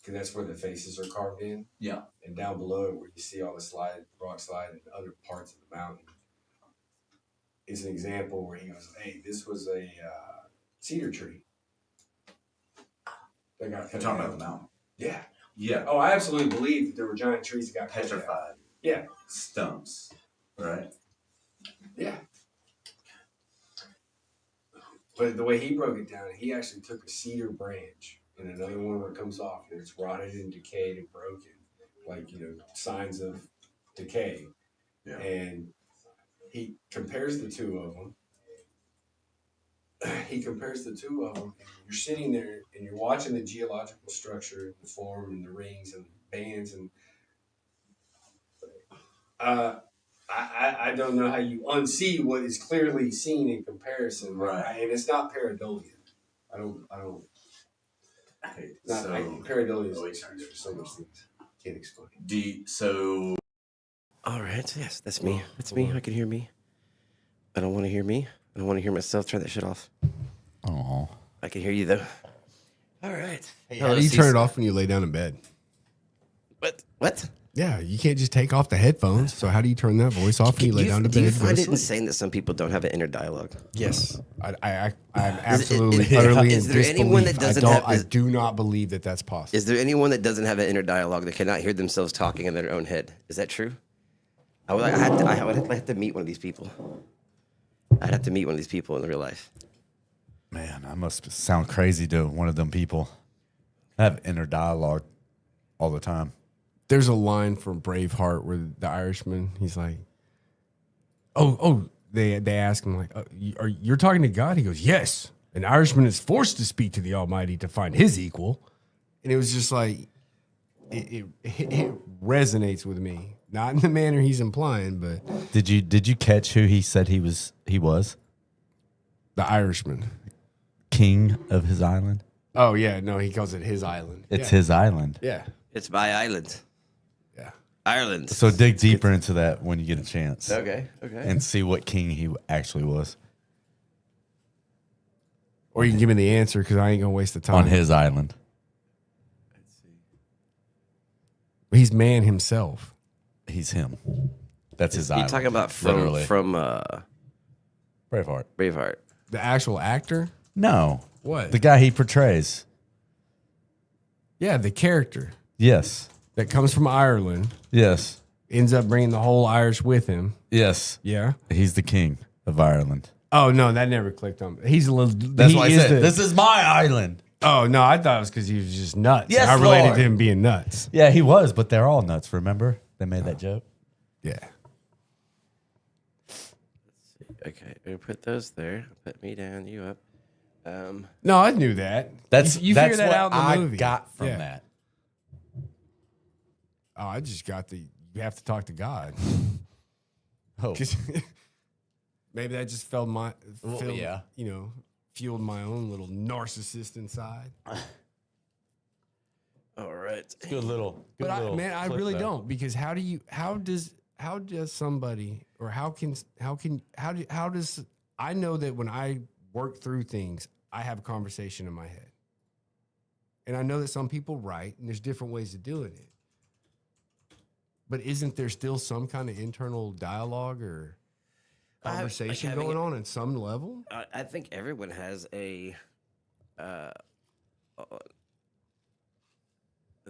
because that's where the faces are carved in. Yeah. And down below it, where you see all the rock slide, and other parts of the mountain, is an example where he goes, "Hey, this was a cedar tree that got cut You're talking down." about the mountain. Yeah. Yeah. Oh, I absolutely believe that there were giant trees that got Petrified. Yeah. Stumps. Right. Yeah. But the way he broke it down, he actually took a cedar branch and another one where it comes off and it's rotted and decayed and broken, like, signs of decay. Yeah. And he compares the two of them. And you're sitting there and you're watching the geological structure, the form and the rings and bands. And I don't know how you unsee what is clearly seen in comparison. Right. And it's not pareidolia. I don't. Pareidolia is so much things I can't explain. All right. Yes, that's me. That's me. I can hear me. I don't want to hear me. I don't want to hear myself. Turn that shit off. Oh. I can hear you, though. All right. Hey, how do you turn it off when you lay down in bed? What? Yeah, you can't just take off the headphones. So how do you turn that voice off when you lay down to bed? Do you find it insane that some people don't have an inner dialogue? Yes. I'm absolutely, utterly in disbelief. I do not believe that that's possible. Is there anyone that doesn't have an inner dialogue that cannot hear themselves talking in their own head? Is that true? I would have to meet one of these people. I'd have to meet one of these people in real life. Man, I must sound crazy to one of them people. I have inner dialogue all the time. There's a line from Braveheart where the Irishman, he's like, they ask him, like, you're talking to God? He goes, yes. An Irishman is forced to speak to the Almighty to find his equal. And it was just like, it resonates with me. Not in the manner he's implying, but... Did you catch who he said he was? The Irishman. King of his island? Oh, yeah. No, he calls it his island. It's his island. Yeah. It's my island. Yeah. Ireland. So dig deeper into that when you get a chance. Okay. And see what king he actually was. Or you can give me the answer because I ain't going to waste the time. On his island. Let's see. He's man himself. He's him. That's his island. You're talking about from Braveheart. The actual actor? No. What? The guy he portrays. Yeah, the character. Yes. That comes from Ireland. Yes. Ends up bringing the whole Irish with him. Yes. Yeah. He's the king of Ireland. Oh, no, that never clicked on me. He's a little... That's why I said, this is my island. Oh, no, I thought it was because he was just nuts. Yes, I related Lord. to him being nuts. Yeah, he was, but they're all nuts, remember? They made that joke. Yeah. Okay, we put those there. Put me down, you up. No, I knew that. You that's figure that what out in the I movie. got from that. Oh, I just got you have to talk to God. Oh. Maybe that just fueled my own little narcissist inside. All right. Good little. I really don't, because how does somebody, or how does I know that when I work through things, I have a conversation in my head. And I know that some people write, and there's different ways of doing it. But isn't there still some kind of internal dialogue or conversation going on at some level? I think everyone has a... I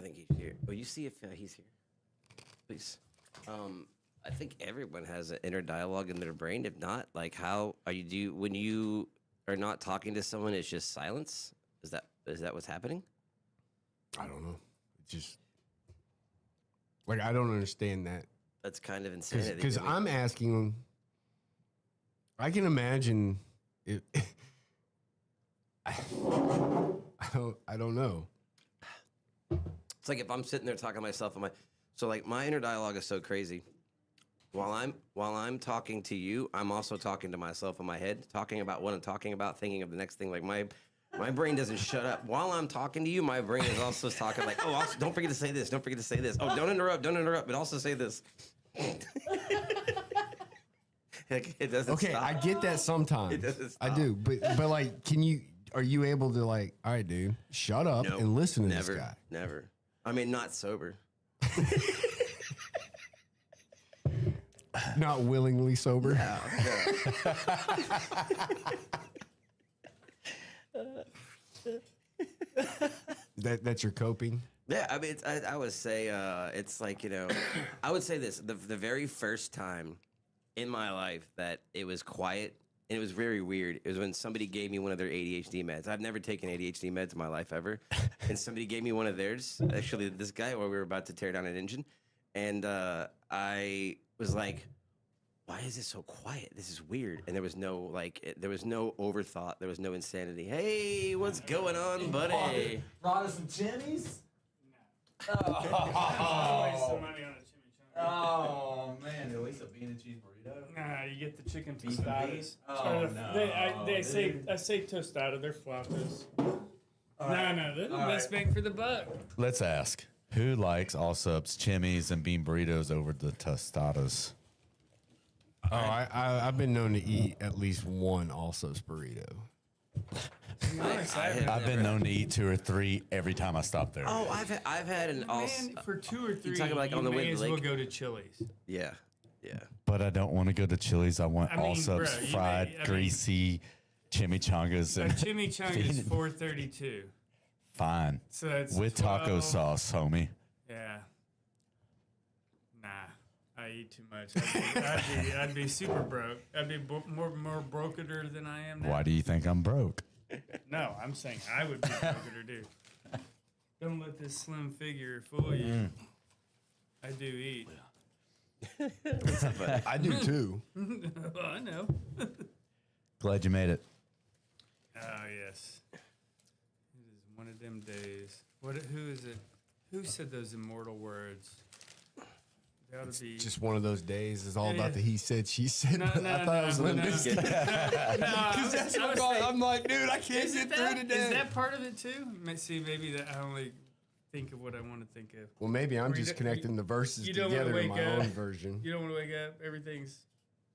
think he's here. Will you see if he's here? Please. I think everyone has an inner dialogue in their brain. If not, like, how are you when you are not talking to someone, it's just silence? Is that what's happening? I don't know. It's just like, I don't understand that. That's kind of insanity. Because I'm asking them, I can imagine it. I don't know. It's like if I'm sitting there talking to myself, so like my inner dialogue is so crazy. While I'm talking to you, I'm also talking to myself in my head, talking about what I'm talking about, thinking of the next thing. Like my brain doesn't shut up. While I'm talking to you, my brain is also talking like, oh, also, don't forget to say this. Don't forget to say this. Oh, don't interrupt, but also say this. It doesn't okay, stop. I get that sometimes. It doesn't stop. I do, but like, are you able to, like, all right, dude, shut up and listen to this guy? Never. I mean, not sober. Not willingly sober. That's your coping. Yeah, I mean, I would say it's like, I would say this: the very first time in my life that it was quiet and it was very weird. It was when somebody gave me one of their ADHD meds. I've never taken ADHD meds in my life ever, and somebody gave me one of theirs. Actually, this guy, while we were about to tear down an engine, and I was like, why is this so quiet? This is weird. And there was no there was no overthought. There was no insanity. Hey, what's going on, buddy? Brought us some chimneys? Waste some money on a chimichanga. Oh, man. At least a bean and cheese burrito. Nah, you get the chicken Beef and tostadas. beans? Oh, no. I say tostada. They're flautas. No, they're the All best right. bang for the buck. Let's ask, who likes all subs, chimneys, and bean burritos over the tostadas? Oh, I've been known to eat at least one Alsos burrito. I've been known to eat 2 or 3 every time I stop there. Oh, I've had an also. Man, for 2 or 3, talking about, like, on the way may to as the well lake? go to Chili's. Yeah. But I don't want to go to Chili's. I want I mean, all subs, bro, you fried, may- I mean- greasy chimichangas A and chimichanga is $4.32. fine So that's with taco 12. sauce, homie. Yeah. Nah, I eat too much. I'd be super broke. I'd be more broketer than I am now. Why do you think I'm broke? No, I'm saying I would be broketer, dude. Don't let this slim figure fool you. I do eat. I do too. Well, I know. Glad you made it. Oh yes. It is one of them days. Who is it? Who said those immortal words? They ought to be. Just one of those days. It's all Yeah, about yeah. the he said, she said. No, but I thought it was Limp Bizkit. Because That's what I'm like, dude, I can't get through Is today. that part of it too? See, maybe that I only think of what I want to think of. Well, maybe I'm Or you just don't- connecting the verses you don't wanna together in wake my up. own version. You don't want to wake up. Everything's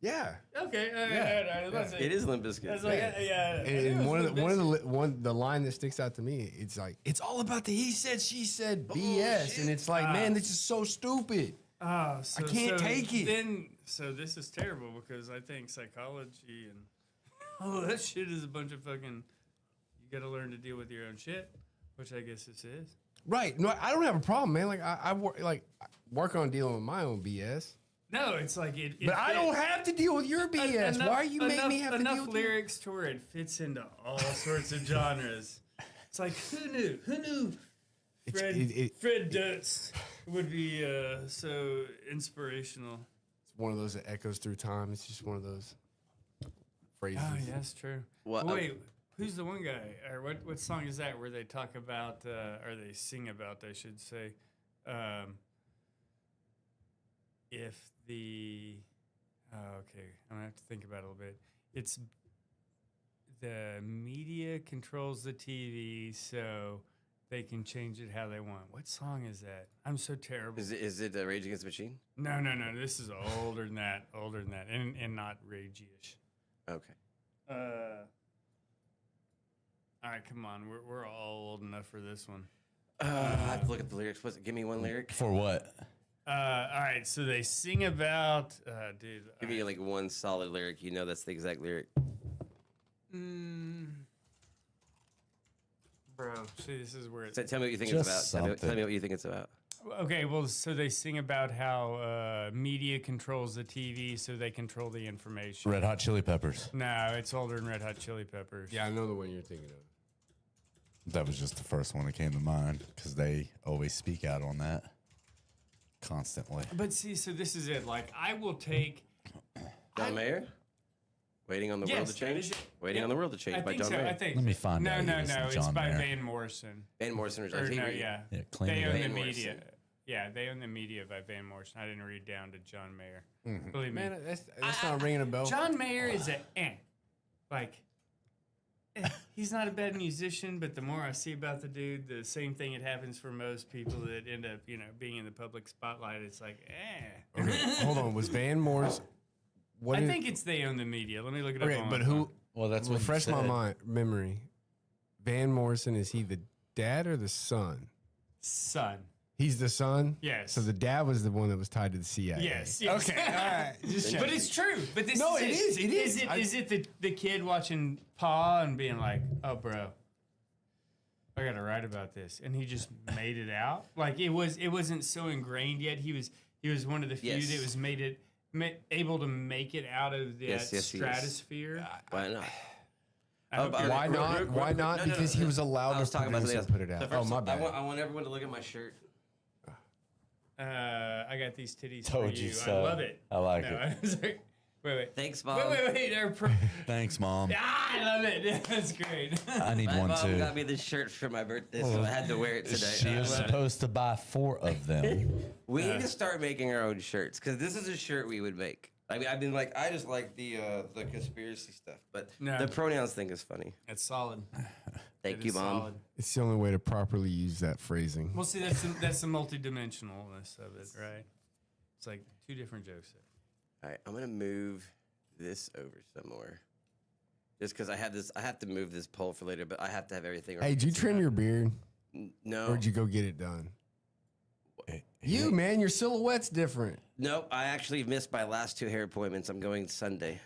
Yeah. okay. All right. I was about to say- It is Limp Bizkit. I was like, yeah. And the line that sticks out to me, it's like, it's all about the he said, she said BS. And it's like, man, this is so stupid. Oh, so, can't take it. Then, so this is terrible because I think psychology and all of that shit is a bunch of fucking. You got to learn to deal with your own shit, which I guess this is. Right. No, I don't have a problem, man. Like I work on dealing with my own BS. No, it's like it. But I don't have to deal with your BS. Enough- Why are you making me have to enough deal with lyrics to where it fits into all sorts of genres. It's like who knew? Who knew? Fred Durst would be so inspirational. It's one of those that echoes through time. It's just one of those phrases. Oh, yeah, that's true. What- Wait, who's the one guy? Or what song is that where they talk about, or they sing about, I should say, if the, okay, I'm going to have to think about it a little bit. It's the media controls the TV, so they can change it how they want. What song is that? I'm so terrible. Is it Rage Against the Machine? No. This is older than that, and not ragey-ish. Okay. All right, come on. We're all old enough for this one. I have to look at the lyrics. Give me one lyric. For what? All right, so they sing about, dude. Give me like one solid lyric. You know that's the exact lyric. Bro, see, this is where it's. So tell me what you think Just it's about. Tell me something. what you think it's about. Okay, well, so they sing about how media controls the TV, so they control the information. Red Hot Chili Peppers. No, it's older than Red Hot Chili Peppers. Yeah, I know the one you're thinking of. That was just the first one that came to mind because they always speak out on that constantly. But see, so this is it. Like, I will take. John Mayer? Waiting on the world Yes, to that change? is it. Waiting on the world to change I by think John so. Mayer. I think. Let me find out. No, he listens to it's John by Mayer. Van Morrison. Van Morrison Or no, yeah. yeah. clean They it own up. the Van media. Morrison. Yeah, they own the media by Van Morrison. I didn't read down to John Mayer. Believe me. Man, that's not ringing a bell. John Mayer is he's not a bad musician, but the more I see about the dude, the same thing that happens for most people that end up, being in the public spotlight. It's like, Okay, hold on. Was Van Morrison? What I is- think it's they own the media. Let me look it up. Okay, on but my who? phone. Well, that's what Refresh my memory. Van Morrison, is he the dad or the son? Son. He's the son? Yes. So the dad was the one that was tied to the CIA. Yes. Okay. All right. Just But it's true. But this No, is it is. Is it the kid watching Pa and being like, oh, bro, I got to write about this, and he just made it out? Like it wasn't so ingrained yet. He was one of the few that was able to make it out of that stratosphere. Why not? Why not? Why not? No, Because he was allowed I was to talking about produce something and else. put it So out. first Oh, my of all, bad. I want everyone to look at my shirt. I got these titties Told for you you. so. I love it. I like No, it. I was like, wait. Thanks, Mom. Wait. Thanks, Mom. I love it. That's great. I need My one mom too. got me this shirt for my birthday, so I had to wear it today. She was supposed to buy 4 of them. We need to start making our own shirts because this is a shirt we would make. I mean, I've been like, I just like the conspiracy stuff, but No. the pronouns thing is funny. That's solid. Thank you, Mom. It's the only way to properly use that phrasing. Well, see, that's the multidimensionalness of it, right? It's like 2 different jokes there. All right, I'm gonna move this over some more, just because I have to move this poll for later, but I have to have everything. Hey, did you trim your beard? No. Or did you go get it done? You, man, your silhouette's different. Nope, I actually missed my last 2 hair appointments. I'm going Sunday.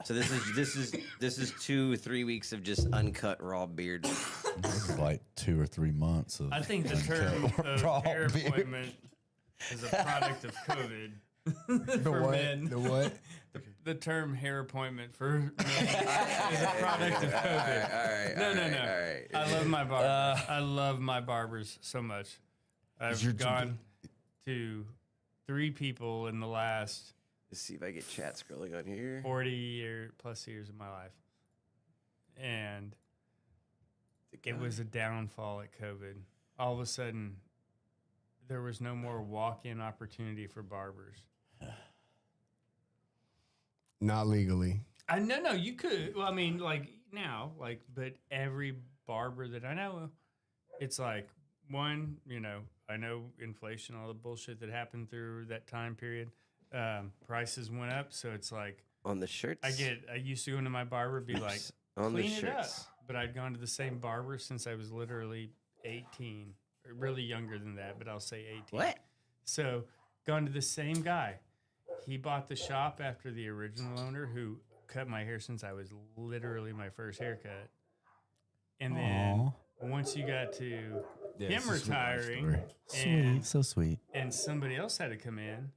So this is 2-3 weeks of just uncut raw beard. This is like 2 or 3 months of. I think the term raw of hair beard. appointment is a product of COVID. The For what? men. The what? The term hair appointment for men is a product of COVID. All right. No. All right. I love my barber. I love my barbers so much. I've gone to 3 people in the last Let's see if I get chat scrolling on here. 40 plus years of my life. And it was a downfall at COVID. All of a sudden, there was no more walk-in opportunity for barbers. Not legally. No, you could. Well, I mean, like now, but every barber that I know, it's like one, I know inflation, all the bullshit that happened through that time period. Prices went up, so it's like On the shirts? I used to go into my barber, be like, On the clean it up. shirts. But I'd gone to the same barber since I was literally 18, or really younger than that, but I'll say 18. What? So gone to the same guy. He bought the shop after the original owner who cut my hair since I was literally my first haircut. And then once you got to him retiring and, so sweet. and somebody else had to come in,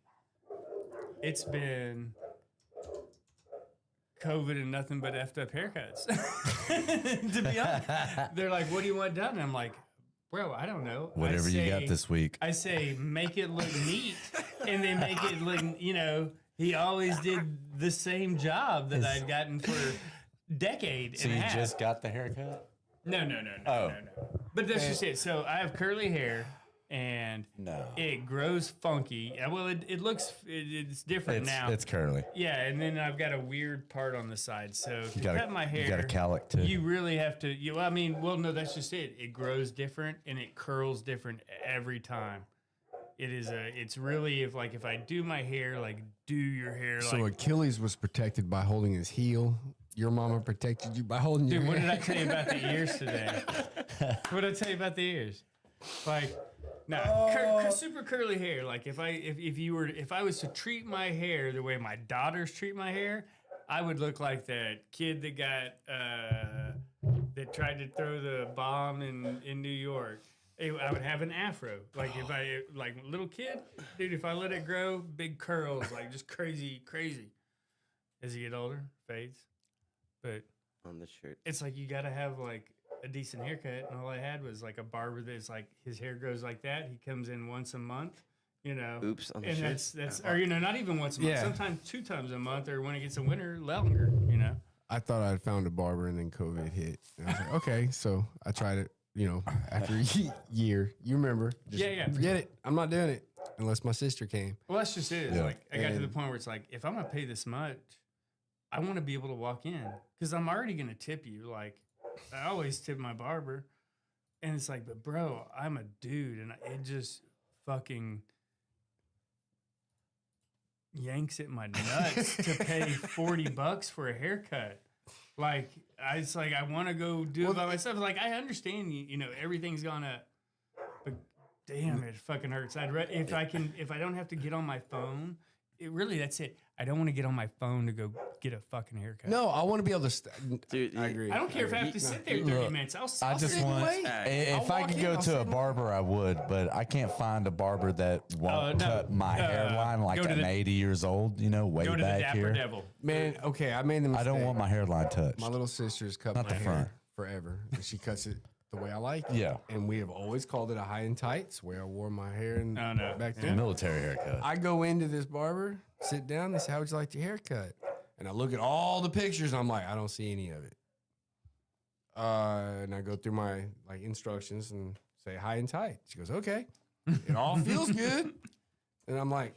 it's been COVID and nothing but effed up haircuts. To be honest, they're like, "What do you want done?" And I'm like, "Bro, I don't know. Whatever you got this week. I say, make it look neat, and they make it look. He always did the same job that I'd gotten for decade. So and a you half. just got the haircut? No. But that's just it. So I have curly hair. And No. it grows funky. Well, it looks it's different now. It's curly. Yeah, and then I've got a weird part on the side. So to got cut my hair, You got a cowlick too. you really have to. No, that's just it. It grows different and it curls different every time. It's really if I do my hair, do your hair. So Achilles was protected by holding his heel. Your mama protected you by holding your Dude, what hair. did I tell you about the ears today? What did I tell you about the ears? Super curly hair. If I was to treat my hair the way my daughters treat my hair, I would look like that kid that that tried to throw the bomb in New York. I would have an afro. If I little kid, dude, if I let it grow, big curls, just crazy. As you get older, fades. But On the shirt. it's you gotta have a decent haircut, and all I had was a barber that's his hair grows like that. He comes in once a month, Oops, on the and shirt. that's or not even once a month. Yeah. Sometimes 2 times a month, or when it gets in winter, longer. I thought I'd found a barber and then COVID hit. And I was like, okay, so I tried it, after a year. You remember. Just Yeah. Forget it. I'm not doing it unless my sister came. Well, that's just it. Yeah. I got to the And- point where it's if I'm gonna pay this much, I want to be able to walk in because I'm already gonna tip you. I always tip my barber, and it's but bro, I'm a dude, and it just fucking yanks at my nuts to pay $40 for a haircut. I want to go do it by myself. I understand everything's gone up, but damn, it fucking hurts. If I don't have to get on my phone, that's it. I don't want to get on my phone to go get a fucking haircut. No, I want to be able to. Dude, I agree. I don't care if I have to sit there 30 minutes. I'll I just sit want, away. if I could go to a barber, I would, but I can't find a barber that won't cut my hairline like go to I'm the- 80 years old, you know, way Go to the back Dapper here. Devil. Man, okay, I made the I mistake. don't want my hairline touched. My little sister's cut Not my the hair front. forever, and she cuts it the way I like it. Yeah. And we have always called it a high and tight. It's where I wore my hair and Oh, no. back A then. military haircut. I go into this barber, sit down, they say, how would you like your haircut? And I look at all the pictures, and I'm like, I don't see any of it. And I go through my instructions and say high and tight. She goes, okay. It all feels good. And I'm like,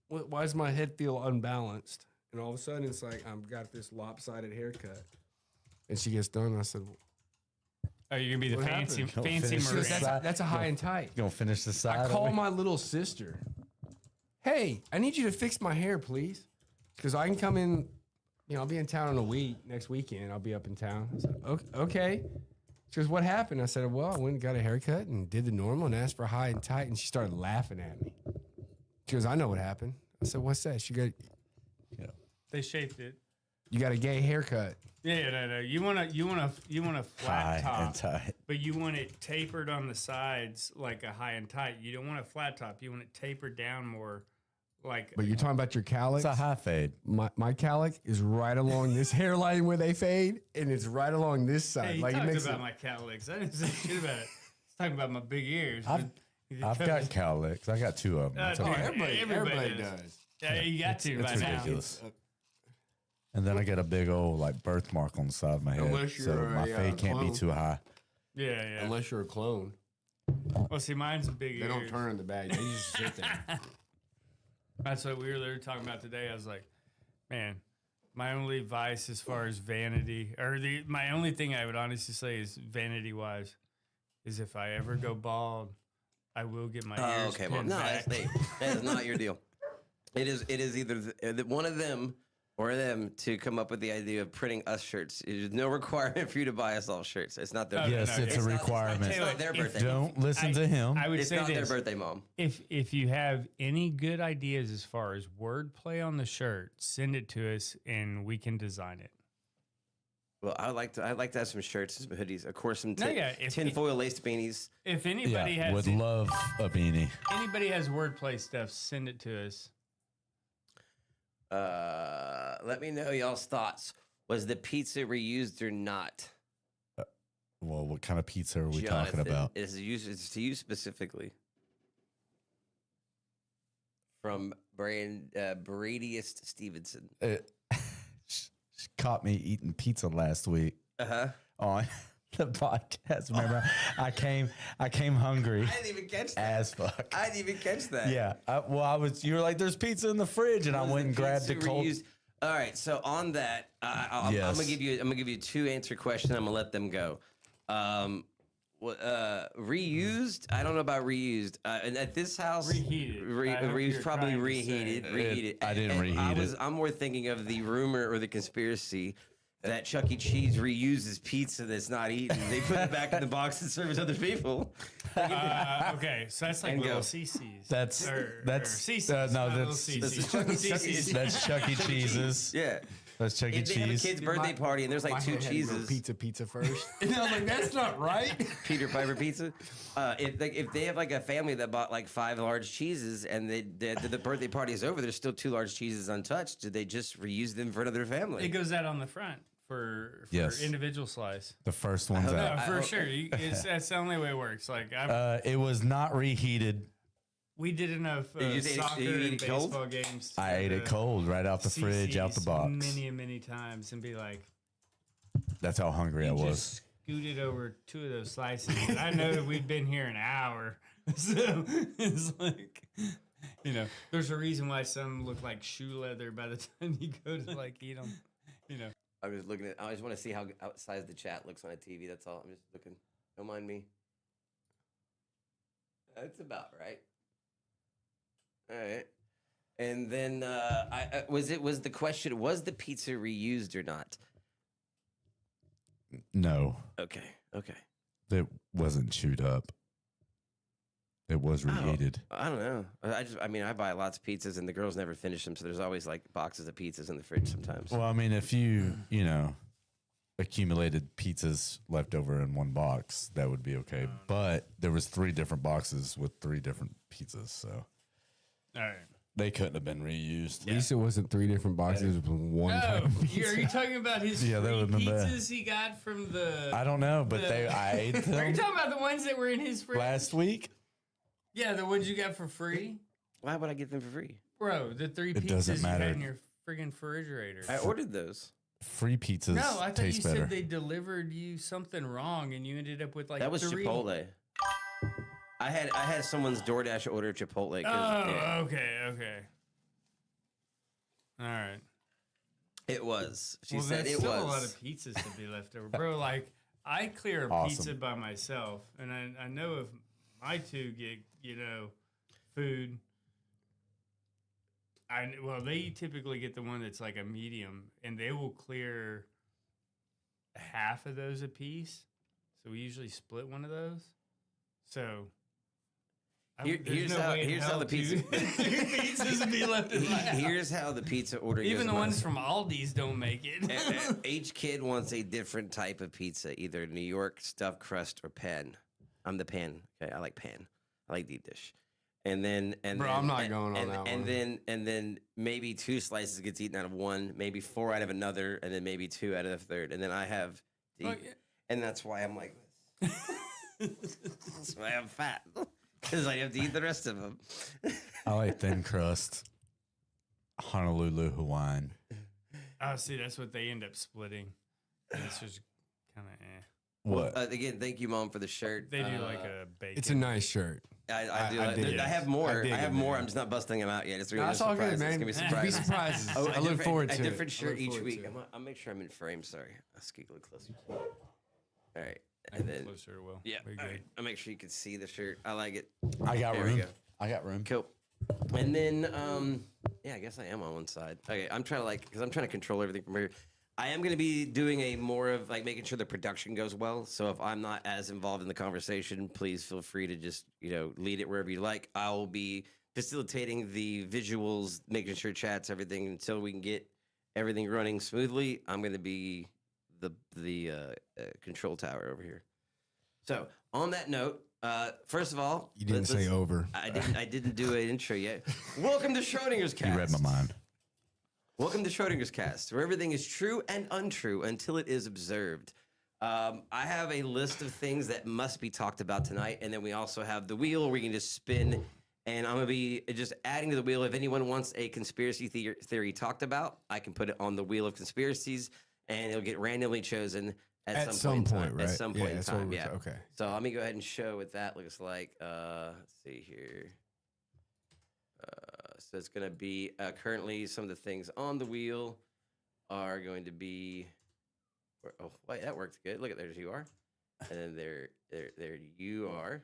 why does my head feel unbalanced? And all of a sudden, it's like I've got this lopsided haircut. And she gets done, and I said, Oh, you're going to be the What fancy happened? fancy finish she goes, Marine. that's a high and tight. You gonna finish the side? I of call me? my little sister. Hey, I need you to fix my hair, please. Because I can come in, I'll be in town in a week, next weekend. I'll be up in town. I said, okay. She goes, what happened? I said, well, I went and got a haircut and did the normal and asked for high and tight. And she started laughing at me. She goes, I know what happened. I said, what's that? She goes, They shaped it. you got a gay haircut. Yeah, no. You want a flat High top, and tight. but you want it tapered on the sides like a high and tight. You don't want a flat top. You want it tapered down more, like. But you're talking about your calyx. It's a high fade. My calyx is right along this hairline where they fade, and it's right along this side. Hey, you it talked makes about it, my calyx. I didn't say shit about it. I was talking about my big ears. I've got cowlicks. I got 2 of them. It's dude, okay. everybody does. Yeah, you got to by It's now. ridiculous. And then I get a big old birthmark on the side of my head, Unless so you're my a, fade can't be clone. too high. Yeah. Unless you're a clone. Well, see, mine's big They ears. don't turn in the bag. They just sit there. That's what we were literally talking about today. I was like, man, my only vice as far as vanity, or my only thing I would honestly say is vanity wise, is if I ever go bald, I will get my ears okay, well, pinned no, back. that is not your deal. It is either one of them or them to come up with the idea of printing us shirts. There's no requirement for you to buy us all shirts. It's not their Okay. Yes, no, it's it's a not- requirement. It's not their If birthday. Don't listen to him. I would It's say not their this. birthday, Mom. If you have any good ideas as far as wordplay on the shirt, send it to us and we can design it. Well, I'd like to have some shirts, some hoodies, of course, some No, yeah, if- tinfoil laced beanies. If anybody Yeah, has would love a beanie. anybody has wordplay stuff, send it to us. Let me know y'all's thoughts. Was the pizza reused or not? Well, what kind of pizza are we Jonathan, talking about? It's to you specifically. From Bradyist Stevenson. She caught me eating pizza last week Uh-huh. on the podcast. Remember, I came hungry I didn't even catch that. as fuck. I didn't even catch that. Yeah. You were like, "There's pizza in the fridge," and I Was went and grabbed the pizza cold. reused? All right. So on that, I'm Yes. gonna give you 2 answer questions. I'm gonna let them go. Reused? I don't know about reused. And at this house, Reheated. I hope reused, you're probably trying to reheated. say. Reheated. I didn't And reheat it. I'm more thinking of the rumor or the conspiracy that Chuck E. Cheese reuses pizza that's not eaten. They put it back in the box and serve it to other people. Okay, so that's like And little go. CC's. That's CC's. no, not little that's CC's. Chuck E. Cheese. that's Chuck E. Cheese's. Yeah. That's Chuck E. If they have a Cheese. kid's birthday party and there's like My 2 head had to go cheeses. pizza first. And I was like, that's not right. Peter Piper pizza. If they have like a family that bought like 5 large cheeses and the birthday party is over, there's still 2 large cheeses untouched. Did they just reuse them for another It family? goes out on the front for Yes. individual slice. The first one's hope- No, out. I for hope- sure. That's the only way it works. Like It was not reheated. we did enough Did you say- soccer did you eat and it cold? baseball games. I ate it cold right out the fridge, out the CC's box. many times, and be like, That's how hungry I was. just scooted over 2 of those slices. And I know that we've been here an hour, so it's like, there's a reason why some look like shoe leather by the time you go to like eat them. I'm just looking at. I just want to see how outsized the chat looks on a TV. That's all. I'm just looking. Don't mind me. That's about right. All right. And then was the question, was the pizza reused or not? No, Okay. it wasn't chewed up. It was reheated. I don't know. I buy lots of pizzas, and the girls never finish them, so there's always like boxes of pizzas in the fridge sometimes. Well, I mean, if you accumulated pizzas left over in one box, that would be okay. But there was 3 different boxes with 3 different pizzas, so All right. they couldn't have been reused. At least it wasn't 3 different boxes with one type Oh, of pizza. are you talking about his Yeah, that free would've been bad. pizzas he got from the? I don't know, but I ate Are you them talking about the ones that were in his fridge? last week. Yeah, the ones you got for free, Why would I get them for free? bro. The 3 It pizzas doesn't you matter. had in your friggin' refrigerator. I ordered those. Free pizzas No, I thought you taste better. said they delivered you something wrong, and you ended up with like That was 3. Chipotle. I had someone's DoorDash order Chipotle. Oh, okay. All right. It was. She Well, said that's it still was. a lot of pizzas to be left over, bro. Like I clear a Awesome. pizza by myself, and I know if my 2 get food. They typically get the one that's like a medium, and they will clear half of those a piece. So we usually split one of those. So Here's how the pizza. pizzas would be left in my house. Here's how the pizza order goes. Even the in my ones house. from Aldi's don't make it. Each kid wants a different type of pizza, either New York stuffed crust or pan. I'm the pan. Okay, I like pan. I like deep dish. And then Bro, I'm not going on that one. And then maybe 2 slices gets eaten out of one, maybe 4 out of another, and then maybe 2 out of the third. And then I have and that's why I'm like this. That's why I'm fat. Because I have to eat the rest of them. I like thin crust, Honolulu Hawaiian. Oh, see, that's what they end up splitting. And it's just kind of What? Again, thank you, Mom, for the shirt. They do like a bacon. It's a nice shirt. I do. I I, dig it. I have more. I dig I have it, more. man. I'm just not busting them out yet. It's No, really that's all good, surprises. man. It's gonna be Be surprises. surprises. Oh, I look forward to a it. different I shirt look each forward week. to it. I'll make sure I'm in frame. Sorry, I'll skeek a little closer. All right, and then Closer to Will. yeah, Very all good. right. I'll make sure you can see the shirt. I like it. I got There we room. go. I got room. Cool. And then, yeah, I guess I am on one side. Okay, I'm trying to because I'm trying to control everything from here. I am going to be doing a more of like making sure the production goes well. So if I'm not as involved in the conversation, please feel free to just lead it wherever you like. I will be facilitating the visuals, making sure chats, everything until we can get everything running smoothly. I'm going to be the control tower over here. So on that note, first of all, You didn't say over. I didn't do an intro yet. Welcome to Schrödinger's Cast. You read my mind. Welcome to Schrödinger's Cast, where everything is true and untrue until it is observed. I have a list of things that must be talked about tonight, and then we also have the wheel where we can just spin, and I'm going to be just adding to the wheel. If anyone wants a conspiracy theory talked about, I can put it on the wheel of conspiracies, and it'll get randomly chosen at some point in time. right? At some point in that's what time, we're yeah. Okay. So let me go ahead and show what that looks like. Let's see here. So it's going to be currently some of the things on the wheel are going to be. Oh, wait, that works good. Look at there's you are, and then there you are.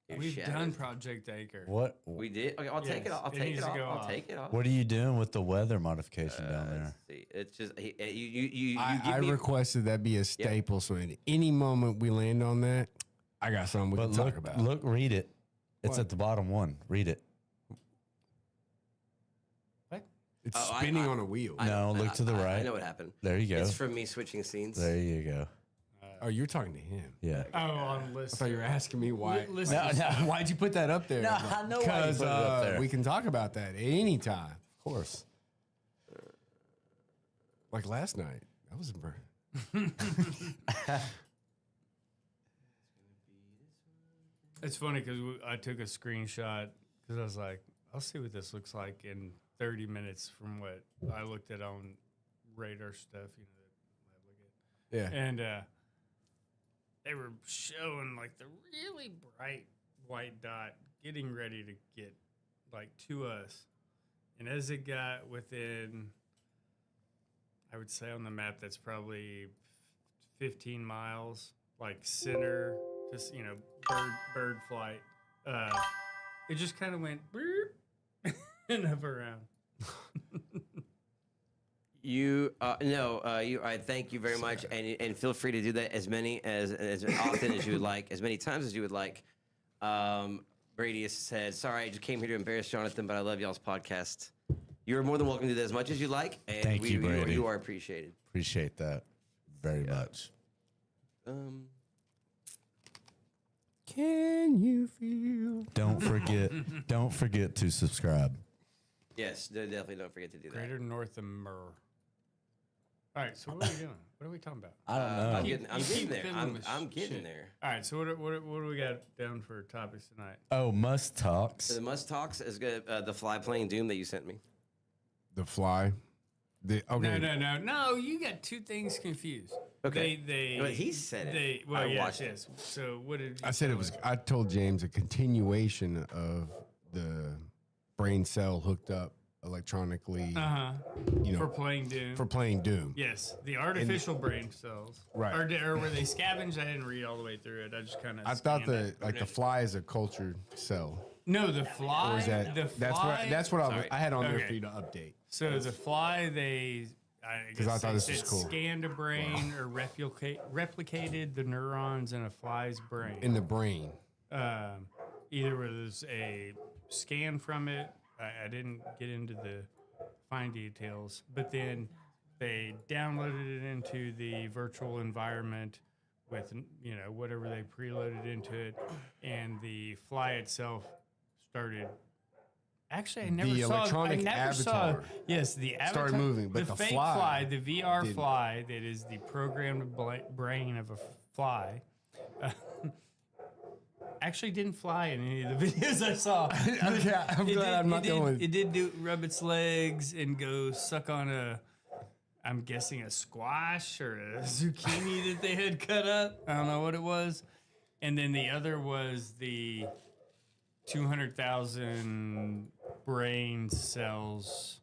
Your We've shadows. done Project Anchor. What? We did. Okay, I'll take it Yes, off. I'll it take needs it to off. go I'll off. take it off. What are you doing with the weather modification down there? Let's see. It's just you I give me. requested that be a staple, so at any moment we land on that, I got something we But can look, talk about. look, read it. It's What? at the bottom one. Read it. It's Oh, spinning on a wheel. No, look to the I right. know what happened. There you go. It's from me switching scenes. There you go. Oh, you're talking to him. Yeah. Oh, on I list. thought you were asking me why. Listen, Why'd you put that up there? No, I know why you Because put it up there. we can talk about that at any time. Of course. Like last night. That was impressive. It's funny because I took a screenshot because I was like, I'll see what this looks like in 30 minutes from what I looked at on radar stuff, that I look at. Yeah. And they were showing like the really bright white dot getting ready to get like to us. And as it got within, I would say on the map, that's probably 15 miles, like center, just, bird flight. It just kind of went burp and up around. I thank you very much, and feel free to do that as often as you would like, as many times as you would like. Brady said, "Sorry, I just came here to embarrass Jonathan, but I love y'all's podcast. You are more than welcome to do that as much as you like, and Thank you, Brady. you are appreciated." Appreciate that very much. Can you feel? Don't forget to subscribe. Yes, definitely don't forget to do that. Greater North Amer. All right, so what are we doing? What are we talking about? I don't know. I'm getting there. fiddling with I'm getting shit. there. All right, so what do we got down for topics tonight? Oh, Must Talks. So the Must Talks is good. The Fly playing Doom that you sent me. The Fly. Okay. No. You got two things confused. Okay. Well, he said it. I watched it. So what did you I said it was. I told James a continuation of the brain cell hooked up electronically. You know, for playing Doom. for playing Doom. Yes, the artificial brain cells. Right. Or were they scavenged? I didn't read all the way through it. I just kind of. I thought the Fly is a cultured cell. No, the Fly. Or is that? the Fly, That's what I had on there Okay. for you to update. So the Fly, Because I thought this was cool. Scanned a brain or replicated the neurons in a fly's brain. In the brain. Either was a scan from it. I didn't get into the fine details, but then they downloaded it into the virtual environment with whatever they preloaded into it, and the Fly itself started. Actually, I never The saw. electronic I never avatar saw. Yes, the avatar started moving, but the fake fly the VR didn't. fly that is the programmed brain of a fly. Actually, didn't fly in any of the videos I saw. I'm glad I'm not the only. It did rub its legs and go suck on I'm guessing a squash or a zucchini that they had cut up. I don't know what it was. And then the other was the 200,000 brain cells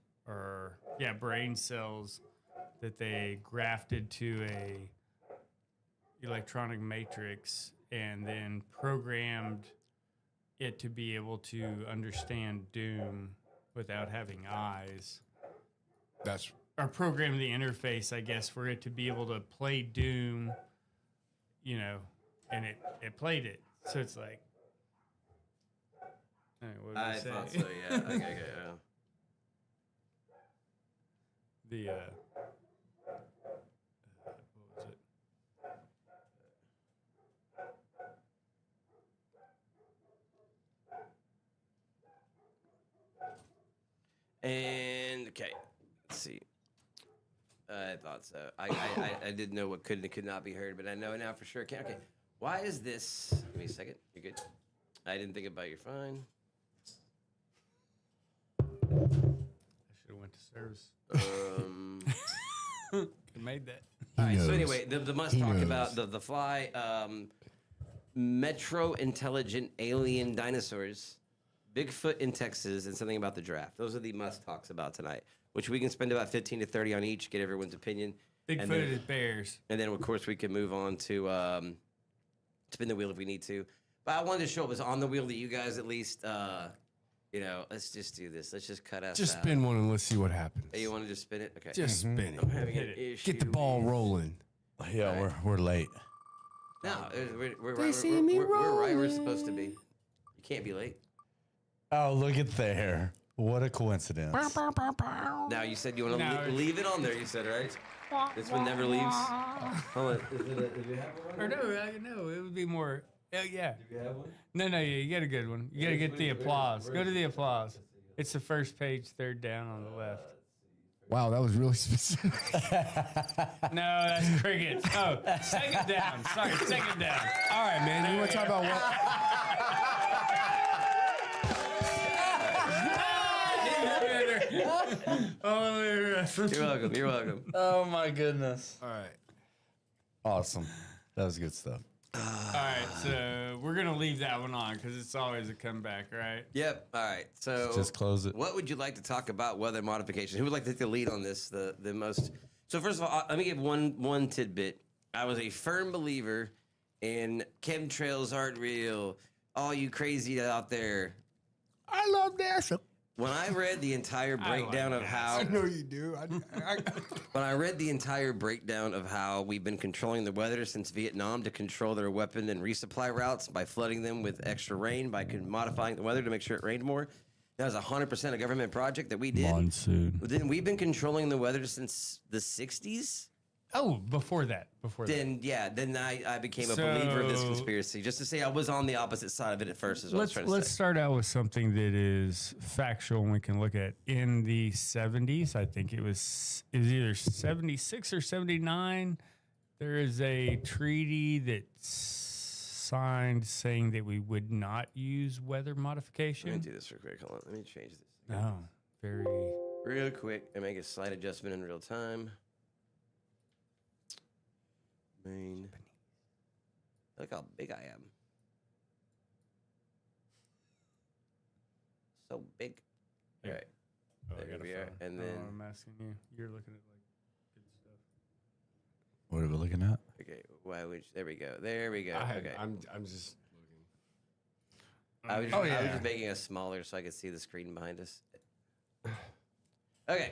that they grafted to a electronic matrix and then programmed it to be able to understand Doom without having eyes. That's Or program the interface, I guess, for it to be able to play Doom, and it played it. So it's like, what did I say? thought so. Yeah. Okay. The what was it? And okay, let's see. I thought so. I didn't know what could and could not be heard, but I know now for sure. Okay. Why is this? Give me a second. You're good. I didn't think about. You're fine. I should have went to service. Made that. All right. So knows. anyway, the must He talk knows. about the Fly, Metro intelligent alien dinosaurs, Bigfoot in Texas, and something about the draft. Those are the must talks about tonight, which we can spend about 15 to 30 on each, get everyone's opinion. Bigfooted bears. And then, of course, we can move on to spin the wheel if we need to. But I wanted to show it was on the wheel that you guys at least, let's just do this. Let's just cut us just out. spin one and let's see what happens. Hey, you want to just spin it? Okay. Just spin I'm it. having an issue. Get the ball rolling. Yeah, we're late. No, we're They right. see me We're right where we're rolling. supposed to be. You can't be late. Oh, look at there. What a coincidence. Now, you said you want No, to leave it on there, you said, right? This one never leaves. Hold on. Is it have one? Or no, it would be more. Yeah. Do you have one? No, you get a good one. You got to get the applause. Go to the applause. It's the first page, third down on the left. Wow, that was really specific. No, that's crickets. Oh, second down. Sorry, second down. All right, man. You want to talk about what? You're welcome. Oh my goodness. All right. Awesome. That was good stuff. All right, so we're going to leave that one on because it's always a comeback, right? Yep. All right. So Just close it. what would you like to talk about weather modification? Who would like to take the lead on this? The most. So first of all, let me give one tidbit. I was a firm believer in chemtrails aren't real. All you crazy out there. I love NASA. when I read the entire breakdown of how I know you do. when I read the entire breakdown of how we've been controlling the weather since Vietnam to control their weapon and resupply routes by flooding them with extra rain, by modifying the weather to make sure it rained more. That was 100% a government project that we did. Monsoon. Then we've been controlling the weather since the 60s. Oh, before that. Then I became a believer of this conspiracy. Just to say I was on the opposite side of it at first is what I was trying to say. Let's start out with something that is factual and we can look at. In the 70s, I think it was either 76 or 79, there is a treaty that's signed saying that we would not use weather modification. Let me do this real quick. Hold on. Let me change this. Oh, very... Real quick and make a slight adjustment in real time. Main. Look how big I am. So big. All right. There we are. And then I'm asking you. You're looking at like good stuff. What are we looking at? okay, why would there we go. There we go. Okay. I'm just looking. I was just making it smaller so I could see the screen behind us. Okay.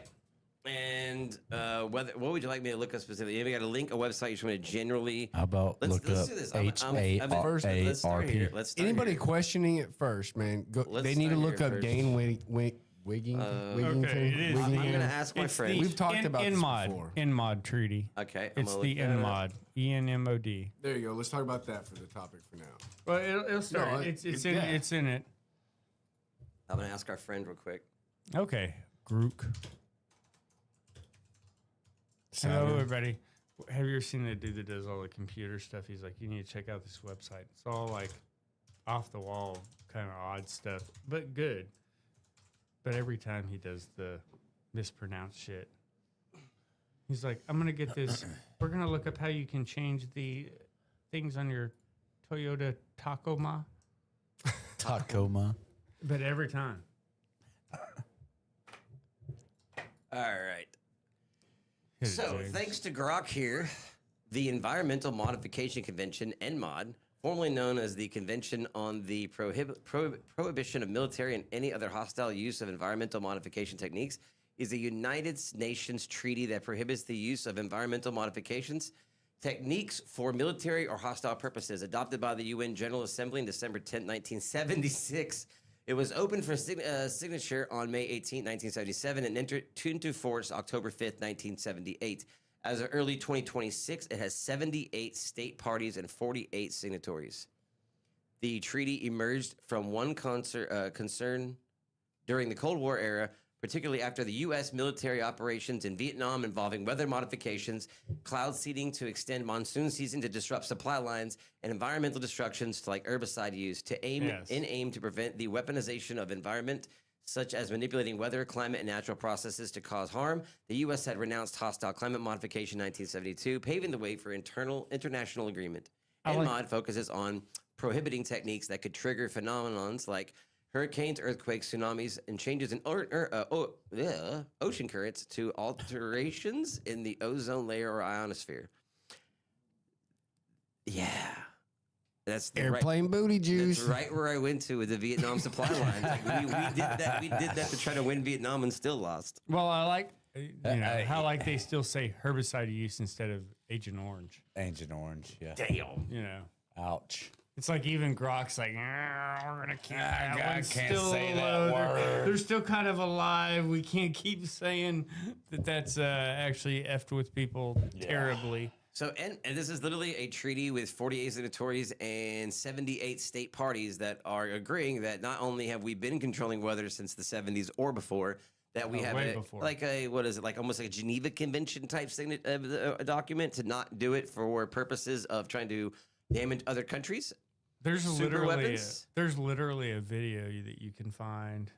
And what would you like me to look up specifically? We got a link, a website. You just want to generally. How about let's look do up this. HARP? Let's start Anybody here. questioning it first, man? Let's they need to start look here up first. Dane Wiggington. Okay, it is. I'm Wiggington. going to ask my friend. We've talked about this INMOD, before. INMOD treaty. Okay. I'm It's gonna the look that up. INMOD, ENMOD. There you go. Let's talk about that for the topic for now. Well, it'll start. No, it's yeah. in it. I'm going to ask our friend real quick. Okay, Grook. Hello, everybody. Have you ever seen the dude that does all the computer stuff? He's like, you need to check out this website. It's all like off the wall, kind of odd stuff, but good. But every time he does the mispronounced shit, he's like, I'm going to get this. We're going to look up how you can change the things on your Toyota Tacoma. Tacoma. But every time. All right. Hit it, So, James. thanks to Grok here, the Environmental Modification Convention, ENMOD, formerly known as the Convention on the Prohibition of Military and Any Other Hostile Use of Environmental Modification Techniques, is a United Nations treaty that prohibits the use of environmental modifications techniques for military or hostile purposes, adopted by the UN General Assembly in December 10, 1976. It was opened for signature on May 18, 1977, and entered into force October 5th, 1978. As of early 2026, it has 78 state parties and 48 signatories. The treaty emerged from one concern during the Cold War era, particularly after the U.S. military operations in Vietnam involving weather modifications, cloud seeding to extend monsoon season to disrupt supply lines, and environmental destructions to like herbicide use to aim to prevent the weaponization of environment, such as manipulating weather, climate, and natural processes to cause harm. The U.S. had renounced hostile climate modification in 1972, paving the way for international agreement. ENMOD focuses on prohibiting techniques that could trigger phenomenons like hurricanes, earthquakes, tsunamis, and changes in ocean currents to alterations in the ozone layer or ionosphere. Yeah. That's the Airplane booty juice. That's right where I went to with the Vietnam supply lines. Like we did that to try to win Vietnam and still lost. Well, I like how like they still say herbicide use instead of Agent Orange. Agent Orange, yeah. Damn. You know, Ouch. it's like even Grok's like, we're gonna keep that I one can't still say that alive. word. They're still kind of alive. We can't keep saying that that's actually effed with people terribly. So, and this is literally a treaty with 48 signatories and 78 state parties that are agreeing that not only have we been controlling weather since the 70s or before, that we have way before. like a, what is it, like almost like a Geneva Convention type document to not do it for purposes of trying to damage other countries. There's Super literally weapons? a video that you can find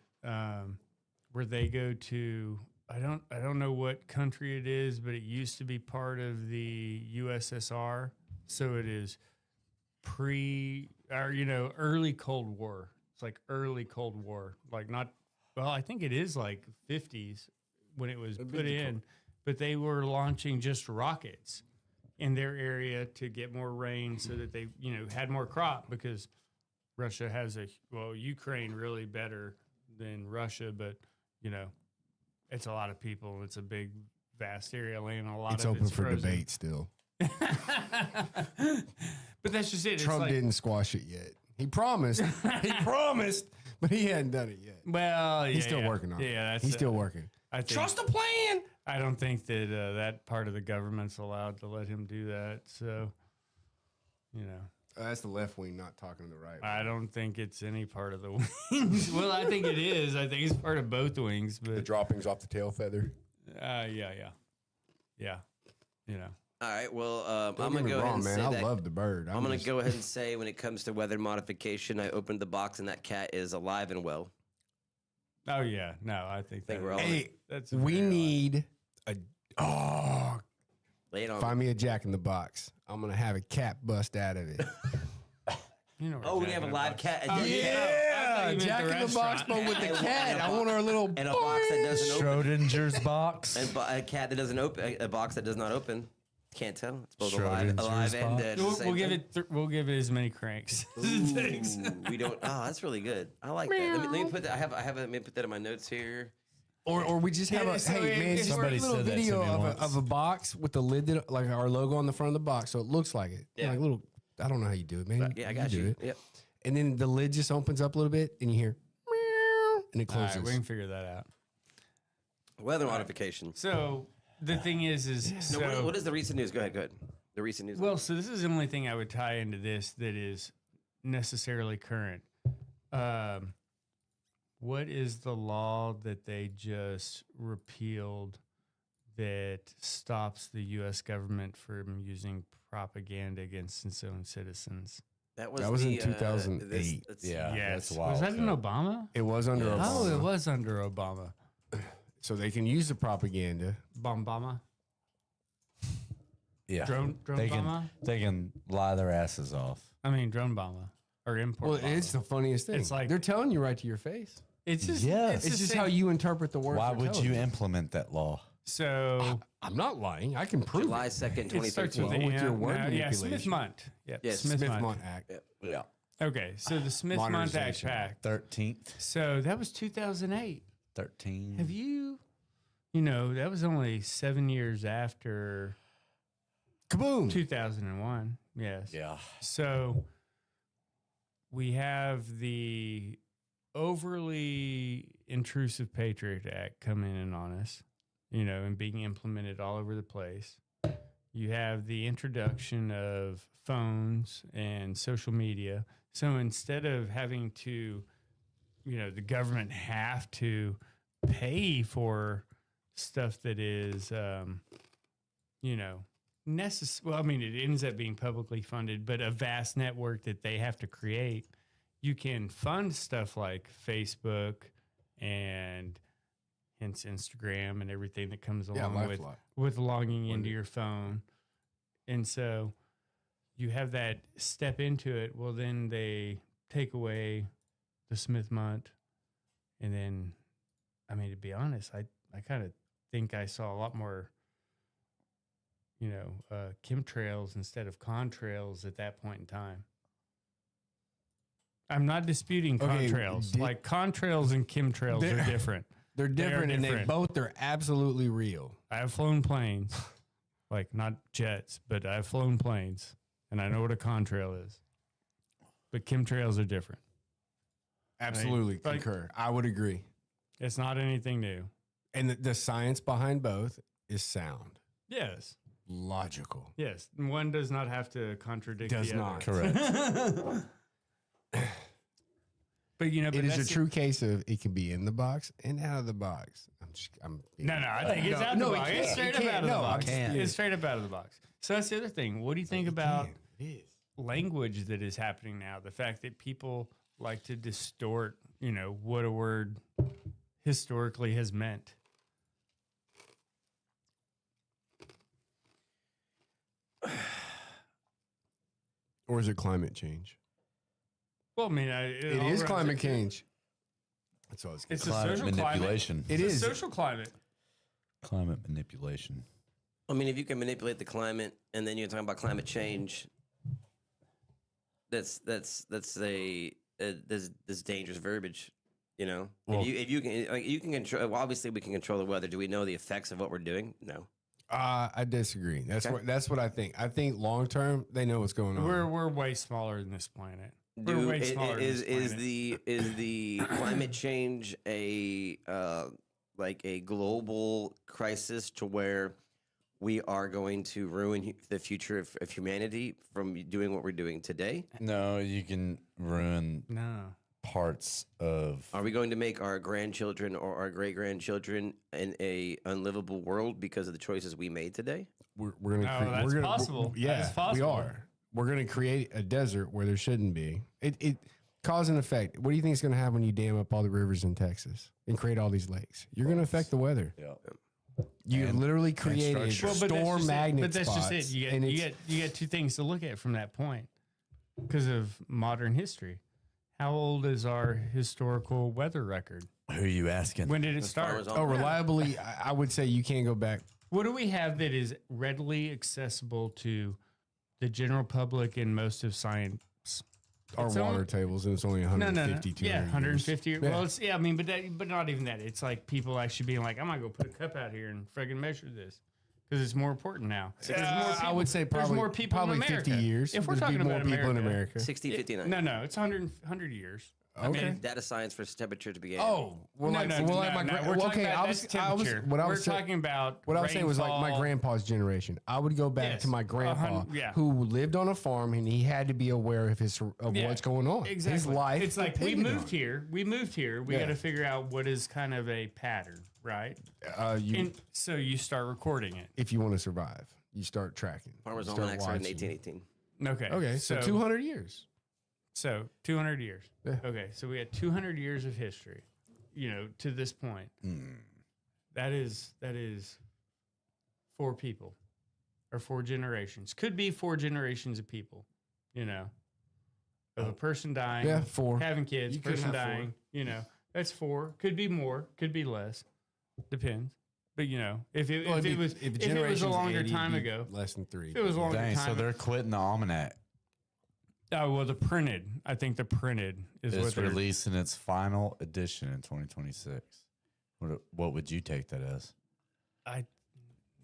where they go to I don't know what country it is, but it used to be part of the USSR, so it is early Cold War. It's like early Cold War, like not I think it is like 50s when it was put in, but they were launching just rockets in their area to get more rain so that they, had more crop because Russia has Ukraine really better than Russia, but you know, it's a lot of people. It's a big, vast area land. A lot It's of open it's for frozen. debate still. But that's just it. It's Trump like, didn't squash it yet. He promised. He promised, but he hadn't done it yet. well, yeah, He's still working on it. Yeah, that's He's still working. I think, Trust the plan. I don't think that that part of the government's allowed to let him do that. So, you know. That's the left wing not talking to the right. I don't think it's any part of the wings. Well, I think it is. I think it's part of both wings. The But droppings off the tail feather. yeah. You know. All right. Well, Don't I'm get gonna me go ahead wrong, and man. say I that. love the bird. I'm gonna go ahead and say when it comes to weather modification, I opened the box and that cat is alive and well. Oh yeah. No, I think Think that we're all- Hey, that's we very need a. Oh, Lay it on. find me a Jack in the Box. I'm gonna have a cat bust out of it. You know where Oh, we Jack have a in the live Box- cat. Oh, Yeah, you meant Jack the in the Box, restaurant. but with the And- cat. I want our little. And a box that doesn't open. Schrodinger's box. And a cat that doesn't open. A box that does not open. Can't tell. It's both alive Schrodinger's and box. dead. We'll give it. We'll give it as many cranks as it takes. We don't. Oh, that's really good. I like that. Let me put that. I have. Let me put that in my notes here. Or we just have Yeah, a so hey if- man, if just a somebody little said that to video me once. of a box with the lid that, like our logo on the front of the box, so it looks like it. Yeah. Like little. I don't know how you do it, man. Yeah, I got do you. it. Yep. And then the lid just opens up a little bit, and you hear, meow, and it All closes. right, we can figure that out. Weather modification. So the thing is No, so what is the recent news? Go ahead. Go ahead. The recent news. well. So this is the only thing I would tie into this that is necessarily current. What is the law that they just repealed that stops the U.S. government from using propaganda against its own citizens? That was in the, 2008. Yeah, Yes. that's wild. Was that in Obama? It was under Yes. Obama. Oh, it was under Obama. So they can use the propaganda. Bombama? Yeah, Drone they bomber? can lie their asses off. I mean, drone bomber or import Well, bomber. it's the funniest thing. It's like- they're telling you right to your face. It's just, Yes. It's the just same- how you interpret the word. Why they're would telling you implement that law? So I'm not lying. I can prove July it. 2nd, it starts with 2013. the with your M. word Yeah, manipulation. Smith-Mont. Yep. Yes, Smith-Mont Act. Yeah, Okay, so the Smith-Mont Act Modernization. Pact. 13th, So that was 2008. 13. Have you know, that was only 7 years after Kaboom! 2001. Yes. Yeah, So we have the overly intrusive Patriot Act coming in on us, and being implemented all over the place. You have the introduction of phones and social media. So instead of having to, the government have to pay for stuff that is, necessary. Well, I mean, it ends up being publicly funded, but a vast network that they have to create. You can fund stuff like Facebook and hence Instagram and everything that comes along LifeLock. with logging into your phone. And so you have that step into it. Well, then they take away the Smith-Mont. And then, I mean, to be honest, I kind of think I saw a lot more, chemtrails instead of contrails at that point in time. I'm not disputing Okay, contrails. Like contrails and chemtrails They're- are different. They're different, and they different. both are absolutely real. I have flown planes, like not jets, but I've flown planes, and I know what a contrail is. But chemtrails are different. Absolutely Like- concur. I would agree. It's not anything new. And the science behind both is sound, Yes. logical. Yes. One does not have to contradict Does the not. other. correct. But but It is a that's- true case of it can be in the box and out of the box. No, I think it's out of the box. It's straight up out of the box. can't. It's straight up out of the box. So that's the other thing. What do you think about It is. language that is happening now? The fact that people like to distort, what a word historically has meant. Or is it climate change? Well, I mean, It is climate change. That's all I was It's getting a Climate social manipulation. climate. It It's is. a social climate. Climate manipulation. I mean, if you can manipulate the climate, and then you're talking about climate change, that's there's dangerous verbiage You know, Well- if you can, like, you can control. Well, obviously, we can control the weather. Do we know the effects of what we're doing? No. I disagree. That's Okay. what I think. I think long term they know what's going on. We're way smaller than this planet. We're way smaller than this Is planet. the climate change a like a global crisis to where we are going to ruin the future of humanity from doing what we're doing today? No, you can ruin No. parts of. Are we going to make our grandchildren or our great grandchildren in a unlivable world because of the choices we made today? we're gonna No, create, that's we're gonna, possible. Yeah, That is possible. we are. We're gonna create a desert where there shouldn't be. It cause and effect. What do you think is gonna happen when you dam up all the rivers in Texas and create all these lakes? You're gonna affect the weather. Yeah. You And- literally created structure. storm magnet But that's just it. spots, You and get, it's- you get two things to look at from that point because of modern history. How old is our historical weather record? Who are you asking? When did it As far start? as Oh, reliably, I would say you can't go back. What do we have that is readily accessible to the general public and most of science? Our It's water only- tables, and it's only No, 150, no. 200 Yeah, years. 150. Yeah. Well, it's, yeah, I mean, but not even that. It's like people actually being like, I'm going to go put a cup out here and friggin' measure this because it's more important now. There's more I people- would say there's probably more people probably in 50 America. years. If we're There'd be talking more about people in America. 6059. No, it's 100 years. I Okay. mean, Data science for temperature to begin. Oh, well, no, like, no, well, no, like my no, gra- we're well, talking okay, about I was, that's I was, temperature. what I We're was saying, talking about what I was saying was like my rainfall. grandpa's generation. I would go back Yes, to my grandpa yeah. who lived on a farm and he had to be aware of Yeah, what's going on. Exactly. His life. It's like we depended moved on here. We moved here. We Yeah. got to figure out what is kind of a pattern, right? it. And so you start recording it. If you want to survive, you start tracking. Farmer's You start Almanac started in watching. 1818. Okay. Okay, so 200 years. So 200 years. Yeah. Okay. So we had 200 years of history, to this point. That is 4 people or 4 generations. Could be 4 generations of people, of a person dying, Yeah, 4. having kids, You could person have 4. dying, that's 4. Could be more, could be less. Depends. But if it was if a longer time ago, less than 3. if it was a longer Dang, time so they're quitting the almanac. oh well, I think the printed is what It's they're releasing its final edition in 2026. What would you take that as?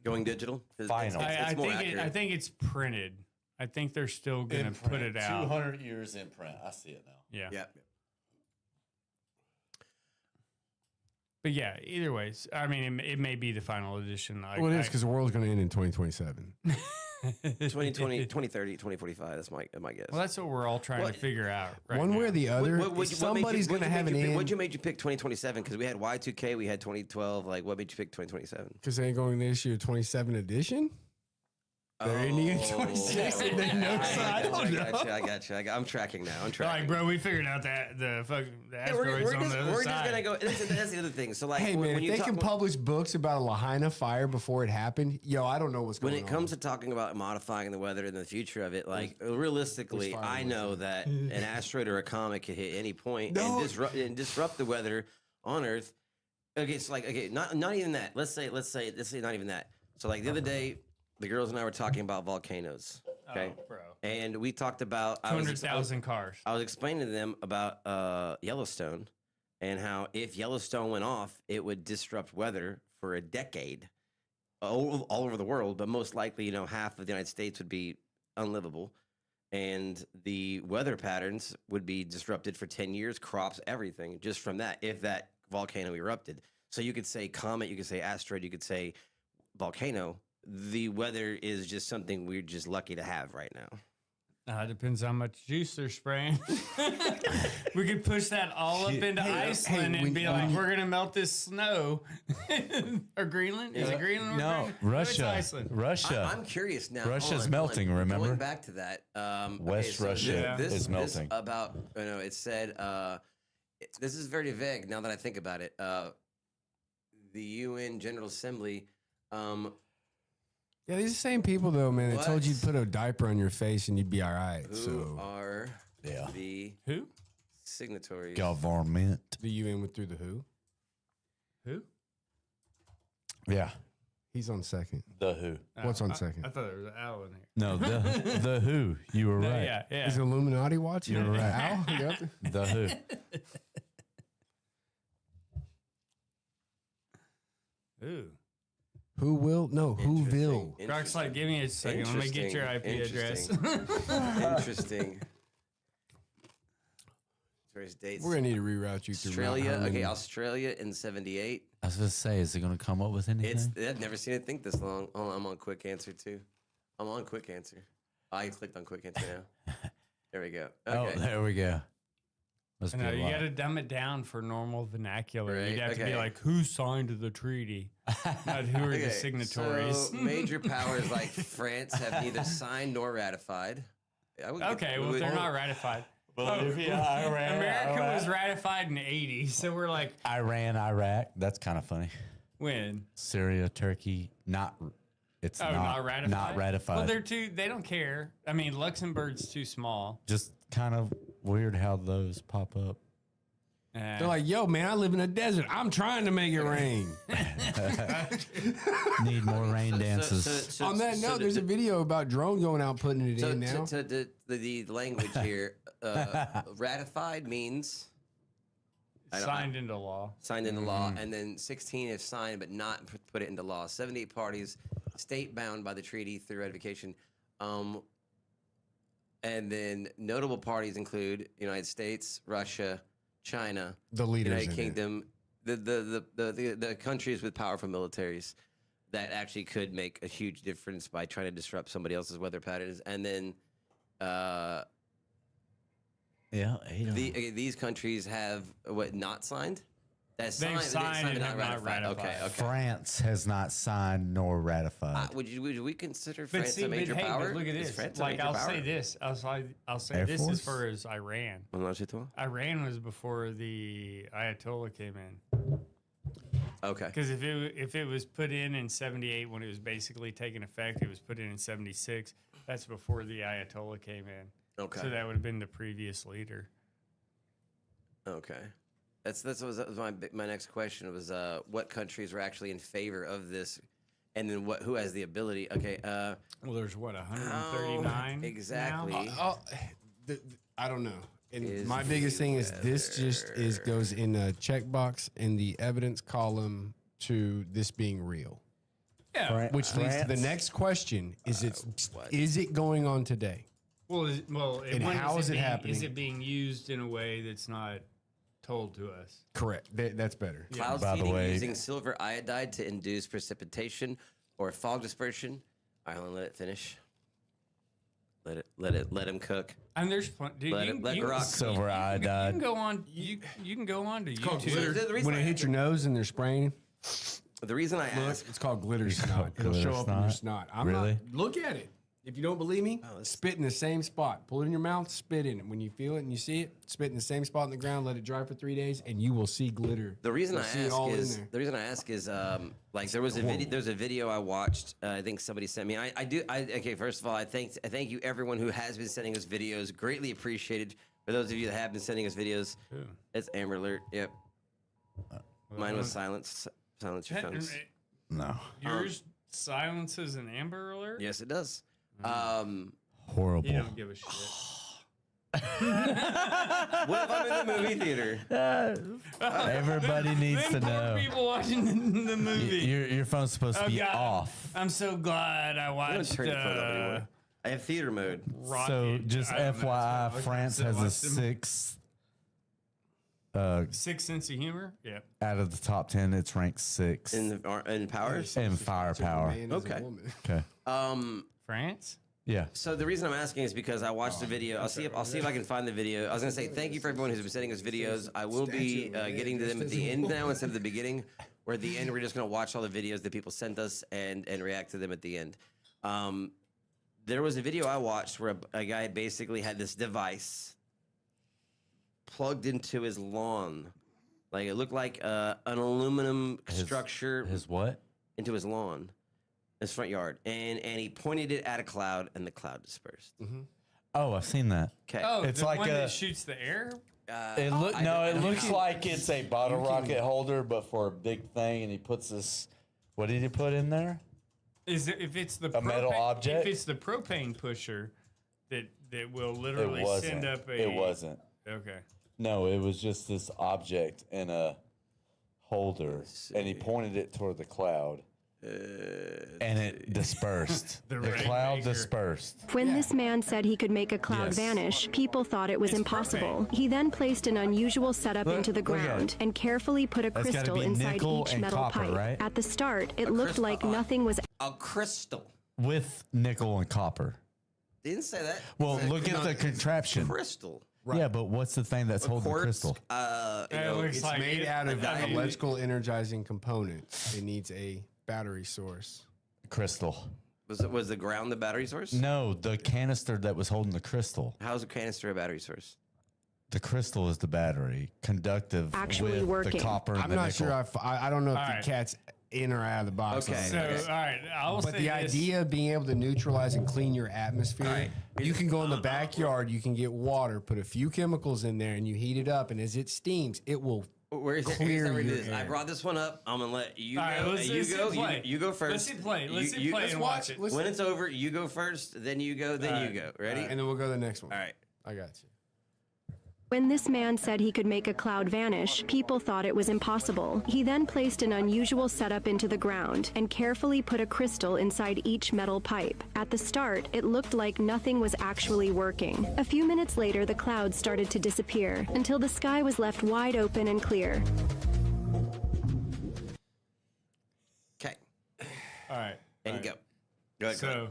Going digital? 'Cause Final. It's more I accurate. think it's printed. I think they're still gonna put it out. 200 years in print. I see it now. Yeah. Yeah. But yeah, either ways, I mean, it may be the final edition. Well, it is because the world's going to end in 2027. 2020, 2030, 2045. That's my guess. well, that's what we're all trying Well, to figure out. Right One now. way or the other, What somebody's going to have an end. What you made you pick 2027? Because we had Y2K, we had 2012. Like, what made you pick 2027? Because they ain't going to issue a 27 edition. There ain't even 26 and they know, so I don't know. I got you. I'm tracking now. I'm Like, tracking. bro, we figured out that the Yeah, we're asteroids on just, the other we're just side. gonna go. That's the other thing. So like, Hey, man, when if you they talk, can publish books about a Lahaina fire before it happened, yo, I don't know what's when going on. it comes to talking about modifying the weather and the future of it, like realistically, there's I know that an asteroid or a comet could hit any point No. and disrupt the weather on Earth. Okay, it's like not even that. Let's say not even that. So like the other day, the girls and I were talking about volcanoes. Okay, bro. and we talked about 200,000 cars. I was explaining to them about Yellowstone and how if Yellowstone went off, it would disrupt weather for a decade all over the world, but most likely, half of the United States would be unlivable. And the weather patterns would be disrupted for 10 years, crops, everything, just from that, if that volcano erupted. So you could say comet, you could say asteroid, you could say volcano. The weather is just something we're just lucky to have right now. Depends how much juice they're spraying. We could push that all up into Iceland and be like, we're going to melt this snow. Or Greenland? Is it Greenland? or No, Greenland? It's Russia. Iceland. Russia. I'm curious now. Russia's melting, remember? Going back to that. West Russia is melting. It said, this is very vague now that I think about it. The UN General Assembly, Yeah, these are the same people, though, man. They told you to What? put a diaper on your face and you'd be all right. who So are Yeah. the Who? signatories? Government. the UN went through the WHO. Who? Yeah. He's on second. The Who. What's on second? I thought there was an owl in here. No, the Who. You were right. Yeah. Is the Illuminati watching? You're right. Al? You got the- The Who. Ooh. Who will? No, who will? Darkslide, give me a second. Let me get your IP address. Interesting. Various dates. We're gonna need to reroute you through Australia. Mount Hermon. Okay, Australia in '78. I was going to say, is it going to come up with anything? I've never seen it think this long. Oh, I'm on quick answer too. I'm on quick answer. I clicked on quick answer now. There we go. Okay. Oh, there we go. Must be No, a you lot. got to dumb it down for normal vernacular. Right, You'd have to be okay. like, who signed the treaty? Not who are the Okay, signatories. So major powers like France have neither signed nor ratified. I would Okay, well, if they're not ratified. Bolivia, Iran, America Iraq. was ratified in 80, so we're like, Iran, Iraq. That's kind of funny. when? Syria, Turkey, not. It's Oh, not ratified? Not ratified. Well, they don't care. I mean, Luxembourg's too small. Just kind of weird how those pop up. They're like, yo, man, I live in a desert. I'm trying to make it rain. Need more rain dances. On that note, there's a video about drone going out putting it in now. The language here, ratified means signed into law. signed into law, and then 16 is signed but not put it into law. 78 parties, state bound by the treaty through ratification. And then notable parties include United States, Russia, China, The leaders United in it. Kingdom, the countries with powerful militaries that actually could make a huge difference by trying to disrupt somebody else's weather patterns. And then Yeah, these countries have what not signed? That's They've signed and but have not ratified. Okay. France has not signed nor ratified. Would we consider But France see, a major power? but look at Is this. France a Like, major I'll power? say this. I'll say Air this Force? as far as Iran. Iran was before the Ayatollah came in. Okay. Because if it was put in 78 when it was basically taking effect, it was put in 76. That's before the Ayatollah came in. Okay. So that would have been the previous leader. Okay. That was my next question was what countries were actually in favor of this, and then who has the ability? Okay. Well, there's what 139 exactly. now? I don't know. And Is my biggest thing is this just goes in a checkbox in the evidence column to this being real. Yeah. Which leads to the next question: Is it going on today? Well, And how is it being, happening? Is it being used in a way that's not told to us? Correct. That's better. Cloud By the seeding way- using silver iodide to induce precipitation or fog dispersion. All right, let it finish. Let him cook. And there's dude, Let Grok Silver You iodide. can go on. You can go on to called YouTube. glitter. The reason When it hits your nose and they're spraying, The reason I look, ask, it's called glitter snot. It'll glitter show up in your snot? snot. I'm Really? not, look at it. If you don't believe me, spit in the same spot. Pull it in your mouth, spit in it. When you feel it and you see it, spit in the same spot on the ground, let it dry for 3 days, and you will see glitter. the reason I You'll see it all in ask there. is like there's a video I watched. I think somebody sent me. Okay. First of all, I thank you everyone who has been sending us videos. Greatly appreciated. For those of you that have been sending us videos, it's Amber Alert. Yep. Mine was silence. Silence your phones. No. Yours silences an Amber Alert. Yes, it does. Horrible. You don't give a shit. What if I'm in the movie theater? Everybody needs to Them poor know. people watching the movie. Your phone's supposed to Oh, be God. off. I'm so glad I I don't watched. turn your phone up anymore. I have theater mode. Rocket. So just I don't know, FYI, so I France watched has a them. sixth Sixth sense of humor. Yeah. out of the top 10. It's ranked sixth In powers. in firepower. Man is a Okay. woman. Okay. France. Yeah. So the reason I'm asking is because I watched the video. I'll see if I can find the video. I was gonna say thank you for everyone who's been sending us videos. I will be getting to them at the end now instead of the beginning. Where at the end we're just gonna watch all the videos that people sent us and react to them at the end. There was a video I watched where a guy basically had this device plugged into his lawn, like it looked like an aluminum structure His what? into his lawn, his front yard, and he pointed it at a cloud, and the cloud dispersed. Oh, I've seen that. Okay. Oh, It's the like one a- that shoots the air. It looks like it's a bottle you can- rocket holder, but for a big thing. And he puts this. What did he put in there? Is it, if it's the metal object? If it's the propane pusher that will literally It wasn't. send up a. It wasn't. Okay. No, it was just this object in a holder, and he pointed it toward the cloud. And it dispersed. The cloud dispersed. When this man said he could make a cloud Yes. vanish, people thought it was impossible. He then placed an unusual setup into the look at ground it. and carefully put a That's gotta crystal be inside nickel each and metal copper, pipe. right? At the start, it looked crystal- like nothing was A crystal. With nickel and copper. Didn't say that. Well, It said look at the contraption. crystal. Yeah, but what's the thing that's holding the Quartz, crystal? You It know, looks It's like made it- out of I an mean, electrical energizing component. It needs a battery source. Crystal. was the ground the battery source? No, the canister that was holding the crystal. How's a canister a battery source? The crystal is the battery, conductive Actually with working. the copper and I'm the not nickel. sure. I don't know if All the right. cat's in or out of the box. Okay. on So, that. all right, I will But say the this. idea of being able to neutralize and clean your atmosphere, Right. you can go in the backyard, you can get water, put a few chemicals in there, and you heat it up, and as it steams, it will Where is it? clear Here's how we do your this. I air. brought this one up. I'm gonna let you All right, go. let's You see go. play. You go first. Let's see play. Let's see You- play let's and watch it. When it's over, you go first. Then you go. Then you go. Ready? and then we'll go to the next one. All right. I got you. When this man said he could make a cloud vanish, people thought it was impossible. He then placed an unusual setup into the ground and carefully put a crystal inside each metal pipe. At the start, it looked like nothing was actually working. A few minutes later, the clouds started to disappear until the sky was left wide open and clear. Okay. All right. And all go. right. Go ahead. go ahead. So,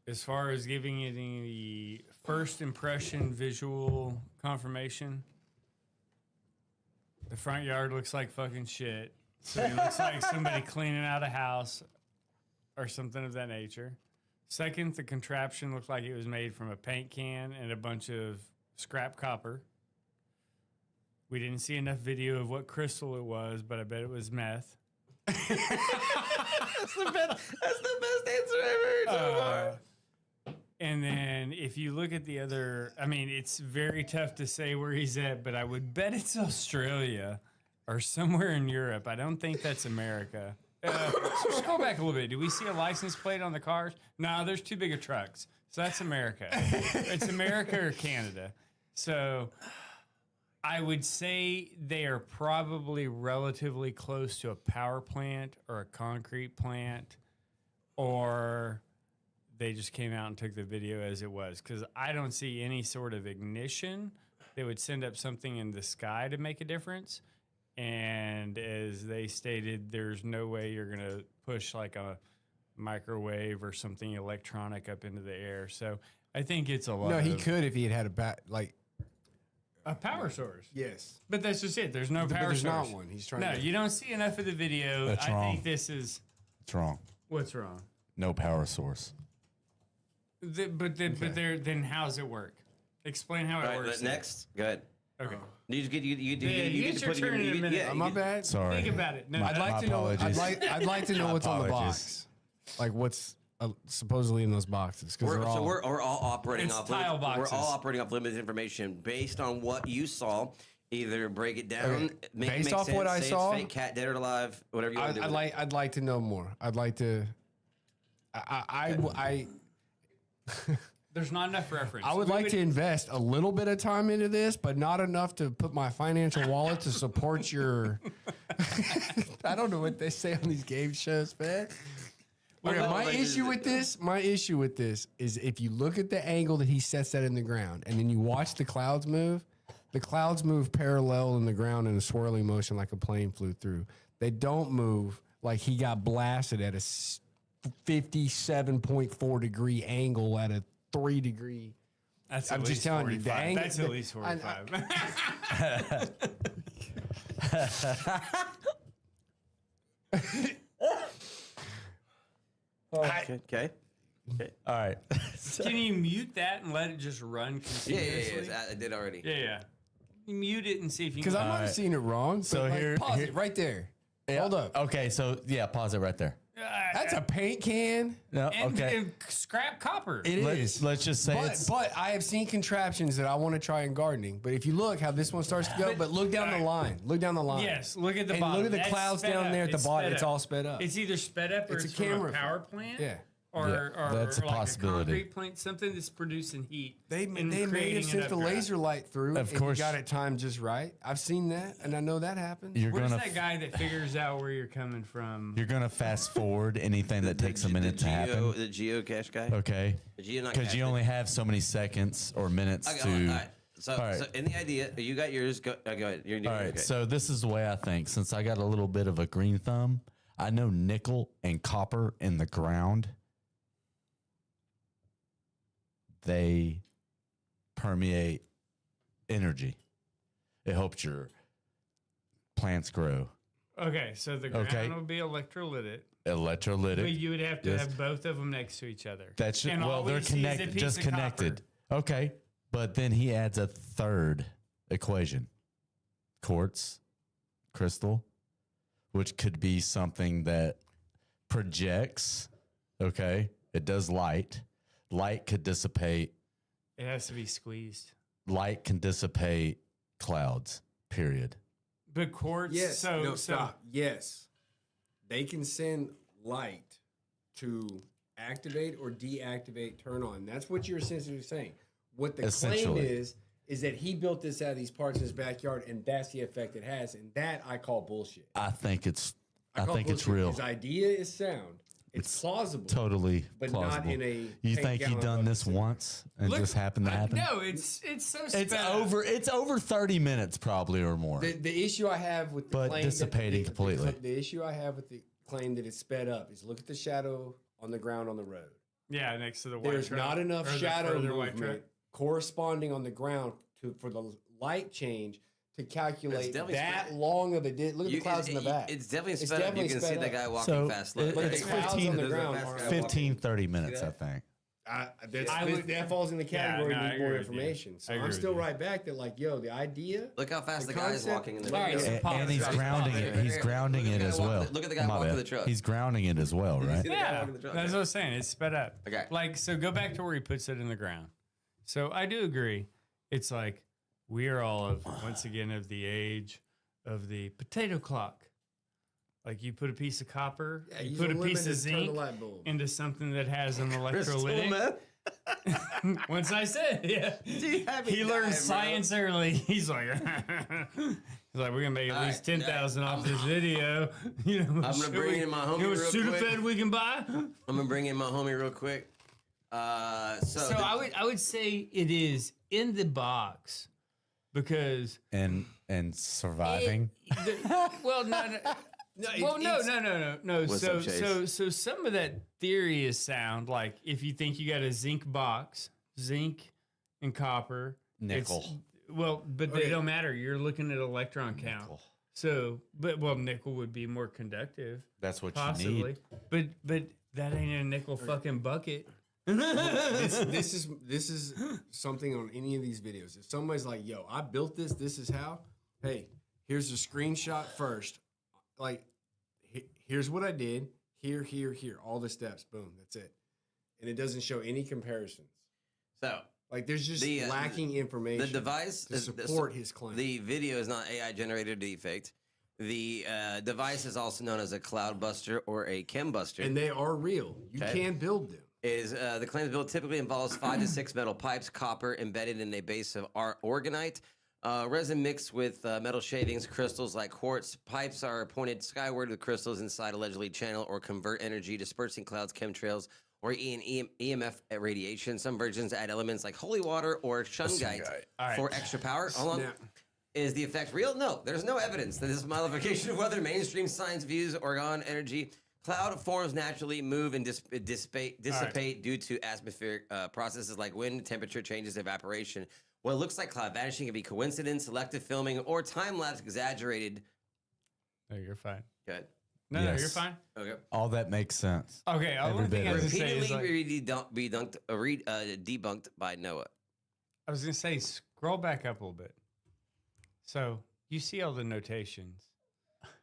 as far as giving it the first impression visual confirmation, the front yard looks like fucking shit. So it looks like somebody cleaning out a house or something of that nature. Second, the contraption looked like it was made from a paint can and a bunch of scrap copper. We didn't see enough video of what crystal it was, but I bet it was meth. That's the best answer I've heard so far. And then if you look at the other, I mean, it's very tough to say where he's at, but I would bet it's Australia or somewhere in Europe. I don't think that's America. So scroll back a little bit. Do we see a license plate on the cars? No, there's too big of trucks. So that's America. It's America or Canada. So I would say they are probably relatively close to a power plant or a concrete plant, or they just came out and took the video as it was, because I don't see any sort of ignition that would send up something in the sky to make a difference. And as they stated, there's no way you're going to push like a microwave or something electronic up into the air. So I think it's a lot No, he of could if he had a a power source. yes. But that's just it. There's no But power there's source. not one. He's trying No, to. you don't see enough of the video. That's I wrong. think this is It's wrong. what's wrong. No power source. Then how's it work? Explain how it All right. works. Next. Go ahead. Okay. You get Yeah, you it's get to your put turn in a minute. yeah, My you get- bad. Sorry. Think about it. No, My- no, I'd like to know. apologies. I'd like to know My what's on the apologies. box, like what's supposedly in those boxes, because We're all operating It's off tile boxes. We're all operating off limited information based on what you saw. Either break it down, Okay. make it Based make off sense, what I say saw, it's fake, cat, dead or alive, whatever you want to do. with it. I'd like to know more. I'd like to. I there's not enough reference. would like to invest a little bit of time into this, but not enough to put my financial wallet to support your. I don't know what they say on these game shows, man. Okay, no, my like, issue with this is if you look at the angle that he sets that in the ground, and then you watch the clouds move parallel in the ground in a swirling motion like a plane flew through. They don't move like he got blasted at a 57.4 degree angle at a 3 degree. That's I'm at just least telling you, the 45. angle- That's at least 45. Okay. All right. Can you mute that and let it just run Yeah, continuously? I did already. Yeah. You mute it and see if you Because can. I might have seen it wrong. So So here- pause here- it right there. Yeah. Hold up. Okay, so yeah, pause it right there. That's a paint can. No, and, okay. and scrap copper. It is. Let's just say it's But I have seen contraptions that I want to try in gardening. But if you look how this one starts to go, but look down the line. Look down the line. Yes, look at the And bottom. look at the That's clouds sped down up. there at the bottom. sped It's up. all sped up. It's either sped up or It's it's, a from camera a power effect. plant. Yeah. that's a like possibility. A concrete plant, something that's producing heat. They and may have creating sent an the updraft. laser light through. Of and course. You got it timed just right. I've seen that, and I know that happens. You're Where's gonna that guy that figures out where you're coming from? you're gonna fast forward anything that takes a minute to happen. The geocache guy. Okay. Because Because you only have so many seconds or minutes Okay, to. all right. So in the idea, you got yours. Go ahead. You're All right, okay. so this is the way I think. Since I got a little bit of a green thumb, I know nickel and copper in the ground, they permeate energy. It helps your plants grow. Okay, so the ground would be electrolytic, Electrolytic. but you would have to Yes. have both of them next to each other. That should, And all well, we they're see is a connected, piece just of connected. copper. Okay, but then he adds a third equation: quartz crystal, which could be something that projects. Okay, it does light. Light could dissipate. It has to be squeezed. Light can dissipate clouds. Period. But quartz. Yes. So No, stop. Yes. They can send light to activate or deactivate, turn on. That's what you're essentially saying. What the claim Essentially. is that he built this out of these parts in his backyard, and that's the effect it has. And that I call bullshit. I think it's. I call think it's bullshit. real. His idea is sound. It's plausible. Totally But plausible. not in a You paint think he gallon done bucket this system. once and just happened to happen? No, it's so. It's sped up. over. It's over 30 minutes probably or more. The issue I have with the But claim dissipating that completely. The issue I have with the claim that it's sped up is look at the shadow on the ground on the road. Yeah, next to the white There's truck, not enough or the shadow further white movement corresponding on the ground for the light change to calculate definitely that sped- long of a look at the clouds in the back. It's definitely It's sped up. You definitely can see sped the up. guy walking So fast. Slow. it- But it's the clouds 15 on the There's a ground fast are guy 15, 30 minutes, I think. That falls in the category no, I of need agree more with you. information. So I agree I'm with still you. right back that like, yo, the idea. Look how fast The the guy is concept- walking in the All right, video. so And he's grounding it. He's grounding it as well. Look at the guy My walk to bad. the truck. He's grounding it as well, right? See the guy Yeah, walking the truck? that's what I was saying. It's sped up. Okay. Like, so go back to where he puts it in the ground. So I do agree. It's like we are all once again of the age of the potato clock. Like you put a piece of copper, you use put a lemon piece to of turn the zinc light bulb. into something that has an Crystal electrolytic. meth? Once I said, yeah. Dude, have He me learned die, bro. science early. He's like, we're gonna make at All least right, 10,000 off this video. You know, I'm gonna bring in my homie You know, real Sudafed quick. we can buy. I'm gonna bring in my homie real quick. So I would say it is in the box because And surviving. well no. What's So up, Chase? so some of that theory is sound. Like if you think you got a zinc box, zinc and copper, Nickel. but they don't matter. You're looking at electron count. Nickel. So, nickel would be more conductive, That's what you possibly. need. But that ain't a nickel fucking bucket. this is something on any of these videos. If somebody's like, "Yo, I built this. This is how." Hey, here's a screenshot first. Like, here's what I did. Here. All the steps. Boom. That's it. And it doesn't show any comparisons. So Like, there's just The, lacking information. the device to support his claim. The video is not AI generated defect. The device is also known as a cloud buster or a chem buster. and they are real. You Okay. can build them. The claims build typically involves 5 to 6 metal pipes, copper embedded in a base of organite, resin mixed with metal shavings, crystals like quartz. Pipes are pointed skyward with crystals inside allegedly channel or convert energy, dispersing clouds, chemtrails, or EMF radiation. Some versions add elements like holy water or shungite for extra power. Hold on. Snap. Is the effect real? No, there's no evidence that this modification of whether mainstream science views orgone energy. Cloud forms naturally move and dissipate due to atmospheric processes like wind, temperature changes, evaporation. What looks like cloud vanishing can be coincidence, selective filming, or time-lapse exaggerated. No, you're fine. Good. No, Yes. you're fine. Okay. All that makes sense. Okay, Every one thing bit I of was it. gonna say is Repeatedly like, debunked by Noah. I was gonna say scroll back up a little bit. So you see all the notations.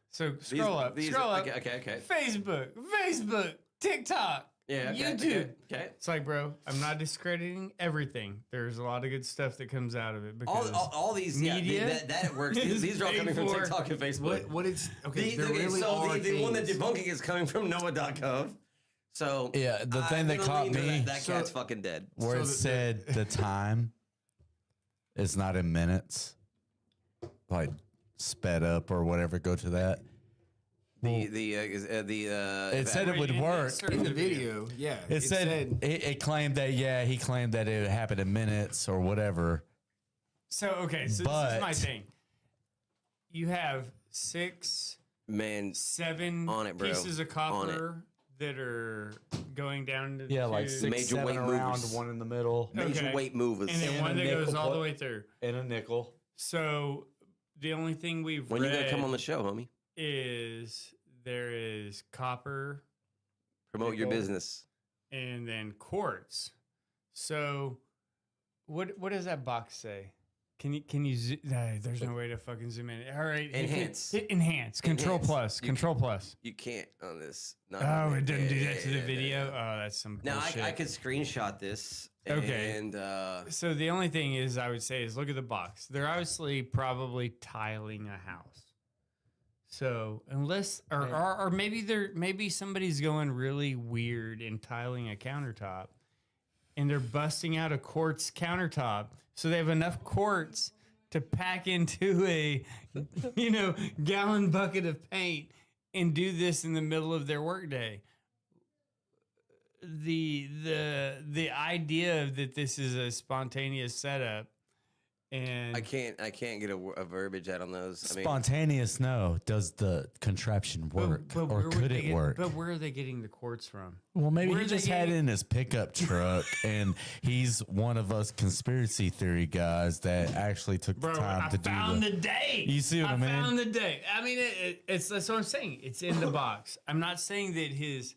So scroll up. Okay. Facebook, TikTok, Yeah. Okay, YouTube. Okay. It's like, bro, I'm not discrediting everything. There's a lot of good stuff that comes out of it because All these media that works. These are all coming from paid for- TikTok and Facebook. What it's okay? The there really are one that things. debunking is coming from Noah.gov. So Yeah, the thing that I'm gonna caught lean to me- that cat's fucking dead. Where it said the time is not in minutes, like sped up or whatever. Go to that. It said it would work. In the video, yeah. It said it claimed that he claimed that it happened in minutes or whatever. So okay, so this But- is my thing. You have 7 On it, bro. pieces of On it. copper that are going down to Yeah, like to- 6, Major 7 weight around, movers. one in the middle, Major Okay. weight movers. and then and one a that goes nickel all the put- way through. and a nickel. So the only thing we've When you read gonna come on the show, homie? is there is copper Promote your nickel, business. and then quartz. So what does that box say? Can you there's no way to fucking zoom in. All right, Enhance. hit enhance. Control Enhance. plus. You Control plus. You can't on this. Not Oh, on it doesn't do yeah, that to the yeah, video. yeah. Oh, that's some Now bullshit. I could screenshot this. Okay. And So the only thing is I would say is look at the box. They're obviously probably tiling a house. So unless or maybe somebody's going really weird and tiling a countertop, and they're busting out a quartz countertop, so they have enough quartz to pack into a gallon bucket of paint and do this in the middle of their workday. The idea that this is a spontaneous setup, and I can't get a verbiage out on those. I mean, Spontaneous, no. Does the contraption work, or where would could they it get- work? But where are they getting the quartz from? Well, maybe Where he are they just had it getting- in his pickup truck, and he's one of us conspiracy theory guys that actually took the Bro, time I to do found the. the date. You see what I mean? found the date. I mean, it's that's what I'm saying. It's in the box. I'm not saying that his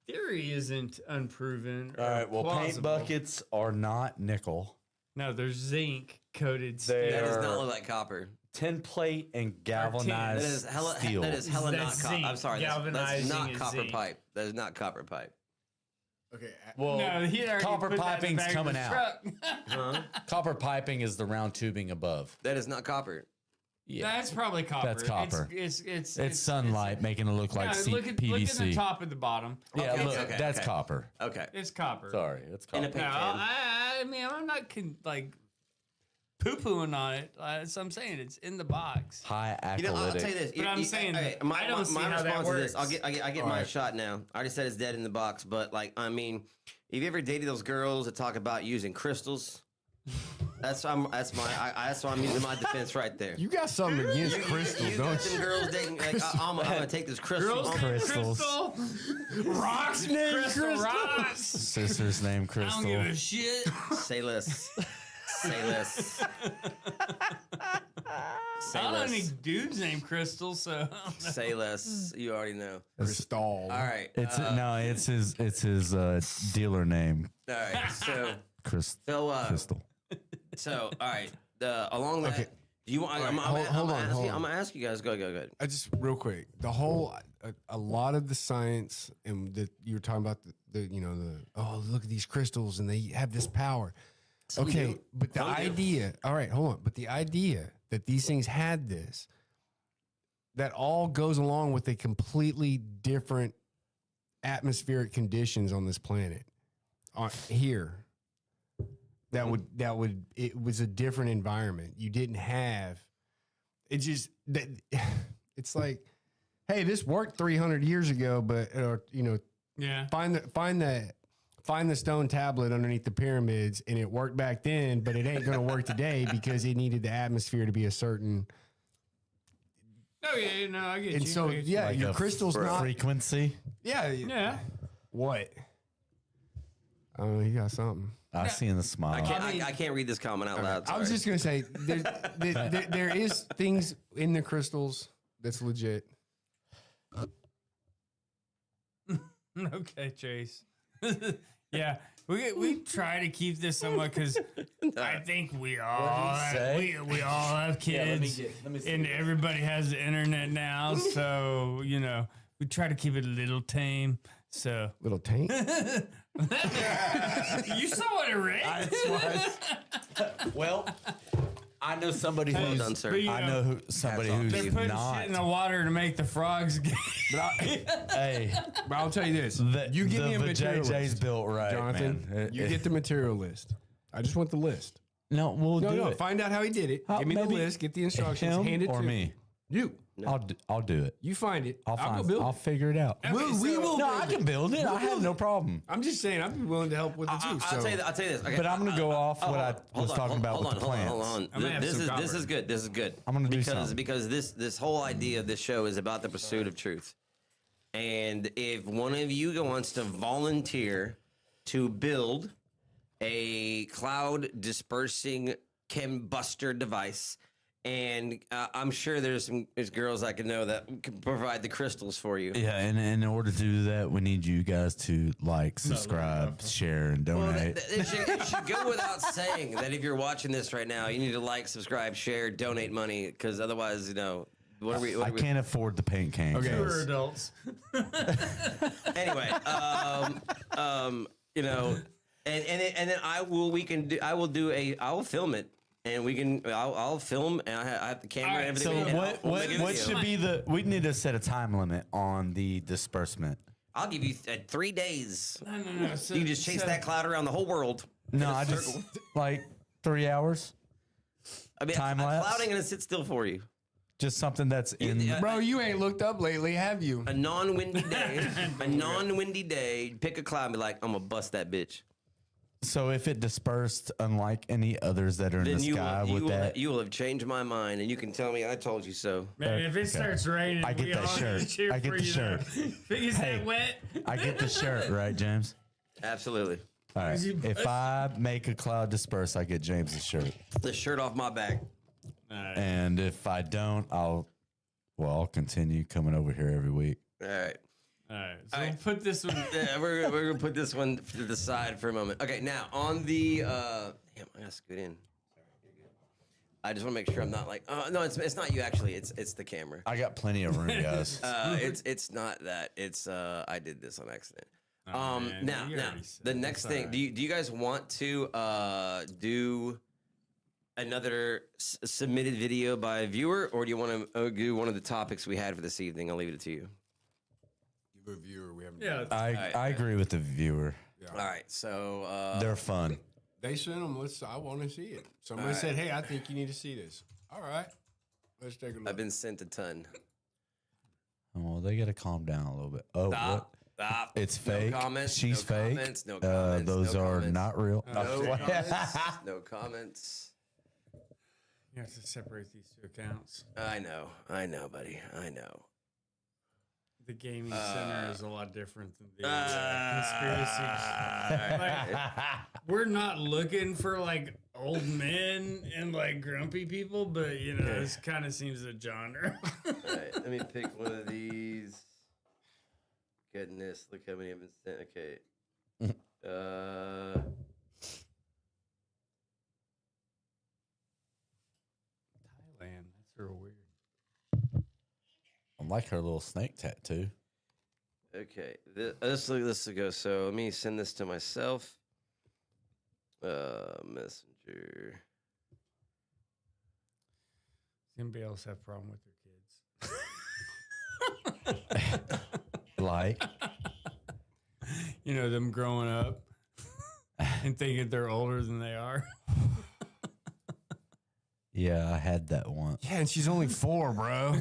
theory isn't unproven. All right. Well, paint plausible. buckets are not nickel. No, they're zinc coated They steel. that does are- not look like copper. Tin plate and That galvanized is hella. steel. That is hella not That's copper. I'm zinc. sorry. That's Galvanizing not is copper zinc. pipe. That is not copper pipe. Okay. well, No, he already copper put that in the piping's back of coming the out. truck. Copper piping is the round tubing above. That is not copper. Yeah, That's probably copper. That's copper. It's sunlight making it look like look at PVC. the top and the bottom. Yeah, Okay, look, okay, that's okay. copper. Okay. It's copper. Sorry, it's In a copper. paint No, can. I mean, I'm not poo-pooing on it. So I'm saying it's in the box. High You know, I'll acolytic. tell you this. But I'm saying okay, that I don't see my how that response to this. works. I get my shot now. I already said it's dead in the box, but like, I mean, have you ever dated those girls that talk about using crystals? That's why I'm using my defense right there. You got something against crystals, You don't got some you? girls dating like I'm gonna take this crystal. Crystals. Rocks named Crystal Rocks. Sister's name I don't give a Crystal. shit. Say less. Say less. Say I don't know any less. dudes named Crystal, so I don't know. Say less. You already know. Crystal. All right. It's it's his dealer name, all right. So Crystal. all right. Along that. Okay. Do you want? All I'm right, hold on. gonna ask you guys. Go. I just real quick. The whole a lot of the science and that you were talking about look at these crystals and they have this power. Some Okay, do. but the Some do. idea. All right, hold on. But the idea that these things had this, that all goes along with a completely different atmospheric conditions on this planet. Here. That would it was a different environment. You didn't have it just that it's like, hey, this worked 300 years ago, but Yeah. find the stone tablet underneath the pyramids and it worked back then, but it ain't gonna work today because it needed the atmosphere to be a certain. Oh yeah, no, I get And you. so I get you. yeah, Like your a crystal's not. frequency. Yeah. Yeah. What? I don't know. You got something. I see in the smile. I can't read this comment out loud. I was sorry. just gonna say there is things in the crystals that's legit. Okay, Chase. Yeah, we try to keep this somewhat because I think we all say? we all have kids, let me see and everybody has the internet now. So we try to keep it a little tame. So Little taint. you saw what I read. Well, I know somebody Well who's done, sir. But, you I know, know somebody Hats off who's to they're you. putting not. shit in the water to make the frogs get. Hey, But I'll tell you this: you give me a material JJ's list, built right, Jonathan. man. You get the material list. I just want the list. No, we'll do No, it. find out how he did it. How- Give me the maybe list. Get the instructions. Him hand it or to me. You. I'll do it. You find it. I'll go find. build I'll it. figure it out. We will. No, build I can build it. I have no problem. I'm just saying, I'd be willing to help with it too. I'll tell you this. Okay. But I'm gonna go off what I Hold was on, talking about hold with the on, plants. Hold on. I'm gonna have This some is copper. good. This is good. I'm gonna do something. because this whole idea of this show is about the pursuit of truth. And if one of you wants to volunteer to build a cloud dispersing chembuster device, and I'm sure there's girls I can know that can provide the crystals for you. Yeah, and in order to do that, we need you guys to like, subscribe, share, and Well, donate. it should go without saying that if you're watching this right now, you need to like, subscribe, share, donate money, because otherwise, what are we? I can't afford the paint cans. Okay. We're adults. Anyway, and then I will film it, and I'll film, and I have the camera and Alright, everything. So and what I'll make a what video. should be we need to set a time limit on the disbursement. I'll give you 3 days. No. So, You can just chase that cloud around the whole world. No, in a I just circle. like 3 hours. I mean, time lapse? cloud ain't gonna sit still for you. Just something that's in. Bro, you ain't looked up lately, have you? A non-windy day, pick a cloud and be like, I'm gonna bust that bitch. So if it dispersed, unlike any others that are in Then the sky, with that, you will have changed my mind, and you can tell me I told you so. Man, if it starts raining, I get we that all shirt. cheer I get for the you, shirt. though. If it gets that wet, I get the shirt, right, James? Absolutely. All right. you If I make a cloud disperse, I get James's shirt, The shirt off my back. and if I don't, I'll continue coming over here every week. All right. all right. So we'll put this one. Yeah, we're gonna put this one to the side for a moment. Okay, now on the damn, I gotta scoot in. I just want to make sure I'm not like, no, it's not you actually. It's the camera. I got plenty of room, guys. It's not that. It's I did this on accident. man, Now you already said the it. next It's thing. all Do you guys want to do another submitted video by a viewer, or do you want to do one of the topics we had for this evening? I'll leave it to you. Give a viewer. We haven't. Yeah. I agree with the viewer. All right, so They're fun. They sent them. I want to see it. Somebody said, "Hey, I think you need to see this." All right, let's take a look. I've been sent a ton. Well, they got to calm down a little bit. Oh, what? Stop. It's No fake. comments, She's no fake. comments, no comments, Those no are comments. not real. No comments. No comments. You have to separate these two accounts. I know, buddy. I know. The gaming center is a lot different than the conspiracies. Like, we're not looking for like old men and like grumpy people, but this kind of seems a genre. All right, let me pick one of these. Goodness, look how many have been sent. Okay. Thailand, that's real weird. I like her little snake tattoo. Okay. This will go. So let me send this to myself. Messenger. Does anybody else have a problem with their kids? Like, Them growing up and thinking they're older than they are. yeah, I had that once. Yeah, and she's only 4, bro.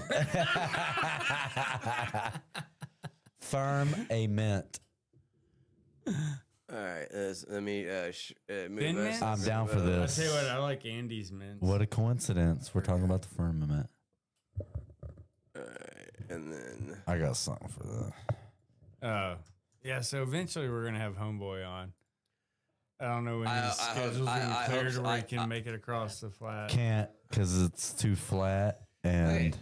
Firmament. All right. Let me move Thin us. Mint? I'm down for I this. tell you what, I like Andy's mints. What a coincidence. We're talking about the firmament. All right, and then I got something for that. Yeah, so eventually we're going to have Homeboy on. I don't know when I his hope- schedule's I going to hope clear so. to where he I- can make it across the flat. Can't because it's too flat and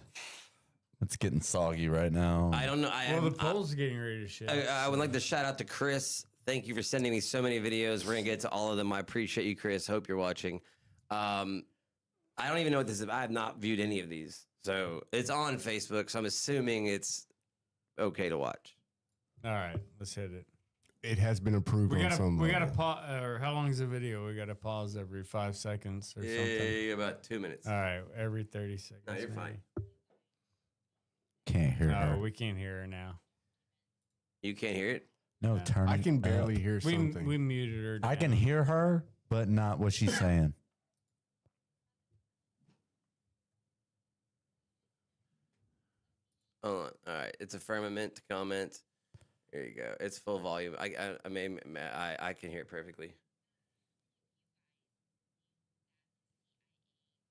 it's getting soggy right now. I don't know. Well, the poll's getting ready to shit. I would like to shout out to Chris. Thank you for sending me so many videos. We're gonna get to all of them. I appreciate you, Chris. Hope you're watching. I don't even know what this is. I have not viewed any of these, so it's on Facebook. So I'm assuming it's okay to watch. All right, let's hit it. it has been approved on some we level. gotta pause. Or how long is the video? We gotta pause every 5 seconds or something. Yeah, about 2 minutes. All right, every 30 seconds. No, you're maybe. fine. Can't hear No, her. we can't hear her now. You can't hear it? No, Yeah. turn I it can up. barely hear something. We muted her. I can down. hear her, but not what she's saying. Hold on. All right. It's a firmament comment. Here you go. It's full volume. I can hear it perfectly.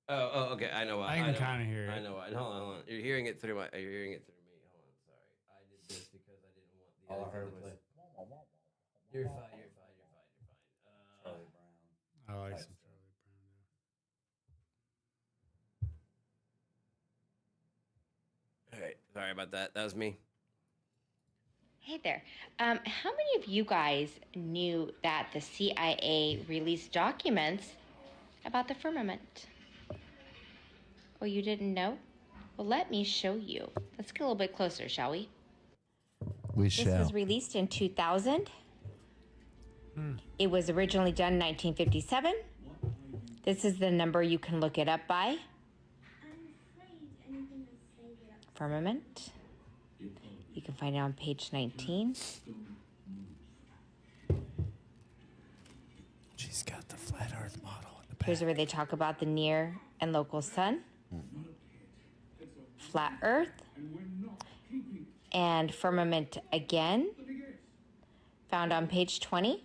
Oh, okay. I know why. I can know kind why. of hear it. I know why. Hold on. You're hearing it through me. Hold on. Sorry. I did this because I didn't want the other thing to play. You're fine. I like some Charlie Brown. All right. Sorry about that. That was me. Hey there. How many of you guys knew that the CIA released documents about the firmament? Oh, you didn't know? Well, let me show you. Let's get a little bit closer, shall we? We This shall. was released in 2000. It was originally done in 1957. This is the number you can look it up by. Firmament. You can find it on page 19. She's got the flat Earth model in the back. Here's where they talk about the near and local sun, flat Earth, and firmament again, found on page 20.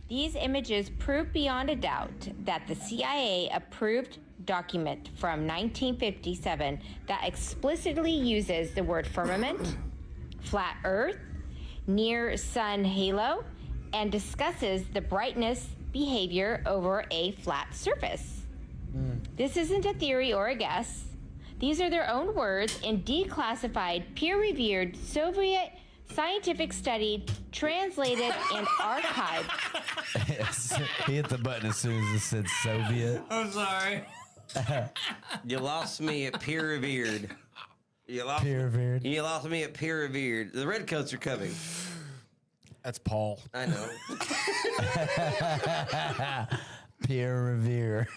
These images prove beyond a doubt that the CIA approved document from 1957 that explicitly uses the word firmament, flat Earth, near sun halo, and discusses the brightness behavior over a flat surface. This isn't a theory or a guess. These are their own words in declassified, peer-reviewed Soviet scientific study, translated and archived. He hit the button as soon as it said Soviet. I'm sorry. You lost me at peer revered. You lost Peer-revered. You lost me at peer revered. The redcoats are coming. That's Paul. I know. Peer revere.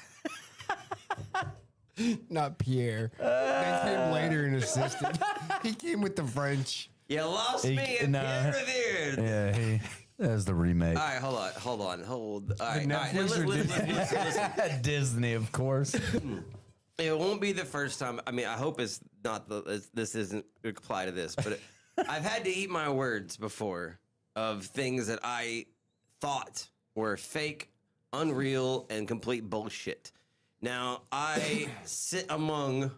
Not Pierre. They came later and assisted. He came with the French. You lost me at no. peer revered. Yeah, that was the remake. All right, hold on. All right, Netflix or listen. Disney, of course. It won't be the first time. I mean, I hope it's not this isn't apply to this, but I've had to eat my words before of things that I thought were fake, unreal, and complete bullshit. Now, I sit among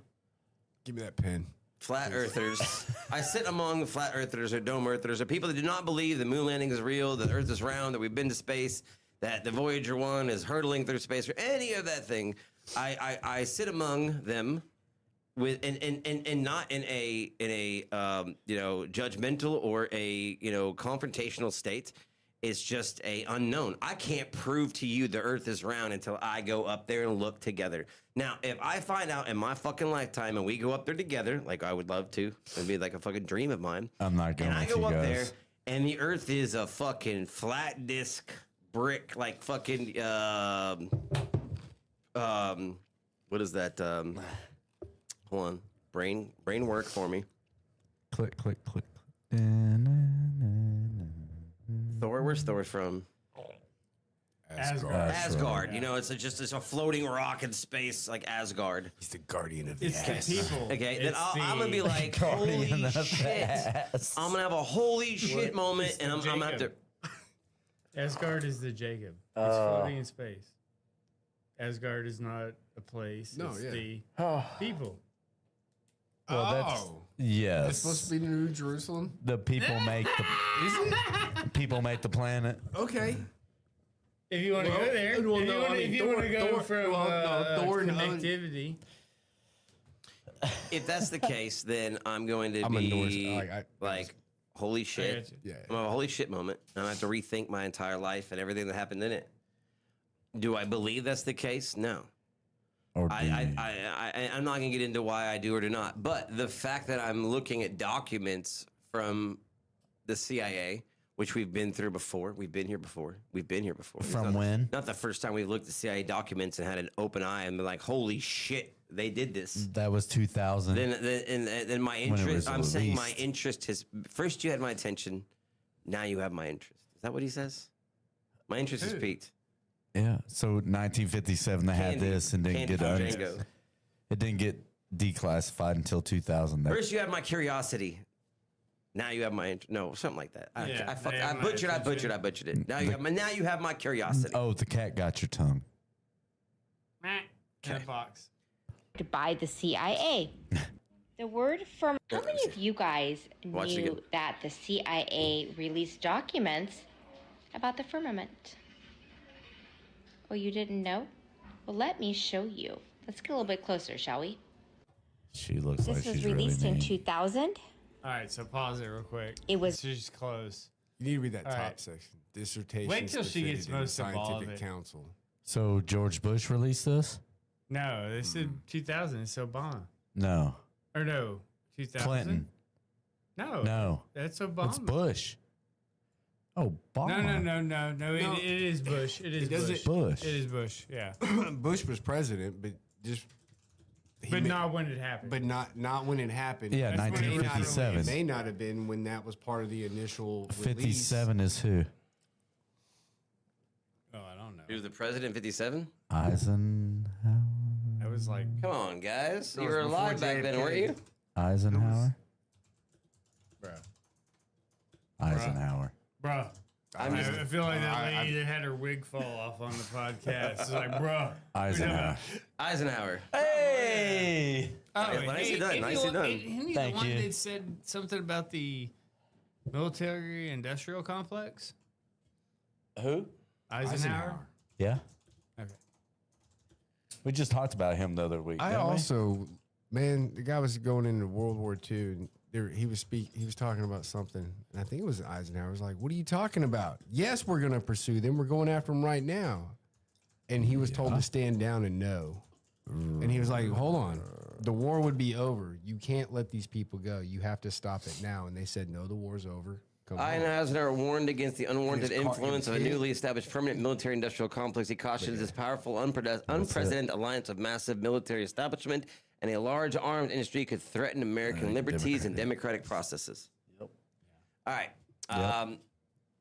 Give me that pen. flat earthers. I sit among flat earthers or dome earthers or people that do not believe the moon landing is real, that the earth is round, that we've been to space, that the Voyager 1 is hurtling through space, or any of that thing. I sit among them with and not in a judgmental or a confrontational state. It's just a unknown. I can't prove to you the earth is round until I go up there and look together. Now, if I find out in my fucking lifetime and we go up there together, like I would love to, it'd be like a fucking dream of mine. I'm not going And I with go you up guys. there and the earth is a fucking flat disc brick, like fucking what is that? Hold on. Brain work for me. Click, click, click. Thor, where's Thor from? Asgard. You know, it's a floating rock in space like Asgard. He's the guardian of the It's ass. the people. Okay, then It's I'm gonna be like, Guardian holy of the shit. ass. I'm gonna have a holy shit moment, it's and I'm gonna have to. Asgard is the Jacob. It's floating in space. Asgard is not a place. No, it's yeah. the people. Well, that's It's yes. supposed to be the New Jerusalem? The people make the Is it? people make the planet. Okay. If you want to go there, well, if you no, want I mean, to go Thor- from Thor and connectivity, If that's the case, then I'm going to I'm be endorsed. like, holy I shit. got you. Yeah. I'm gonna have a holy shit moment. And I have to rethink my entire life and everything that happened in it. Do I believe that's the case? No. Or do you? I'm not gonna get into why I do or do not. But the fact that I'm looking at documents from the CIA which we've been through before. We've been here before. It's From not, when? Not the first time we've looked at CIA documents and had an open eye and been like, holy shit, they did this. That was 2000. Then my When it interest, was I'm saying my released. interest has, first you had my attention, now you have my interest. Is that what he says? My interest is peaked. Yeah. So 1957, they had Candy. this and didn't Candy get from un- Django. It didn't get declassified until 2000. First you had my curiosity. Now you have my interest. No, something like that. I butchered it. Now you have my curiosity. Oh, the cat got your tongue. In a box. By the CIA. The word firm. How many of you guys Watch it knew again. that the CIA released documents about the firmament? Oh, you didn't know? Well, let me show you. Let's get a little bit closer, shall we? She looks like This was she's released really in mean. 2000. All right, so pause it real quick. It was- It's just close. You need to read that All top right. section. Dissertation. Wait till she gets most of all of Scientific it. Council. So George Bush released this? No, this is 2000. It's Obama. No. Or no, 2000. Clinton. No. No. That's Obama. It's Bush. Oh, Obama. No. It is Bush. It is doesn't- Bush. Bush. It is Bush. Yeah, Bush was president, but just. but not when it happened. But not when it happened. Yeah, That's when it was 1957. It may not have been when that was part of the initial release. 57 is who? oh, I don't know. He was the president in 57? Eisenhower. That was like Come on, guys. No, You it were was alive before back then, JFK. weren't you? Eisenhower. bro. Eisenhower. Bro. I'm I, just, I feel like that lady that had her wig fall off on the podcast. It's like, bro. Eisenhower. Eisenhower. Hey! Yeah, nicely done, nicely done. Isn't he Thank the one you. that said something about the military industrial complex? Who? Eisenhower? Yeah. Okay. We just talked about him the other week. I didn't we? also, man, the guy was going into World War II, and he was talking about something, and I think it was Eisenhower. Was like, "What are you talking about? Yes, we're going to pursue them. We're going after them right now." And he was told to stand down and no. And he was like, "Hold on, the war would be over. You can't let these people go. You have to stop it now." And they said, "No, the war's over. Come on." Eisenhower warned against the unwarranted He was caught- influence he of a was hit. newly established permanent military-industrial complex. He cautioned this powerful, unprecedented alliance of massive military establishment and a large arms industry could threaten American liberties and democratic processes. Yep. All right.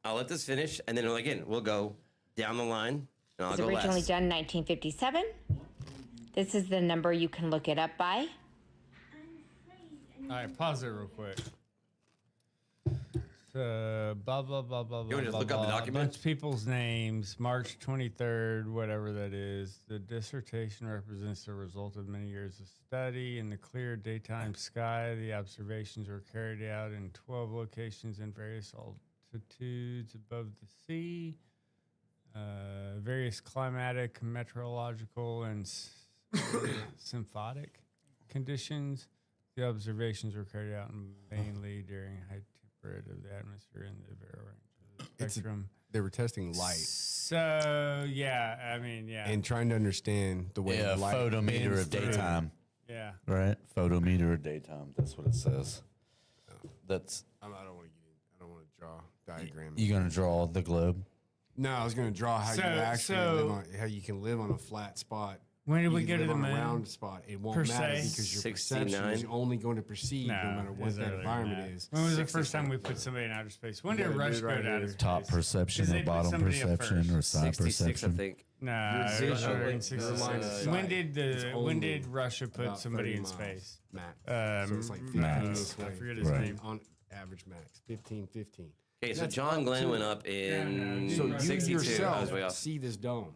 I'll let this finish, and then again, we'll go down the line, and I'll It was go originally last. done in 1957. This is the number you can look it up by. All right, pause it real quick. So, blah, blah, blah, blah, blah. wanna just blah, look up the blah. document? Bunch of people's names, March 23rd, whatever that is. The dissertation represents the result of many years of study in the clear daytime sky. The observations were carried out in 12 locations in various altitudes above the sea. Various climatic, meteorological, and symphotic conditions. The observations were carried out mainly during high temperature of the atmosphere and the very range of the spectrum. They were testing light So yeah, I mean yeah, and trying to understand the way Yeah, light photometer bends of through. daytime. yeah. Right? Photometer of daytime. That's what it says. That's I don't want to get in. I don't want to draw diagrams. you gonna draw the globe? No, I was going to draw how So- you actually so- live on, how you can live on a flat spot. When did You we can go to live the on a moon? round spot. It won't Per matter se? because your perception 69. is only going to perceive no matter it what was that earlier than environment that. is. When was the first time we put somebody in outer space? When did gotta do Rush it go right to outer here. space? Top perception 'Cause they or put bottom somebody up perception first. or side 66, I perception? think. Nah, Your it was vision, earlier in your 66. line of sight When did is only Russia put about somebody 30 in miles space? max. Um, So it's like 15 Max. this way. I forget his Right. name. On average max, 15. Okay, so That's John up Glenn to- went up in So you 62. I yourself was way off. see this dome,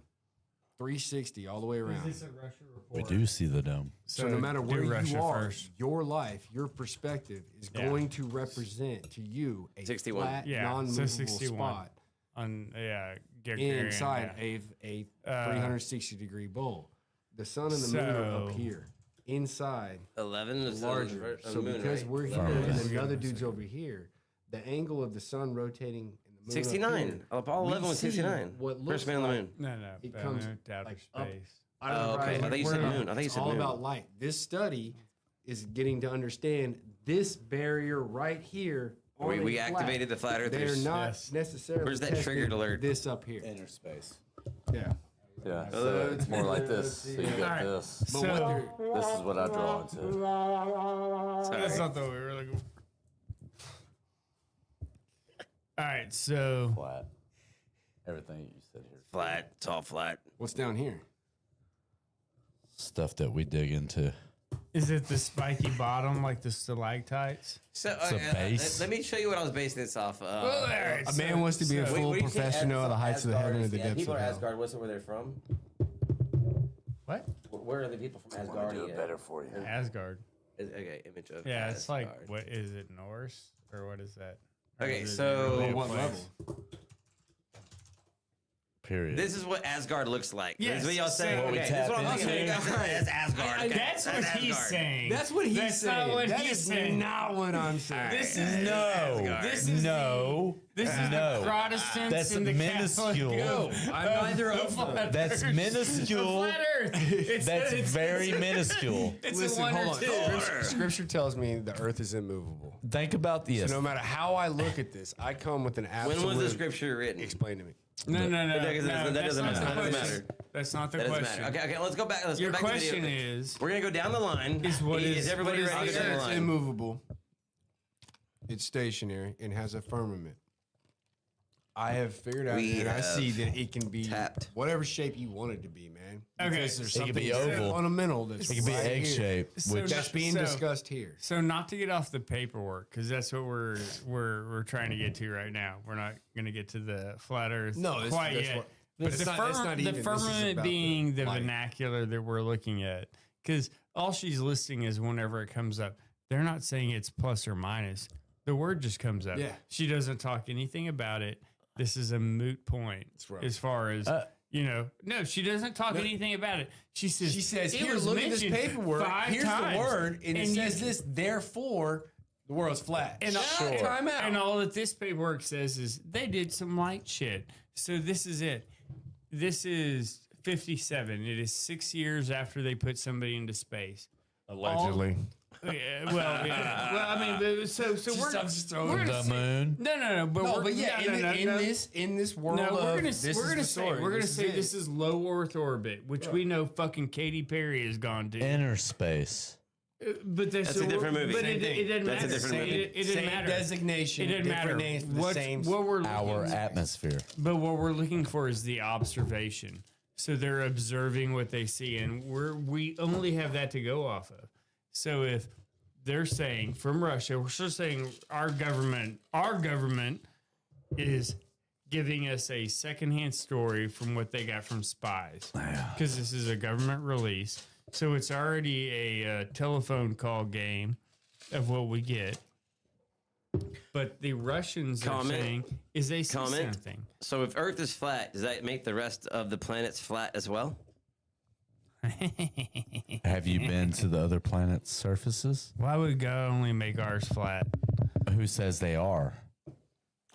360 all the way around. We do see the dome. So no matter do where Russia you are, first. your life, your perspective is Yeah. going to represent to you a 61. flat, Yeah, so non-movable 61. spot On Gagarin, inside yeah. a 360-degree bowl. The sun and the moon are up So- here. Inside, 11 is larger. the So moon, because right? we're here Firmament. and another dude's over here, the angle of the sun rotating and the moon up 69. here, Apollo we 11 was see 69. what looks First man on the like moon. No, It but comes, moved to outer like, up. space. out of the Oh, okay. I horizon. thought you said We're- moon. I thought you it's said all moon. about light. This study is getting to understand this barrier right here We activated the flat earthers. They're not necessarily. Where's that testing triggered alert? This up here. Inner space. Yeah. Yeah, so it's more like this. So you got this. But So- what they're, This is what I draw into. That's not the way we were looking for. All right, so Flat. Everything you said here. Flat. It's all flat. what's down here? Stuff that we dig into. is it the spiky bottom like the stalactites? So It's a base. let me show you what I was basing this off of. All right, A man wants to be a What full do you think professional of the heights of the heaven and the depths people of are hell. Asgard. What's where they're from? What? Where are the people from Asgard? for you. Asgard. Okay, image of. Yeah, it's like Asgard. what is it, Norse or what is that? Or Okay, is it so- really a What place? level? Period. This is what Asgard looks like. Yes, This is what y'all say. so- Okay, What we this is tap what I'm into. thinking. That's Asgard. Okay, That's what he's Asgard. saying. That's what he's That's saying. not what That he's is saying. not what I'm saying. This is Asgard. This is this is No. the Protestants That's and the minuscule. Catholic. I'm neither of them. That's minuscule. Flat Earth. It's, That's very minuscule. It's Listen, a one hold or on. two. Scripture tells me the earth is immovable. Think about this. So no matter how I look at this, I come with an absolute. When was the scripture written? Explain to me. No. That doesn't that's matter. not That the doesn't question. matter. That's not the That doesn't question. matter. Okay, let's go back. Let's Your go back to the question video. is, We're gonna go down the line. Is what is- everybody what is ready to the go down the It's line? immovable. It's stationary and has a firmament. I have figured out We and I have see that it can be tapped. whatever shape you want it to be, man. Okay, Because there's it could something be oval. fundamental that's It could be right egg here shaped, So which that's being So- discussed here. so not to get off the paperwork because that's what we're trying to get to right now. We're not going to get to the flat Earth No, quite that's yet. what- But that's the, not- that's not the even- this is firmament about being the light. vernacular that we're looking at, because all she's listing is whenever it comes up. They're not saying it's plus or minus. The word just comes up. Yeah. She doesn't talk anything about it. This is a moot point right. as far as No, she doesn't talk anything about it. She says, "It here, was look at this mentioned paperwork. 5 Here's times." the word, and it you- says this, therefore, the world's flat. And Time out. And all that this paperwork says is they did some light shit. So this is it. This is 57. It is 6 years after they put somebody into space. Allegedly. Yeah, well, yeah. Well, I mean, so we're just throwing we're the gonna say- moon. No. But No, we're, but yeah, in this world, No, we're of, gonna this we're is gonna the say story. we're gonna This is say it. this is low Earth orbit, which we know fucking Katy Perry has gone to. inner space. But that's a different movie. But Same it thing. doesn't That's a matter. different movie. It didn't Same matter. designation, It didn't different matter. names, but the same. What we're Our looking, atmosphere. but what we're looking for is the observation. So they're observing what they see, and we only have that to go off of. So if they're saying from Russia, we're still saying our government is giving us a secondhand story from what they got from spies, because this is a government release. So it's already a telephone call game of what we get. But the Russians are Comment. saying is they see Comment. something. So if Earth is flat, does that make the rest of the planets flat as well? Have you been to the other planets' surfaces? Why would God only make ours flat? Who says they are?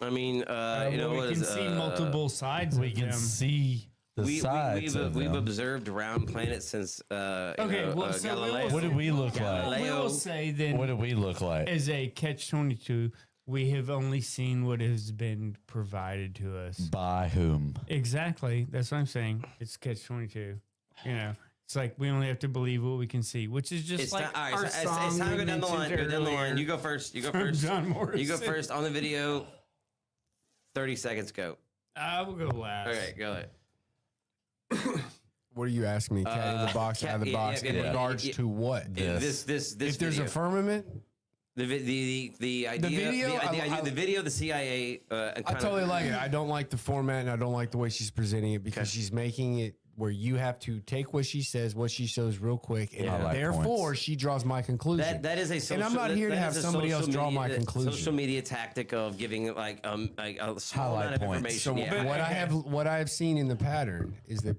I mean, you know, we what can is, see multiple sides. We of can them. see the sides of we've them. observed round planets since Okay, well, so Galileo. What do we look like? We will say then, What do we look like? as a catch-22, we have only seen what has been provided to us. By whom? Exactly. That's what I'm saying. It's catch-22. You know, it's like we only have to believe what we can see, which is just It's like all right, our it's song time to we go down the line. mentioned Go down the line. earlier You go first. You go from first. John Morrison. You go first on the video. 30 seconds. Go. I will go last. All right, go ahead. What are you asking me? Cat in the box, out of the box, in regards to what? This If there's video. a firmament, the idea, video, the video, the CIA. I totally like it. I don't like the format, and I don't like the way she's presenting it because she's making it where you have to take what she says, what she shows, real quick, and I like therefore points. she draws my conclusion. That is a social, and I'm not here to that have is a somebody else social draw my media- conclusion. Social media tactic of giving like a small Highlight amount of points. information. So yeah. what I have seen in the pattern is that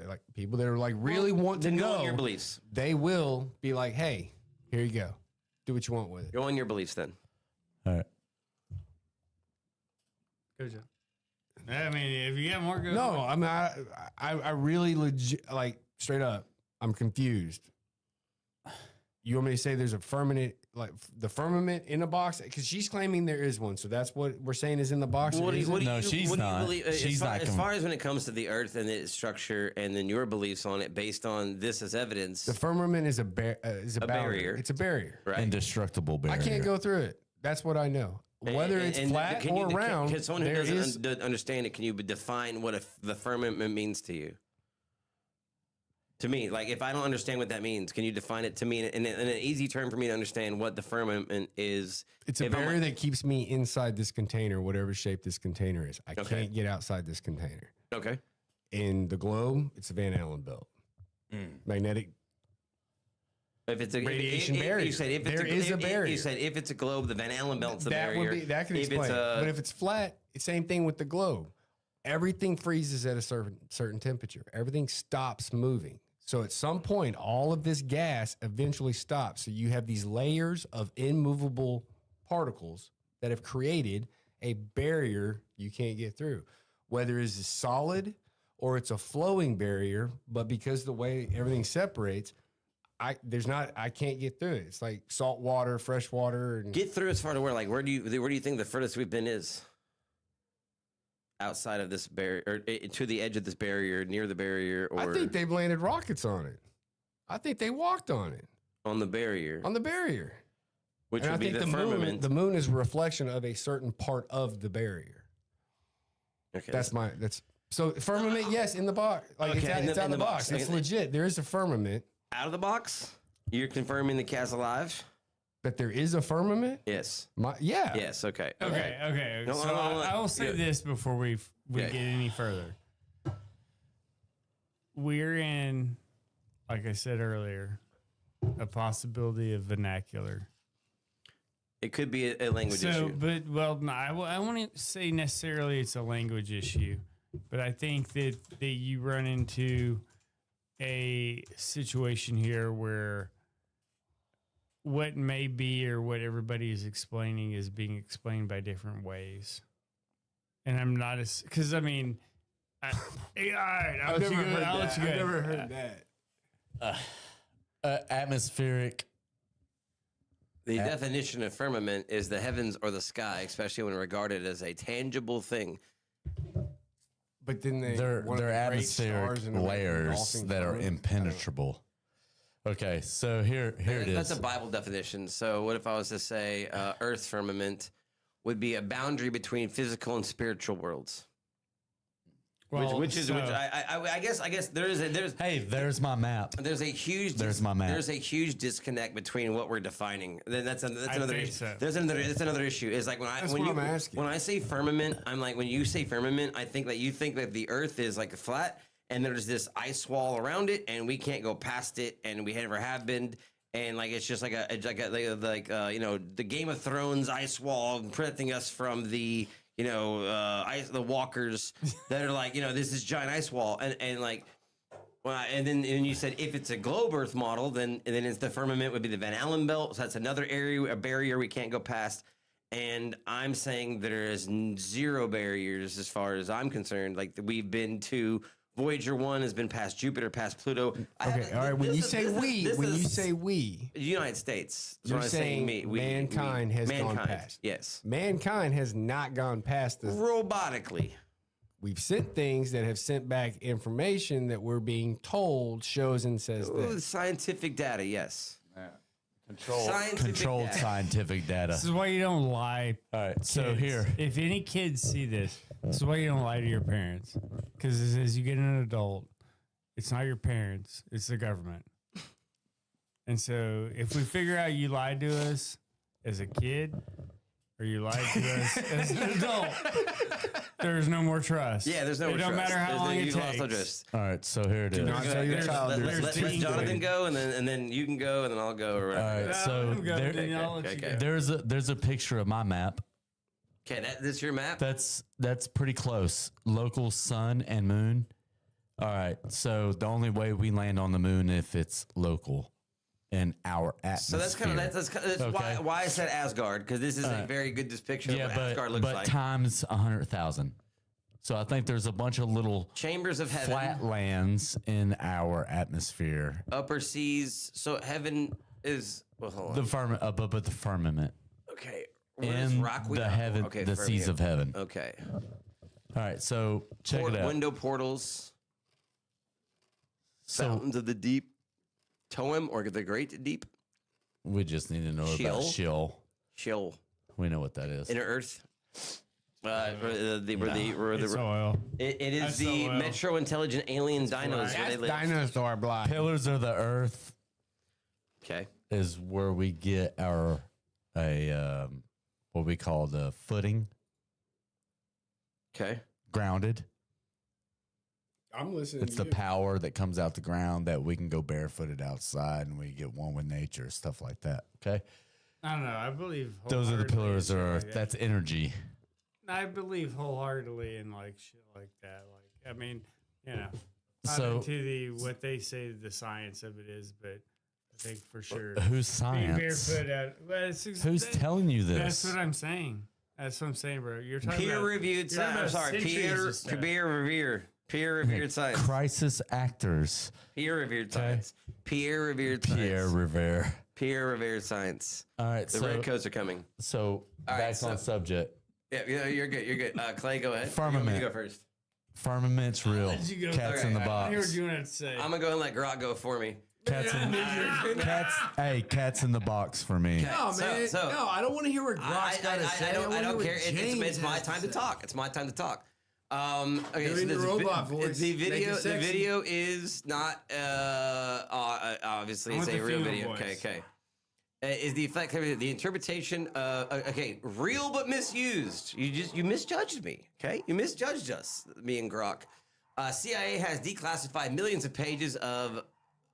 like people that are like really want to Then go know on your beliefs. they will be like, hey, here you go, do what you want with it. Go on your beliefs then. All right. Go, John. I mean, if you got more, go. No, I mean, I really legit, like straight up, I'm confused. You want me to say there's a firmament, like the firmament in a box? Because she's claiming there is one. So that's what we're saying is in the box. No, she's not. She's not. As far as when it comes to the Earth and its structure, and then your beliefs on it, based on this as evidence, The firmament is a barrier. It's a barrier. right? Indestructible barrier. I can't go through it. That's what I know. Whether it's flat or round, can someone who there is. doesn't understand it, can you define what the firmament means to you? To me, like if I don't understand what that means, can you define it to me in an easy term for me to understand what the firmament is? It's a barrier that keeps me inside this container, whatever shape this container is. I can't get outside this container. Okay. In the globe, it's a Van Allen belt. Magnetic If it's a radiation barrier. You said if it's There is a barrier. You said if it's a globe, the Van Allen belt's the that barrier. that can If explain. it's But if it's flat, it's same thing with the globe. Everything freezes at a certain temperature. Everything stops moving. So at some point, all of this gas eventually stops. So you have these layers of immovable particles that have created a barrier you can't get through. Whether it's a solid or it's a flowing barrier, but because the way everything separates, I can't get through it. It's like salt water, fresh water, and Get through as far to where, like, where do you think the furthest we've been is? Outside of this barrier, or to the edge of this barrier, near the barrier, or I think they've landed rockets on it. I think they walked on it, on the barrier, on the barrier. which And would I be think the firmament. the moon is a reflection of a certain part of the barrier. Okay, So firmament, yes, in the box. Like Okay, it's out in of the box. It's legit. There is a firmament, out of the box. You're confirming the cat's alive. but there is a firmament. Yes. Yeah. Yes. Okay. Okay. No, So no, no, no. I will say Yeah. this before we Okay. get any further. We're in, like I said earlier, a possibility of vernacular. It could be a language issue. But no, I wouldn't say necessarily it's a language issue, but I think that you run into a situation here where what may be or what everybody is explaining is being explained by different ways. And I'm not as, because I mean, all right, I'll let you go. I've never heard that. Atmospheric. The definition of firmament is the heavens or the sky, especially when regarded as a tangible thing. But then They're one of the great atmospheric stars in the layers engulfing that are firmament. impenetrable. Okay, so here it is. That's a Bible definition. So what if I was to say earth firmament would be a boundary between physical and spiritual worlds? Which I guess there's Hey, there's my map. there's a huge There's my map. There's a huge disconnect between what we're defining. Then that's another think issue. so. That's another issue. Is like when That's what I'm asking. when I say firmament, I'm like when you say firmament, I think that you think that the earth is like flat and there's this ice wall around it and we can't go past it and we never have been. And like it's just like the Game of Thrones ice wall protecting us from the the walkers that are like this is giant ice wall and like and then you said if it's a globe Earth model then it's the firmament would be the Van Allen belt, so that's another area, a barrier we can't go past. And I'm saying there is zero barriers as far as I'm concerned. Like we've been to Voyager 1 has been past Jupiter, past Pluto. Okay, all right. When you say we, the United States, that's you're what I'm saying me. mankind has gone past. Yes, Mankind has not gone past this. robotically. We've sent things that have sent back information that we're being told shows and says this. Scientific data, yes. Controlled scientific data. This is why you don't lie. All right, so Kids, here. if any kids see this is why you don't lie to your parents. Because as you get an adult, it's not your parents, it's the government. And so if we figure out you lied to us as a kid or you lied to us as an adult, there's no more trust. Yeah, there's no more trust. It don't matter how long it You've lost all takes. trust. All right, so here it is. not tell your child Let Jonathan go, and then you can go, and then I'll go. Or All whatever. right, so I'm good, then I'll let you go. there's a picture of my map. Okay, this your map? That's pretty close. Local sun and moon. All right, so the only way we land on the moon if it's local in our atmosphere. So that's Okay. why I said Asgard, because this is a very good depiction of what Asgard looks but like. times 100,000. So I think there's a bunch of little Chambers of heaven, flat lands in our atmosphere. upper seas. So heaven, is well, hold on. The firmament, above the firmament, Okay. Where is in rock? the heaven, Okay, the seas of heaven. Okay. All right, so check it out. Window portals. So Fountains of the deep. Toem or the great deep. we just need to know Sheol. about Sheol. Sheol. We know what that is. Inner Earth. It's oil. It is That's the so well. Metro Intelligent Alien Dinos where they That's live. dinosaur blood. Pillars of the earth Okay. is where we get our what we call the footing, Okay. Mm, grounded. I'm listening. It's to the you. power that comes out the ground that we can go barefooted outside and we get one with nature, stuff like that. Okay, I don't know. I believe those are the wholeheartedly in pillars of shit earth. like that. That's energy. I believe wholeheartedly in like shit like that. Like, I mean, you know, not So- into the what they say the science of it is, but I think for sure Who's being science? barefoot out. Well, Who's telling you That's this? what I'm saying. That's what I'm saying, bro. You're talking Peer about reviewed you're talking science. I'm about sorry. centuries of stuff. Peer reviewed science. Crisis actors. Peer reviewed science. Peer reviewed Pierre science. Revere. Peer reviewed science. All right, The so red coats are coming. so All right, back on subject. Yeah, you're good. You're good. Clay, go ahead. Firmament. You go first. Firmament's real. Let you go Cats first. in the Okay, I hear what box. you want to say. I'm gonna go and let Grok go for me. Cats in cats. Hey, cats in the box for me. No, So- man. so- no, I don't want to hear what Grok's got to say. I don't wanna hear care. what James It's my has time to say. talk. It's my time to talk. Okay, Do it in this your robot vi- voice. The Make it video, the sexy. video is not obviously I it's want a the real female video. voice. Okay. Is the effect the interpretation? Okay, real but misused. You misjudged me. Okay, you misjudged us, me and Grok. CIA has declassified millions of pages of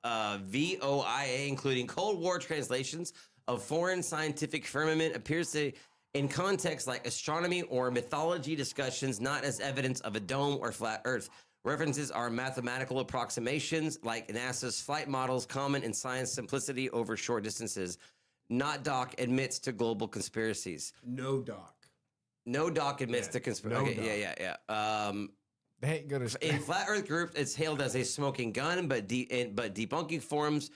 VOIA, including Cold War translations of foreign scientific firmament, appears to, in context like astronomy or mythology discussions, not as evidence of a dome or flat Earth. References are mathematical approximations like NASA's flight models, common in science simplicity over short distances. Not Doc admits to global conspiracies. No, Doc. No Doc admits to conspiracy. no Okay, Doc. yeah. They ain't gonna. In flat Earth group, it's hailed as a smoking gun, but debunking forums.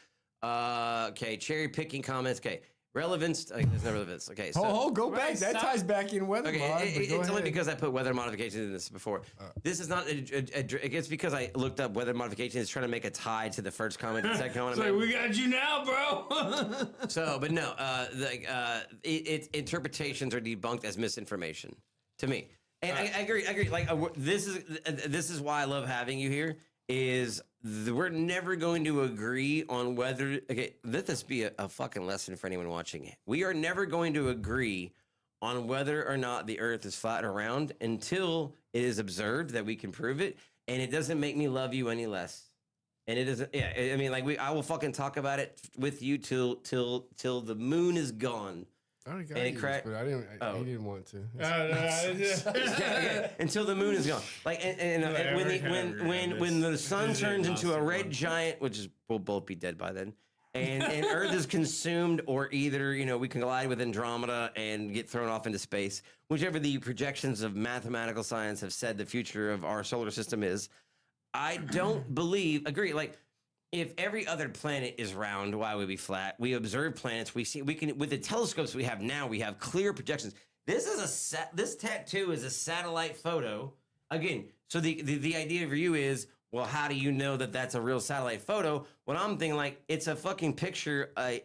Okay, cherry picking comments. Okay, relevance. There's no relevance. Okay, so Go back. Wait, That stop. ties back in weather. okay, mod, but it's go only ahead. because I put weather modifications in this before. This is not. It's because I looked up weather modifications, trying to make a tie to the first comment, the second comment. It's like, we got you now, bro. So, but no, its interpretations are debunked as misinformation to me, and I agree. Like this is why I love having you here. We're never going to agree on whether. Okay, let this be a fucking lesson for anyone watching. We are never going to agree on whether or not the Earth is flat or round until it is observed that we can prove it, and it doesn't make me love you any less. And it doesn't. Yeah, I mean, like I will fucking talk about it with you till the moon is gone. I already got and it yours, crack- but I didn't. Oh. He didn't want to. Okay, until the moon is gone. Like and when the sun turns into a red giant, which is we'll both be dead by then, and Earth is consumed, or either we can collide with Andromeda and get thrown off into space, whichever the projections of mathematical science have said the future of our solar system is. I don't agree. Like, if every other planet is round, why would we be flat? We observe planets. We can with the telescopes we have now. We have clear projections. This tattoo is a satellite photo. Again, so the idea for you is, well, how do you know that that's a real satellite photo? What I'm thinking, like, it's a fucking picture. Like,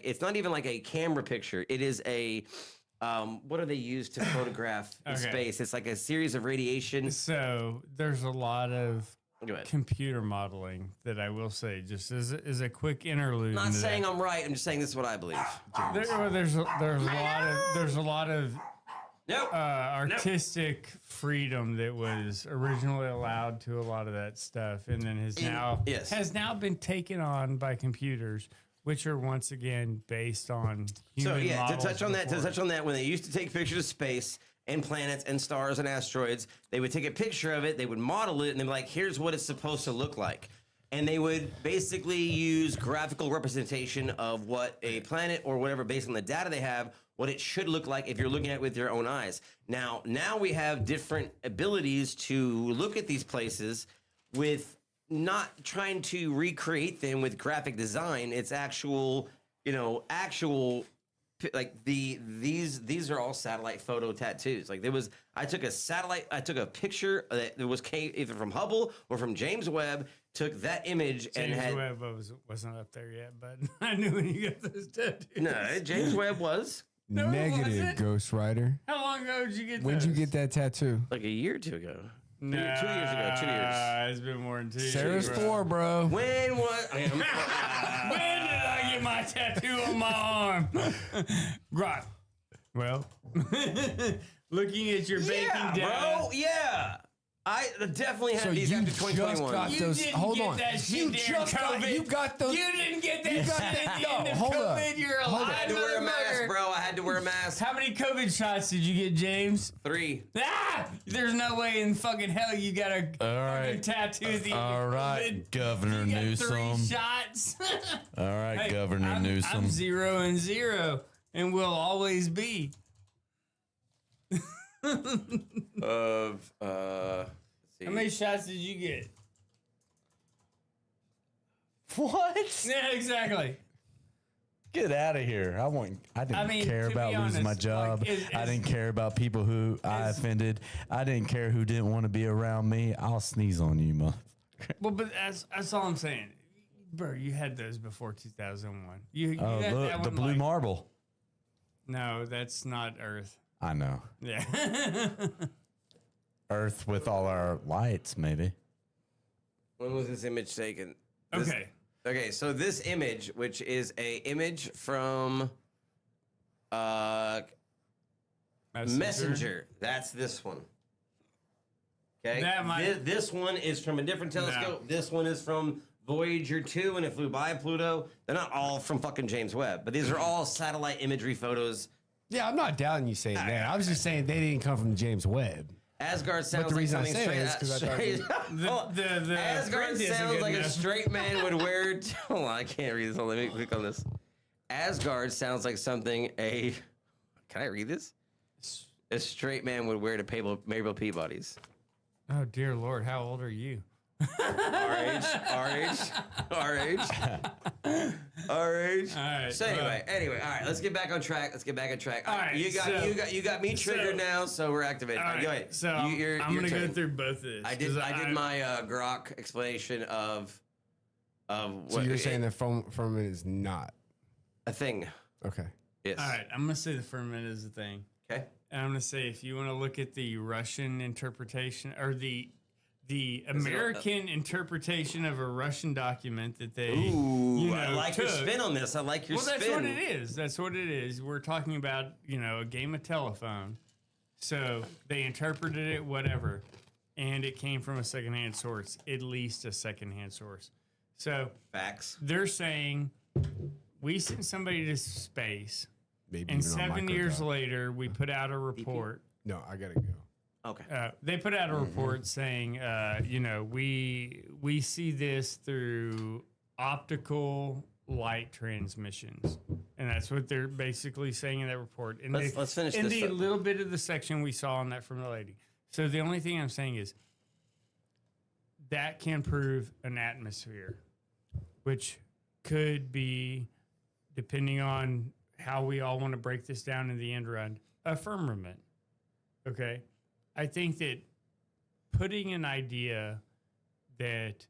it's not even like a camera picture. It is a what do they use to photograph in Okay. space? It's like a series of radiation. So there's a lot of Go ahead. computer modeling that I will say, just as a quick interlude. I'm not into saying that. I'm right. I'm just saying this is what I believe. There's a lot of Nope. artistic freedom that was originally allowed to a lot of that stuff, and then has now been taken on by computers, which are once again based on So human yeah, to models touch on before. that, when they used to take pictures of space and planets and stars and asteroids, they would take a picture of it, they would model it, and they'd be like, here's what it's supposed to look like. And they would basically use graphical representation of what a planet or whatever, based on the data they have, what it should look like if you're looking at it with your own eyes. Now we have different abilities to look at these places with not trying to recreate them with graphic design. It's actual, like these are all satellite photo tattoos. Like I took a picture that was came either from Hubble or from James Webb. Took that image and James had Webb wasn't up there yet, but I knew when you got those tattoos. no James Webb was No, it Negative, wasn't. Ghost Rider. How long ago did you get When'd you those? get that tattoo? like a year or two ago. Nah, 2 years ago. 2 years. It's been more than 2 years. Sarah's bro. 4, bro. When was When did I get my tattoo on my arm? Right. Well, looking at your baking yeah, data. bro? Yeah, I definitely had So these you after just 2021. got You those. didn't Hold get on. that shit You during just got. COVID. You got those. You didn't get that You got shit that- at the no, end of hold up. COVID. You're Hold alive, up. I had to wear a mask, motherfucker. bro. I had to wear a mask. How many COVID shots did you get, James? 3. Ah! There's no way in fucking hell you got a All fucking right. tattoo at the end All of right, COVID. Governor You got Newsom. 3 shots. All right, Hey, Governor I'm Newsom. 0-0 and will always be. Of let's see. How many shots did you get? What? Yeah, exactly. Get out of here! I didn't mean, care to be about losing my honest, job. like, I didn't care about people who I offended. I didn't care who didn't want to be around me. I'll sneeze on you, mother. Well, but that's all I'm saying. Bro, you had those before 2001. You Oh, had look, that the one, blue like- marble. No, that's not Earth. I know. Yeah. Earth with all our lights, maybe. When was this image taken? This- Okay. Okay, so this image, which is a image from Messenger. That's this one. Okay. That might- This one is from a different telescope. This one is from Voyager 2, and it flew by Pluto. They're not all from fucking James Webb, but these are all satellite imagery photos. Yeah, I'm not doubting you saying that. I was just saying they didn't come from James Webb. Asgard sounds the like reason I something say straight. it is 'cause I thought The Asgard print isn't sounds good like a enough. straight man would wear. Hold on, I can't read this. Hold on, let me click on this. Asgard sounds like something a. Can I read this? A straight man would wear to Mabel Peabody's. Oh dear Lord, how old are you? Our age. All right. So anyway, all right. Let's get back on track. All right, You got me triggered now, so we're activated. All right, Go ahead. so Your I'm gonna go turn. through both of this. I did my grok explanation of what So you're saying that firmament is not a thing. okay. Yes. All right, I'm gonna say the firmament is the thing, Okay. and I'm gonna say if you want to look at the Russian interpretation or the American interpretation of a Russian document that they, Ooh, I like your took. spin on this. I like your Well, spin. that's what it is. That's what it is. We're talking about, a game of telephone. So they interpreted it, whatever, and it came from a secondhand source, at least a secondhand source. So Facts. they're saying we sent somebody to space, Maybe and even on 7 years microdot. later, we put out a report. No, I gotta go. Okay. They put out a report saying, we see this through optical light transmissions, and that's what they're basically saying in that report. And Let's finish in this the up. little bit of the section we saw on that from the lady. So the only thing I'm saying is that can prove an atmosphere, which could be, depending on how we all want to break this down in the end run, a firmament. Okay. I think that putting an idea that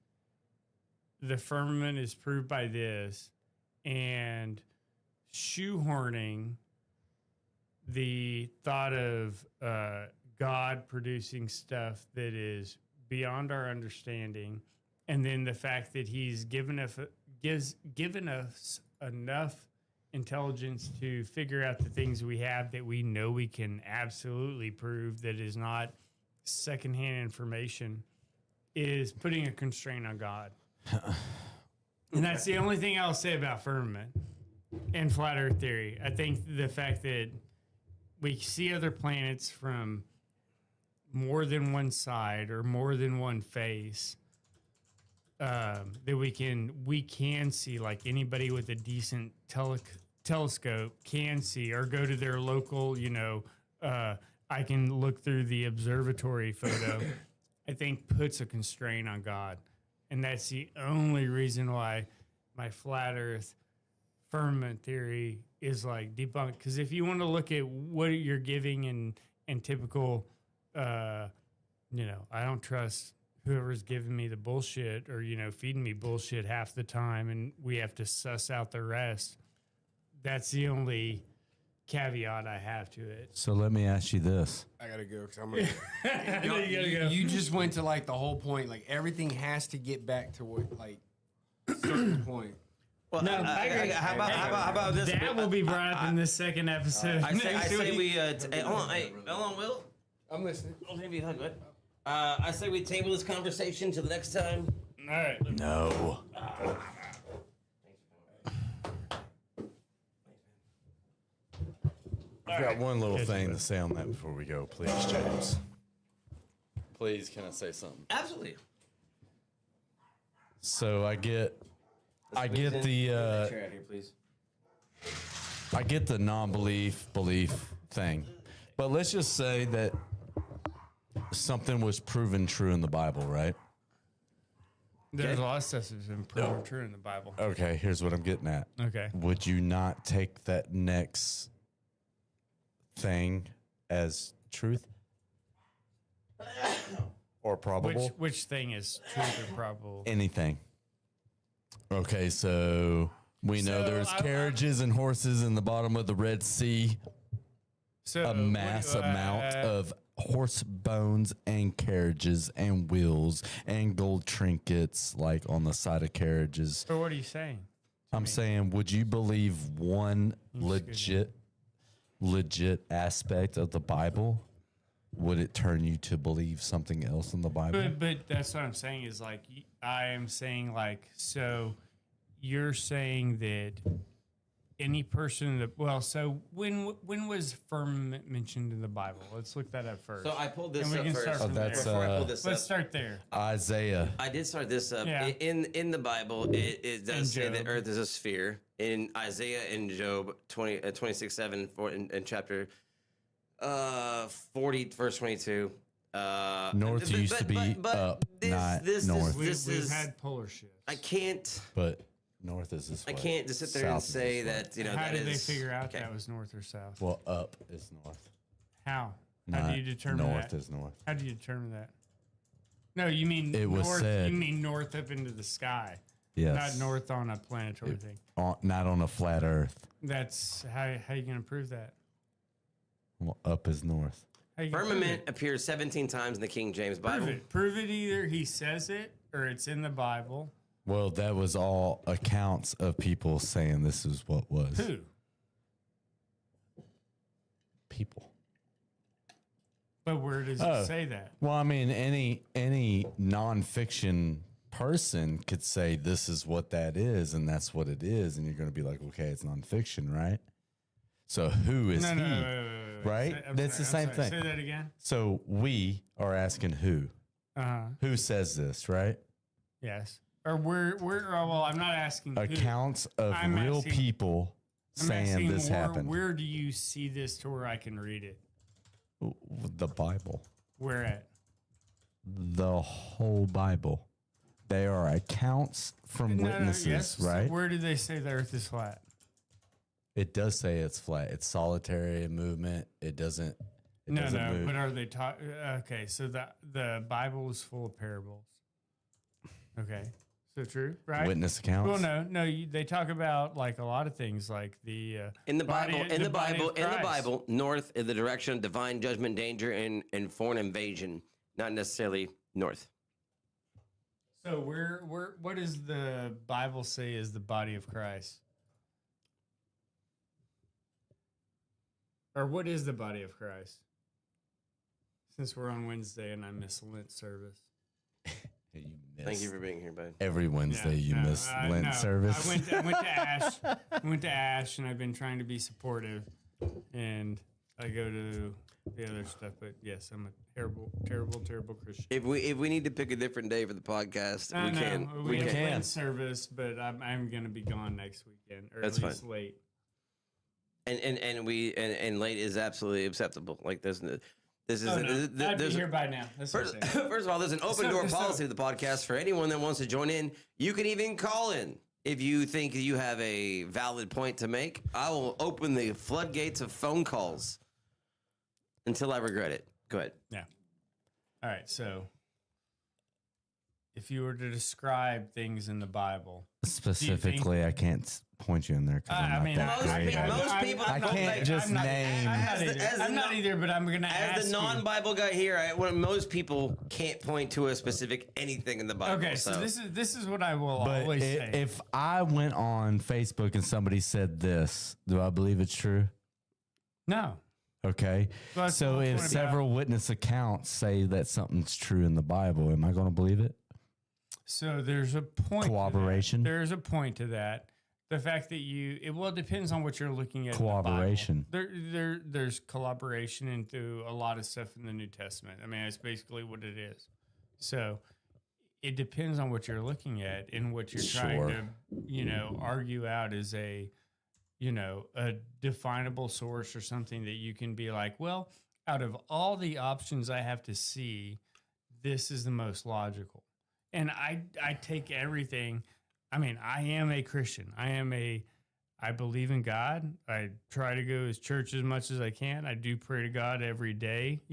the firmament is proved by this and shoehorning the thought of God producing stuff that is beyond our understanding, and then the fact that he's given us enough intelligence to figure out the things we have that we know we can absolutely prove that is not secondhand information, is putting a constraint on God. And that's the only thing I'll say about firmament and flat earth theory. I think the fact that we see other planets from more than one side or more than one face, that we can see, like anybody with a decent telescope can see, or go to their local, I can look through the observatory photo, I think puts a constraint on God. And that's the only reason why my flat earth firmament theory is like debunked. Because if you want to look at what you're giving in typical, I don't trust whoever's giving me the bullshit or, feeding me bullshit half the time and we have to suss out the rest. That's the only caveat I have to it. So let me ask you this. I gotta go because I'm gonna. You just went to like the whole point. Like everything has to get back to what like certain point. Well, No, how about this? That will be brought up in the second episode. I say we. Hold on, Will. I'm listening. I say we table this conversation till the next time. All right. No. I've got one little thing to say on that before we go, please, James. Please, can I say something? Absolutely. So I get Chair out here, please. I get the non-belief thing, but let's just say that something was proven true in the Bible, right? There's a lot of stuff that's been proven true in the Bible. Okay, here's what I'm getting at. Okay. Would you not take that next thing as truth or probable? Which thing is truth or probable? Anything. Okay, so we know there's carriages and horses in the bottom of the Red Sea. So A mass amount of horse bones and carriages and wheels and gold trinkets like on the side of carriages. So what are you saying? I'm saying, would you believe one legit aspect of the Bible? Would it turn you to believe something else in the Bible? But that's what I'm saying is like I am saying like so you're saying that any person that so when was firmament mentioned in the Bible? Let's look that up first. So I pulled this and we up can first. start from that's, there. Before I pull this Let's up, start there. Isaiah. I did start this up. Yeah. In the Bible, it does In say that Job. Earth is a sphere. In Isaiah and Job 26:7 in chapter 40, verse 22. North used to be up, not north. We've had polar shifts. I can't. But north is this way. I can't just sit there and South is say this way. that How that did is- they figure out okay. that was north or south? Well, up is north. How? How Not do you determine north that? is north. How do you determine that? No, you mean It was north. said- You mean north up into the sky, Yes. not north on a planetary thing. Not on a flat earth. That's how you gonna prove that? Well, up is north. How you gonna Firmament appears 17 times in the King James prove Bible. it? Prove it either he says it or it's in the Bible. Well, that was all accounts of people saying this is what was. Who? People. But where does Oh. it say that? Well, I mean, any nonfiction person could say this is what that is, and that's what it is, and you're going to be like, okay, it's nonfiction, right? So who is No, he? wait. Right? I'm That's the sorry, same thing. Say that again. So we are asking who? Who says this, right? Yes. Or where? Well, I'm not asking who. Accounts of I'm real asking- people I'm saying asking this happened. Where do you see this to where I can read it? The Bible. Where at? The whole Bible. They are accounts from witnesses, yes. So right? where do they say the Earth is flat? It does say it's flat. It's solitary in movement. It doesn't. It No, doesn't move. but are they talking? Okay, so the Bible is full of parables. Okay, so true, right? Witness accounts. Well, no, they talk about like a lot of things, like the In the body- Bible, in the body Bible, of in the Christ. Bible, north is the direction of divine judgment, danger, and foreign invasion, not necessarily north. So what does the Bible say is the body of Christ? Or what is the body of Christ? Since we're on Wednesday and I miss Lent service. You Thank miss you for being here, bud. every Wednesday. You no, miss Lent no. service. I went to Ash. Went to Ash, and I've been trying to be supportive, and I go to the other stuff. But yes, I'm a terrible Christian. If we need to pick a different day for the podcast, I we know, can. we have can. Lent service, but I'm going to be gone next weekend, or That's at least fine. late. And late is absolutely acceptable. Like there's This is I'd be here by now. That's what I'm saying. First of all, there's an open door policy of the podcast for anyone that wants to join in. You can even call in if you think you have a valid point to make. I will open the floodgates of phone calls until I regret it. Go ahead. Yeah. All right. So, if you were to describe things in the Bible, Specifically, I can't point you in there because most people I can't just name. I'm not either, but I'm going to ask As the non-Bible guy here, most people can't point to a specific anything in the Bible. Okay, so this is what I will always say. If I went on Facebook and somebody said this, do I believe it's true? No. Okay. Well, so if several witness accounts say that something's true in the Bible, am I going to believe it? So there's a point. Cooperation. There's a point to that. The fact that it depends on what you're looking at. Cooperation. There's collaboration into a lot of stuff in the New Testament. I mean, that's basically what it is. So it depends on what you're looking at and what you're trying to, argue out as a definable source or something that you can be like, well, out of all the options I have to see, this is the most logical. And I take everything. I mean, I am a Christian. I believe in God. I try to go to church as much as I can. I do pray to God every day,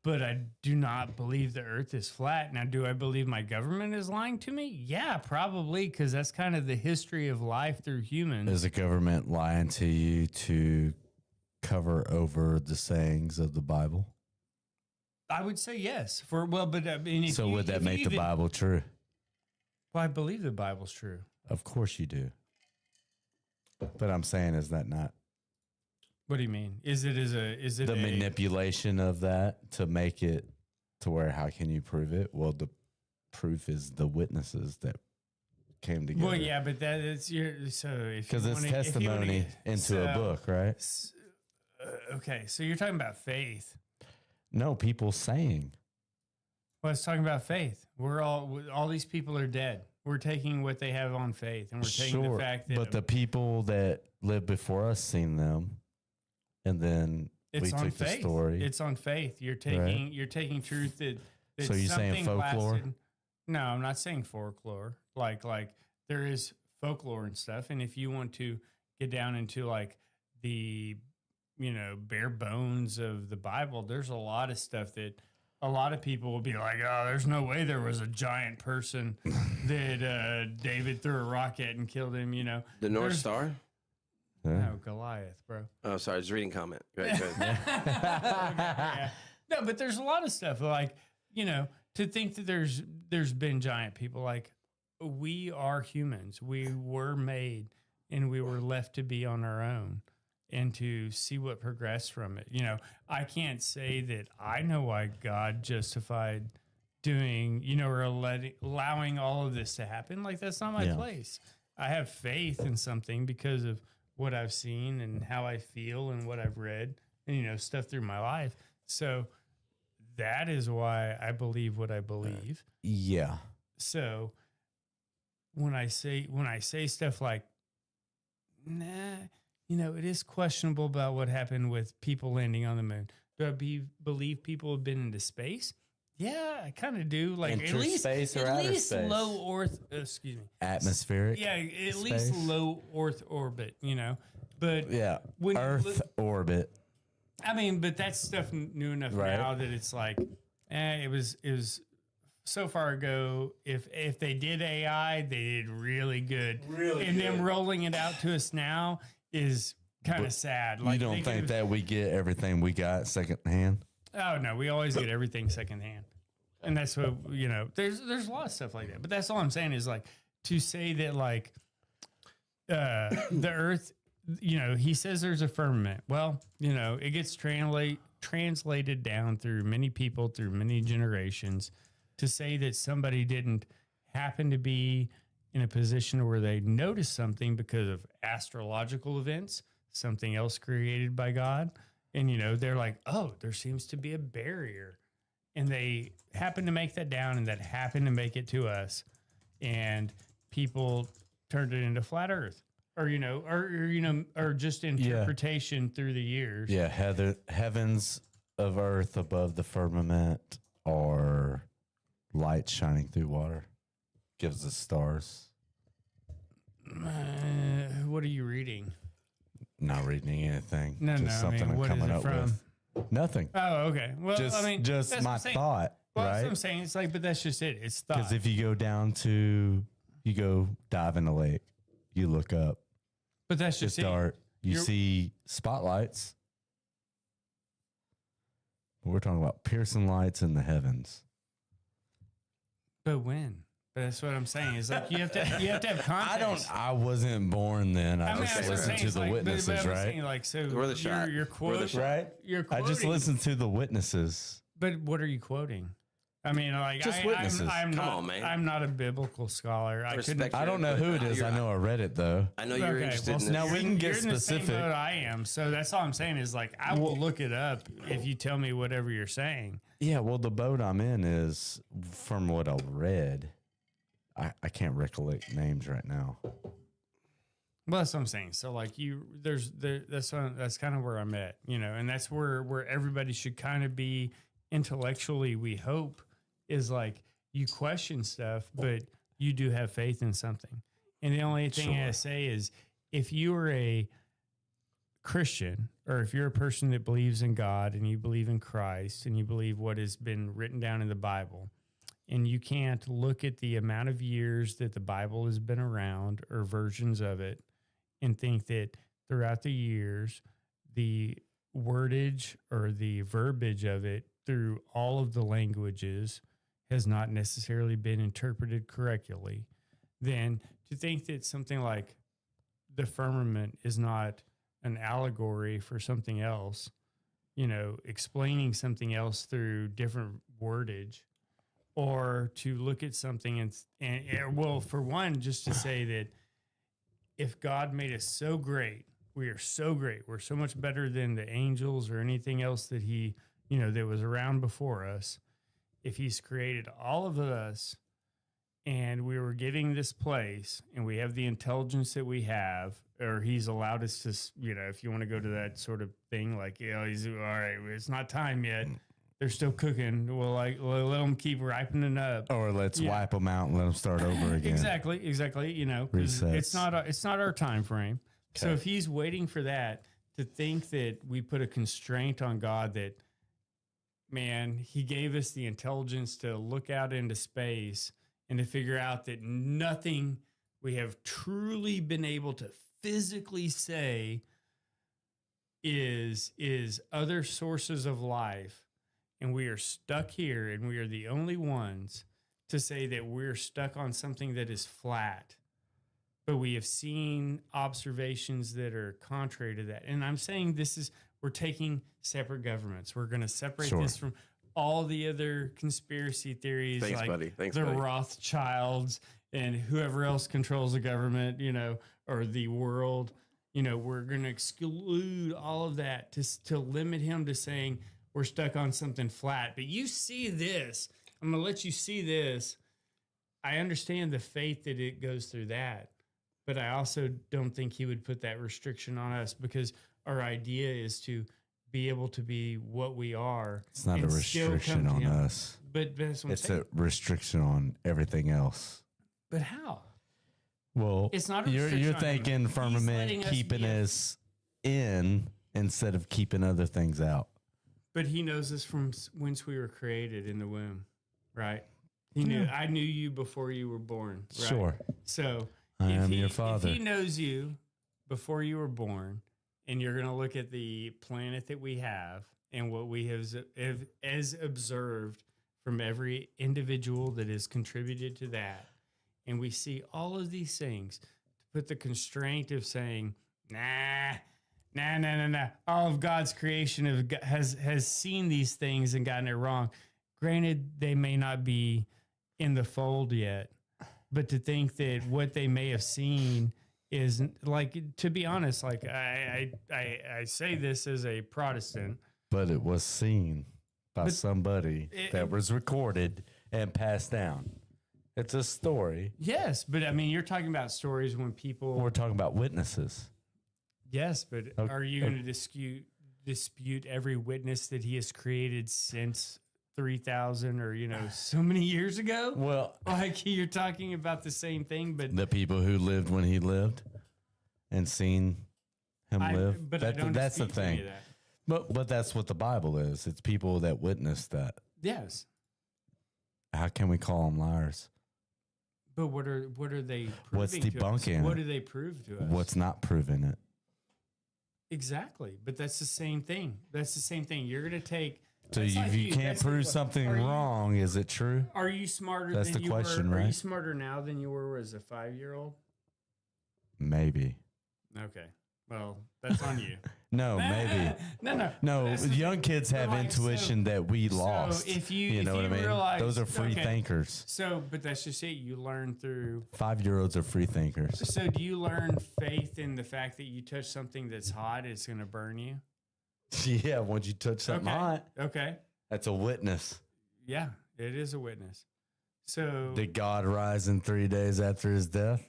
but I do not believe the earth is flat. Now, do I believe my government is lying to me? Yeah, probably, because that's kind of the history of life through humans. Is the government lying to you to cover over the sayings of the Bible? I would say yes. But I mean, so would that make the Bible true? Well, I believe the Bible's true. Of course you do. But I'm saying, is that not? What do you mean? Is it the manipulation of that to make it to where how can you prove it? Well, the proof is the witnesses that came together. Well, yeah, but that is because it's testimony into a book, right? Okay, so you're talking about faith. No, people saying. Well, it's talking about faith. All these people are dead. We're taking what they have on faith, and we're taking the fact that. But the people that lived before us seen them, and then we took the story. It's on faith. You're taking truth that. So you're saying folklore? Lasted. No, I'm not saying folklore. Like there is folklore and stuff, and if you want to get down into like the bare bones of the Bible, there's a lot of stuff that a lot of people will be like, oh, there's no way there was a giant person that David threw a rock at and killed him, The North Star? No, Goliath, bro. Oh, sorry, I was reading comment. Right, yeah. No, but there's a lot of stuff like, to think that there's been giant people. Like, we are humans. We were made and we were left to be on our own. And to see what progressed from it. I can't say that I know why God justified doing, or allowing all of this to happen. Like, that's not my place. I have faith in something because of what I've seen and how I feel and what I've read and, stuff through my life. So that is why I believe what I believe. Yeah. So when I say stuff like, nah, it is questionable about what happened with people landing on the moon. Do I believe people have been into space? Yeah, I kind of do. Like space or outer space? Low atmospheric. Yeah, at least low Earth orbit. But yeah, Earth orbit. I mean, but that's stuff new enough now that it's like, it was so far ago. If they did AI, they did really good. And them rolling it out to us now is kind of sad. Like, you don't think that we get everything we got secondhand? Oh no, we always get everything secondhand, and that's what There's a lot of stuff like that, but that's all I'm saying is like to say that like the Earth, he says there's a firmament. Well, it gets translated down through many people through many generations. To say that somebody didn't happen to be in a position where they noticed something because of astrological events, something else created by God. And, they're like, oh, there seems to be a barrier. And they happen to make that down and that happened to make it to us. And people turned it into flat earth. or just interpretation through the years. Yeah, heavens of earth above the firmament are light shining through water. Gives us stars. What are you reading? Not reading anything. No, just something I'm what coming is it up from? with. Nothing. Oh, okay. Well, Just, that's my what I'm saying. thought, Well, that's right? what I'm saying. It's like, but that's just it. It's thought. Because if you go dive in the lake, you look up, But that's it's just it. dark. You You're- see spotlights. We're talking about piercing lights in the heavens. But when? But that's what I'm saying. It's like you have to have context. I wasn't born then. I mean, just that's what I'm listened saying. to the But witnesses, I'm right? saying, like, so We're the shot. you're We're the quoting, shot. Right? You're I quoting. just listened to the witnesses. But what are you quoting? I mean, like, Just witnesses. I'm Come not, on, man. I'm not a biblical scholar. I couldn't. Respect I don't know who it is. I know I read it though. I know you're interested in Now this. we can get you're in the same specific. boat I am. So that's all I'm saying is like I will look it up if you tell me whatever you're saying. Yeah, well, the boat I'm in is from what I read. I can't recollect names right now. Well, that's what I'm saying. So like that's kind of where I'm at, and that's where everybody should kind of be intellectually. We hope is like you question stuff, but you do have faith in something. And the only thing I say is if you are a Christian or if you're a person that believes in God and you believe in Christ and you believe what has been written down in the Bible, and you can't look at the amount of years that the Bible has been around or versions of it and think that throughout the years, the wordage or the verbiage of it through all of the languages has not necessarily been interpreted correctly, then to think that something like the firmament is not an allegory for something else, explaining something else through different wordage, or to look at something and well, for one, just to say that if God made us so great, we are so great, we're so much better than the angels or anything else that he, that was around before us. If he's created all of us and we were getting this place and we have the intelligence that we have, or he's allowed us to, if you want to go to that sort of thing, like, he's all right, it's not time yet. They're still cooking. We'll let them keep ripening up. Or let's wipe them out and let them start over again. Exactly. 'Cause it's not our time frame. So Okay. if he's waiting for that, to think that we put a constraint on God that, man, he gave us the intelligence to look out into space and to figure out that nothing we have truly been able to physically say is other sources of life. And we are stuck here, and we are the only ones to say that we're stuck on something that is flat. But we have seen observations that are contrary to that. And I'm saying we're taking separate governments. We're going to separate this from all the other conspiracy theories. Thanks, like buddy. Thanks, the buddy. Rothschilds and whoever else controls the government, or the world. We're going to exclude all of that to limit him to saying, we're stuck on something flat, but you see this. I'm going to let you see this. I understand the faith that it goes through that, but I also don't think he would put that restriction on us because our idea is to be able to be what we are. It's not a and still restriction come to on him. us. But that's what I'm It's saying. a restriction on everything else. But how? Well, It's not a you're restriction on him. thinking He's firmament letting us keeping be a- us in instead of keeping other things out. But he knows us from whence we were created in the womb, right? He knew. I knew you before you were born. Right? Sure. So I am your father. If he knows you before you were born, and you're going to look at the planet that we have and what we have as observed from every individual that has contributed to that, and we see all of these things, to put the constraint of saying, nah. All of God's creation has seen these things and gotten it wrong. Granted, they may not be in the fold yet, but to think that what they may have seen is, like, to be honest, like I say this as a Protestant, But it was seen by somebody that was recorded and passed down. It's a story. Yes, but I mean, you're talking about stories when people. We're talking about witnesses. Yes, but are you going to dispute every witness that he has created since 3,000 or so many years ago? Well, Like you're talking about the same thing, but the people who lived when he lived and seen him live. But I don't that's the dispute any thing. of that. But that's what the Bible is. It's people that witnessed that. Yes, How can we call them liars? but what are they? What's proving to us? debunking What it? do they prove to us? What's not proving it? Exactly, but that's the same thing. That's the same thing. You're going to take. So that's if like you can't that's the prove que- something are you- wrong, is it true? Are you smarter That's than the you question, were? Are you right? smarter now than you were as a 5-year-old? Maybe. Okay. Well, that's on you. No, maybe. No. No, That's the young thing. kids have But, like, intuition that we lost. if you know if what you I mean? realize, Those are free okay, thinkers. So, but that's just it. You learn through. 5-year-olds are free thinkers. So, do you learn faith in the fact that you touch something that's hot, it's going to burn you? Yeah, once you touch something Okay. hot, Okay. that's a witness. Yeah, it is a witness. So, Did God rise in 3 days after his death?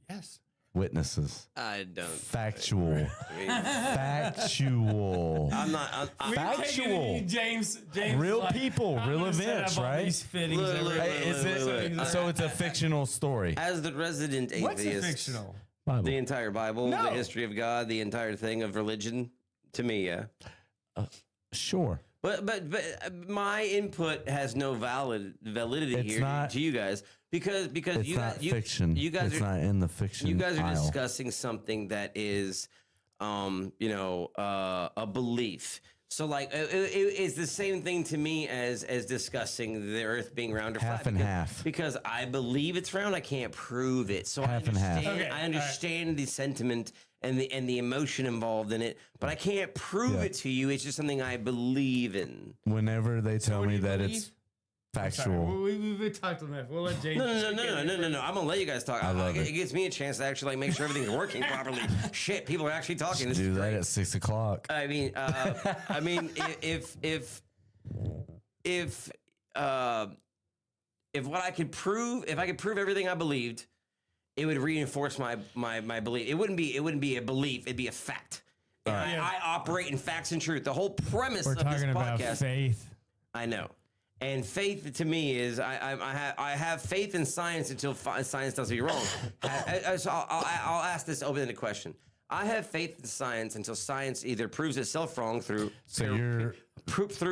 yes. Witnesses. I don't. Factual. I mean, Factual. I'm not. I'm, Factual. James. Real like, people, I'm real gonna set events, up all right? these fittings Look, every- look, Hey, is it, so it's a fictional story. as the resident What's a atheist, fictional? Bible. the entire Bible, No. the history of God, the entire thing of religion, to me, yeah. Sure. But my input has no validity It's here not- to you guys because It's you not guys, fiction. you guys it's are not in the fiction. you guys are aisle. discussing something that is a belief. So like it's the same thing to me as discussing the Earth being round or Half flat. and half. Because I believe it's round, I can't prove it. So Half and half. Okay, I understand the sentiment and the emotion involved in it, but I can't prove Yeah. it to you. It's just something I believe in. Whenever they tell what do me you that believe? it's Sorry, factual. we've talked enough. We'll let James. No. I'm gonna let you guys talk. I love it. it. Gives me a chance to actually make sure everything's working properly. Shit, people are actually talking. This Do is that great. at 6 o'clock. I mean, if what I could prove, if I could prove everything I believed, it would reinforce my belief. It wouldn't be a belief. It'd be a fact. And I operate in facts and truth. The whole premise We're of this talking about podcast. faith. I know. And faith to me is I have faith in science until science tells me you're wrong. So I'll ask this open-ended question. I have faith in science until science either proves itself wrong through through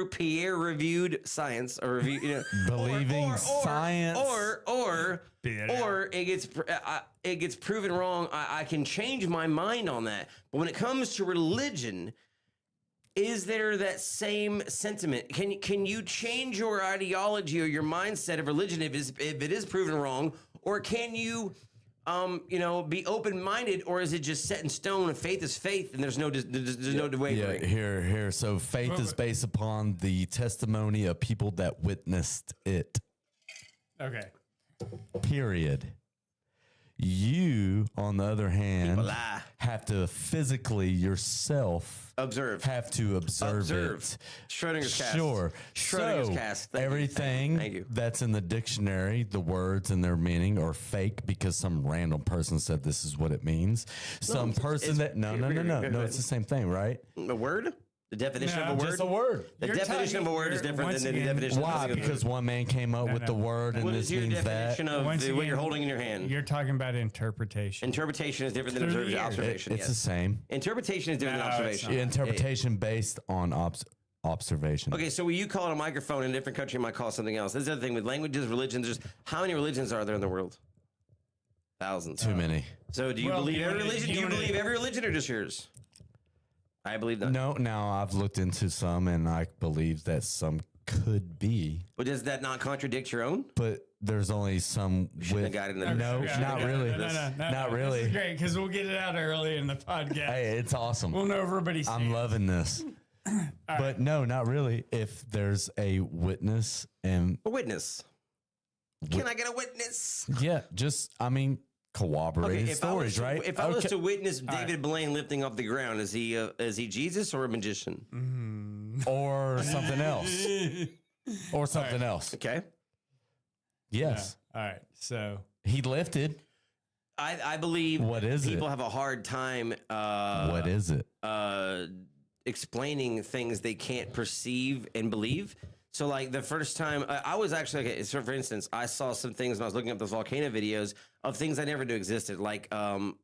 peer-reviewed science or review, Believing science. or it gets proven wrong. I can change my mind on that. But when it comes to religion, is there that same sentiment? Can you change your ideology or your mindset of religion if it is proven wrong, or can you be open-minded, or is it just set in stone? Faith is faith, and there's no wavering. Yeah, here. So faith is based upon the testimony of people that witnessed it. Okay. Period. You, on the other hand, People lie. have to physically yourself Observe. have to observe it. Schrödinger's cast. Sure. Schrödinger's So, cast. Thank you. everything Thank you. that's in the dictionary, the words and their meaning are fake because some random person said this is what it means. Some person that no, it's the same thing, right? A word? The definition of a word? Just a word. The You're definition of a talking- word is you're- different once than the again- definition Why? of a Because one man came up with the word and What this is your means that. definition of Once what again, you're holding in your hand? You're talking about interpretation. Interpretation is different than Through the years. observation. It's yes. the same. Interpretation is different No, than it's observation. not. Interpretation based on observation. Okay, so when you call it a microphone in a different country, you might call it something else. This is the other thing with languages, religions. There's how many religions are there in the world? Thousands. Too many. So do you Well, believe you every wanna- religion? you Do you wanna- believe every religion or just yours? I believe that. No, now I've looked into some and I believe that some could be, But does that not contradict your own? but there's only some Shouldn't have with. got it in the No, Okay, not okay, really. This Not really. is great because we'll get it out early in the podcast. Hey, it's awesome. We'll know everybody's. I'm loving this. But no, not really. If there's a witness and A witness. Can I get a witness? yeah, just I mean corroborated stories, right? If I was Okay. to witness David Blaine lifting off the ground, is he Jesus or a magician? Or something else. Or something else. Okay. Yes. No. All right. So He lifted. I believe What is people it? have a hard time What is it? explaining things they can't perceive and believe. So, like the first time I was actually, okay, so for instance, I saw some things when I was looking up those volcano videos of things I never knew existed. Like,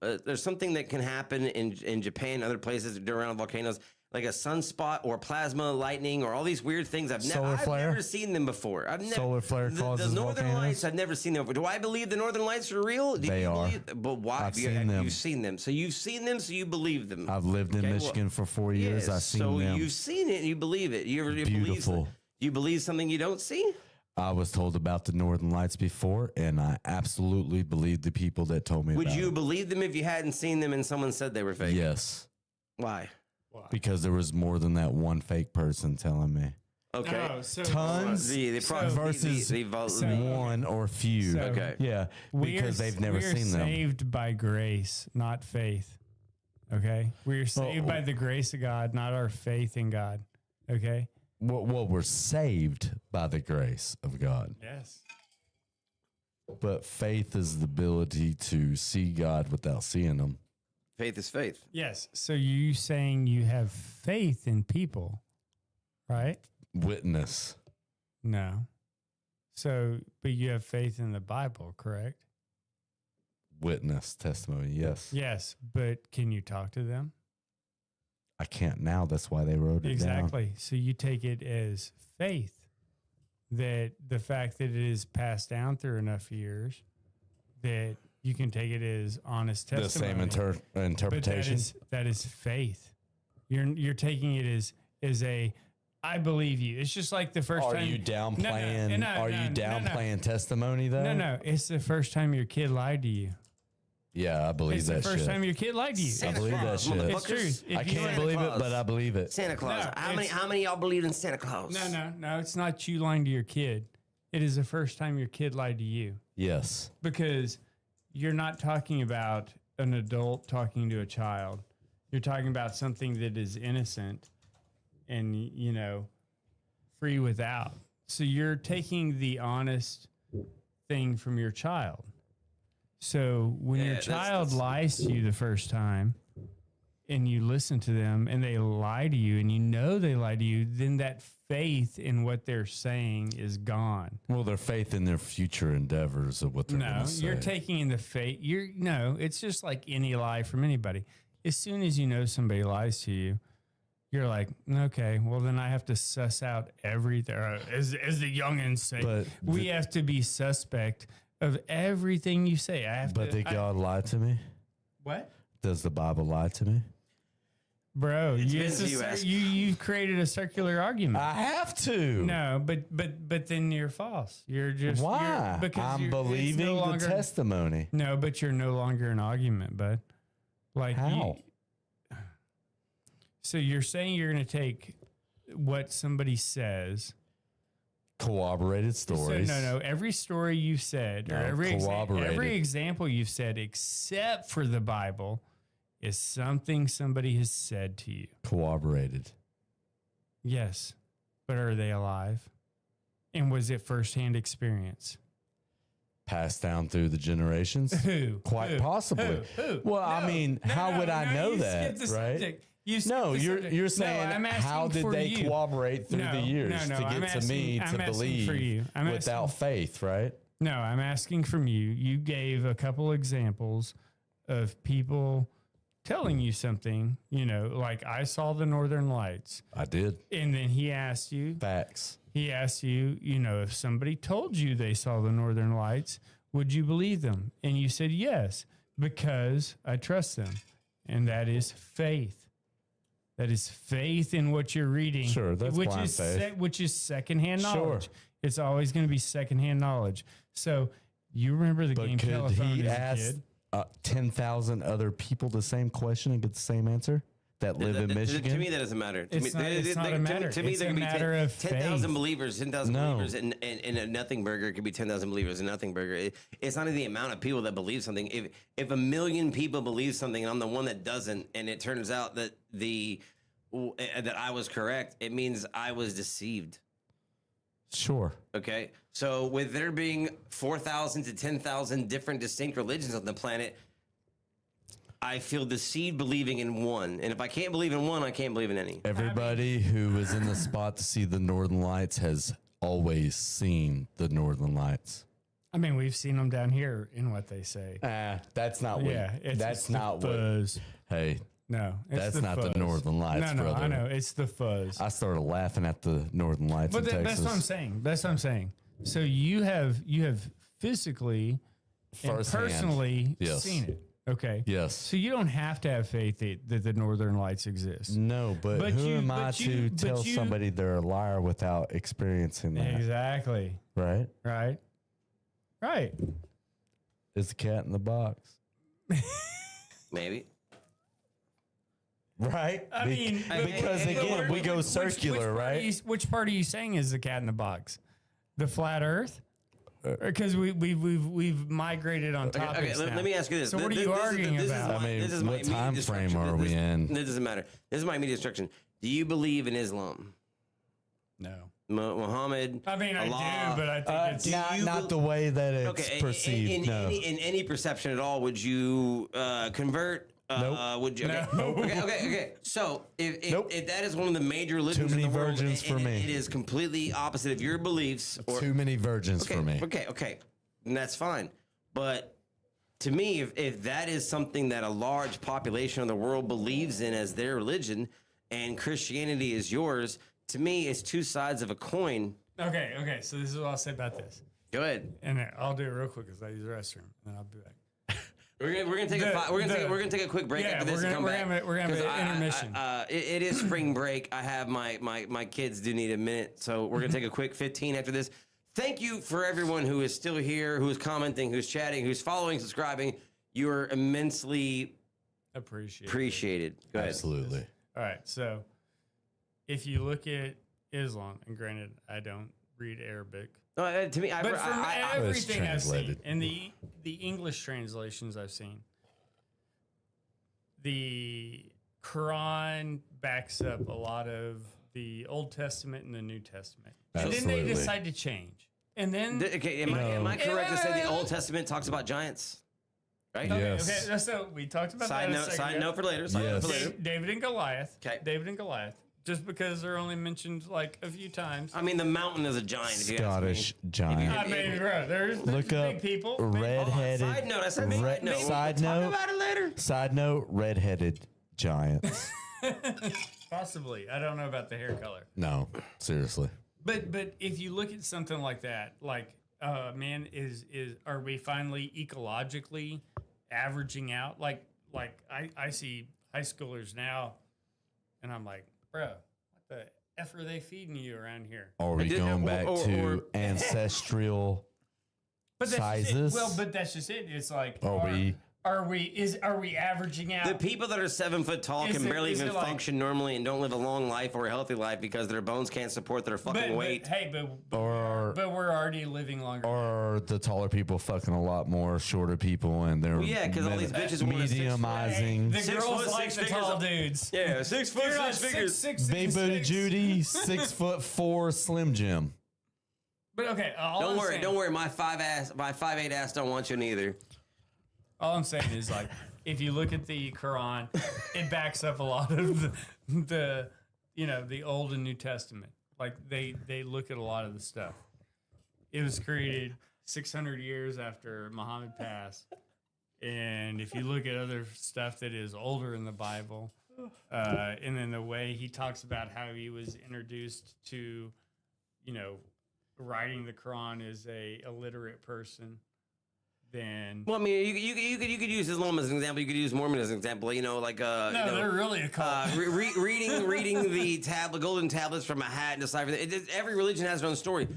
there's something that can happen in Japan, other places around volcanoes, like a sunspot or plasma lightning or all these weird things. I've never seen them before. Solar flare causes the Northern volcanoes? Lights. I've never seen them before. Do I believe the Northern Lights are real? Do They you are. believe- But why? I've seen them. You've seen them. So you've seen them. So you believe them. I've lived in Okay, well, Michigan for 4 years. I've seen so them. you've seen it and you believe it. You Beautiful. You believe something you don't see? I was told about the Northern Lights before, and I absolutely believe the people that told me Would about you it. believe them if you hadn't seen them and someone said they were fake? Yes, Why? because there was more than that one fake person telling me. Okay. Oh, so Tons versus one or few. So- Okay. Yeah, because they've never seen them. We're saved by grace, not faith. Okay? We're saved by the grace of God, not our faith in God. Okay? Well, we're saved by the grace of God. Yes. But faith is the ability to see God without seeing Him. Faith is faith. Yes. So you saying you have faith in people, right? Witness. No. So, but you have faith in the Bible, correct? Witness testimony, yes. Yes. But can you talk to them? I can't now. That's why they wrote it down. Exactly. So you take it as faith that the fact that it is passed down through enough years that you can take it as honest The testimony. same interpretation. But that is faith. You're taking it as a I believe you. It's just like the first Are time. you downplaying? No, Are you downplaying testimony though? No. It's the first time your kid lied to you. Yeah, I believe It's that the first shit. time your kid lied to you. I believe that shit. It's true. If I you can't were- believe it, Claus. but I believe it. Santa Claus. No, how many it's- of y'all believe in Santa Claus? No. It's not you lying to your kid. It is the first time your kid lied to you. Yes. Because you're not talking about an adult talking to a child. You're talking about something that is innocent and, free without. So you're taking the honest thing from your child. So when your child lies to you the first time and you listen to them and they lie to you and you know they lie to you, then that faith in what they're saying is gone. Well, their faith in their future endeavors of what they're going No, to say. you're taking in the faith. It's just like any lie from anybody. As soon as you know somebody lies to you, you're like, okay, well then I have to suss out everything. As the youngins say, But we have to be suspect of everything you say. Did God lie to me? What? Does the Bible lie to me? Bro, depends who you ask. you've created a circular argument. I have to. No, but then you're false. You're just Why? because I'm it's believing no the longer, testimony. No, but you're no longer an argument, bud. Like How? So you're saying you're going to take what somebody says. Corroborated stories. So, no. Every story you've said, or No, corroborated. every example you've said, except for the Bible, is something somebody has said to you. Corroborated. Yes, but are they alive? And was it firsthand experience? Passed down through the generations? Who? Quite Who? possibly. Who? Well, I mean, how would I know you that, skipped the right? subject. You skipped No, the you're subject. saying I'm asking how did for they you. corroborate through the years no, to I'm get to me asking- to I'm asking for you. believe I'm without faith, right? No, I'm asking from you. You gave a couple examples of people telling you something, like I saw the Northern Lights. I did. And then he asked you, Facts. if somebody told you they saw the Northern Lights, would you believe them? And you said yes, because I trust them. And that is faith. That is faith in what you're reading. Sure, that's which blind is faith. which is secondhand Sure. knowledge. It's always going to be secondhand knowledge. So you remember the But game could Telephone he as a ask kid? 10,000 other people the same question and get the same answer that live in Michigan? To me, that doesn't matter. It's not a matter. To me, It's there a can be matter of 10,000 faith. believers, 10,000 No. believers in a nothing burger. It could be 10,000 believers in nothing burger. It's not the amount of people that believe something. If a million people believe something and I'm the one that doesn't, and it turns out that that I was correct, it means I was deceived. Sure. Okay, so with there being 4,000 to 10,000 different distinct religions on the planet, I feel deceived believing in one. And if I can't believe in one, I can't believe in any. Everybody who was in the spot to see the Northern Lights has always seen the Northern Lights. I mean, we've seen them down here in what they say. That's not what. Yeah, That's not what. fuzz. Hey, No, it's that's the not fuzz. the Northern Lights, No, brother. I know. It's the fuzz. I started laughing at the Northern Lights But in Texas. that's what I'm saying. That's what I'm saying. So you have physically and Firsthand. personally Yes. seen it. Okay. Yes. So you don't have to have faith that the Northern Lights exist. No, but who am I to tell you- somebody they're a liar without experiencing that? Exactly. Right? Right. Right. Is the cat in the box? Maybe. Right? I mean, because again, we go circular, right? Which part are you saying is the cat in the box? The flat Earth? Because we've migrated on topics now. Let me ask you this. So what are you arguing about? I mean, this is my what immediate time destruction. frame are we in? This doesn't matter. This is my immediate instruction. Do you believe in Islam? No. Muhammad? I mean, I Allah? do, but I think it's Not the way that it's Okay, perceived. in any perception at all, would you convert? Nope. Would you? Okay. No. Okay. So if Nope. if that is one of the major religions Too many in the world, virgins for me. it is completely opposite of your beliefs. Or, Too many virgins okay, for me. Okay, and that's fine. But to me, if that is something that a large population of the world believes in as their religion, and Christianity is yours, to me, it's two sides of a coin. Okay. So this is what I'll say about this. Go ahead. And I'll do it real quick because I use the restroom, and then I'll be back. We're gonna take we're gonna take a quick break Yeah, after this we're and come gonna back. have an 'Cause intermission. It is spring break. I have my kids do need a minute, so we're gonna take a quick 15 after this. Thank you for everyone who is still here, who is commenting, who's chatting, who's following, subscribing. You are immensely appreciated. Go ahead. Absolutely. All right. So if you look at Islam, and granted, I don't read Arabic, No, to me, but from everything I've seen, translated. and the English translations I've seen, the Quran backs up a lot of the Old Testament and the New Testament. And then Absolutely. they decide to change. And then Okay, am I correct to say the Old Testament talks about giants? Right? Yes. Okay, so we talked about Side that. note. Side note for later. Side note for later. David and Goliath. Okay. David and Goliath. Just because they're only mentioned like a few times. I mean, the mountain is a giant. If you Scottish ask me. giant. I mean, bro, there's Look big up people. redheaded. Side note. I said maybe. Red- No, side we'll note. Talk about it later. Side note: redheaded giants. Possibly. I don't know about the hair color. No, seriously. But if you look at something like that, like man, are we finally ecologically averaging out? Like I see high schoolers now, and I'm like, bro, what the F are they feeding you around here? Are we going back to ancestral But that's sizes? Just it. Well, but that's just it. It's like, Are are we averaging out? The people that are 7 foot tall Is can it- barely is even it like- function normally and don't live a long life or a healthy life because their bones can't support their fucking weight. Hey, but we're already living longer. Or the taller people fucking a lot more shorter people, and they're Yeah, 'cause all these bitches want a 6 foot- mediumizing. The 6 girls foot, like 6 the tall figures. dudes. Yeah, 6 foot, You're not 6 figures. 6'6", Big booty 6'6". Judy, 6'4" Slim Jim. But okay, Don't worry. My 5'8" ass don't want you neither. All I'm saying is like, if you look at the Quran, it backs up a lot of the Old and New Testament. Like they look at a lot of the stuff. It was created 600 years after Muhammad passed, and if you look at other stuff that is older in the Bible, and then the way he talks about how he was introduced to, writing the Quran as a illiterate person. Then Well, I mean, you could use Islam as an example. You could use Mormon as an example. they're really a cult. reading the golden tablets from a hat and decipher. Every religion has their own story.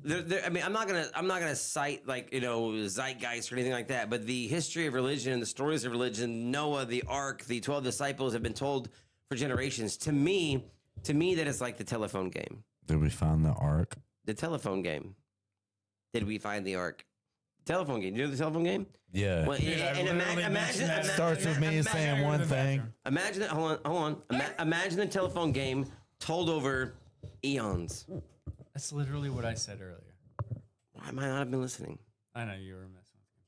I mean, I'm not gonna cite zeitgeist or anything like that. But the history of religion and the stories of religion, Noah, the Ark, the 12 disciples have been told for generations. To me, that is like the telephone game. Did we find the ark? The telephone game. Did we find the Ark? Telephone game. You know the telephone game? Yeah. Well, and imagine Starts with me saying one thing. Imagine hold on. Imagine the telephone game told over eons. That's literally what I said earlier. Why might I not have been listening? I know you were messing.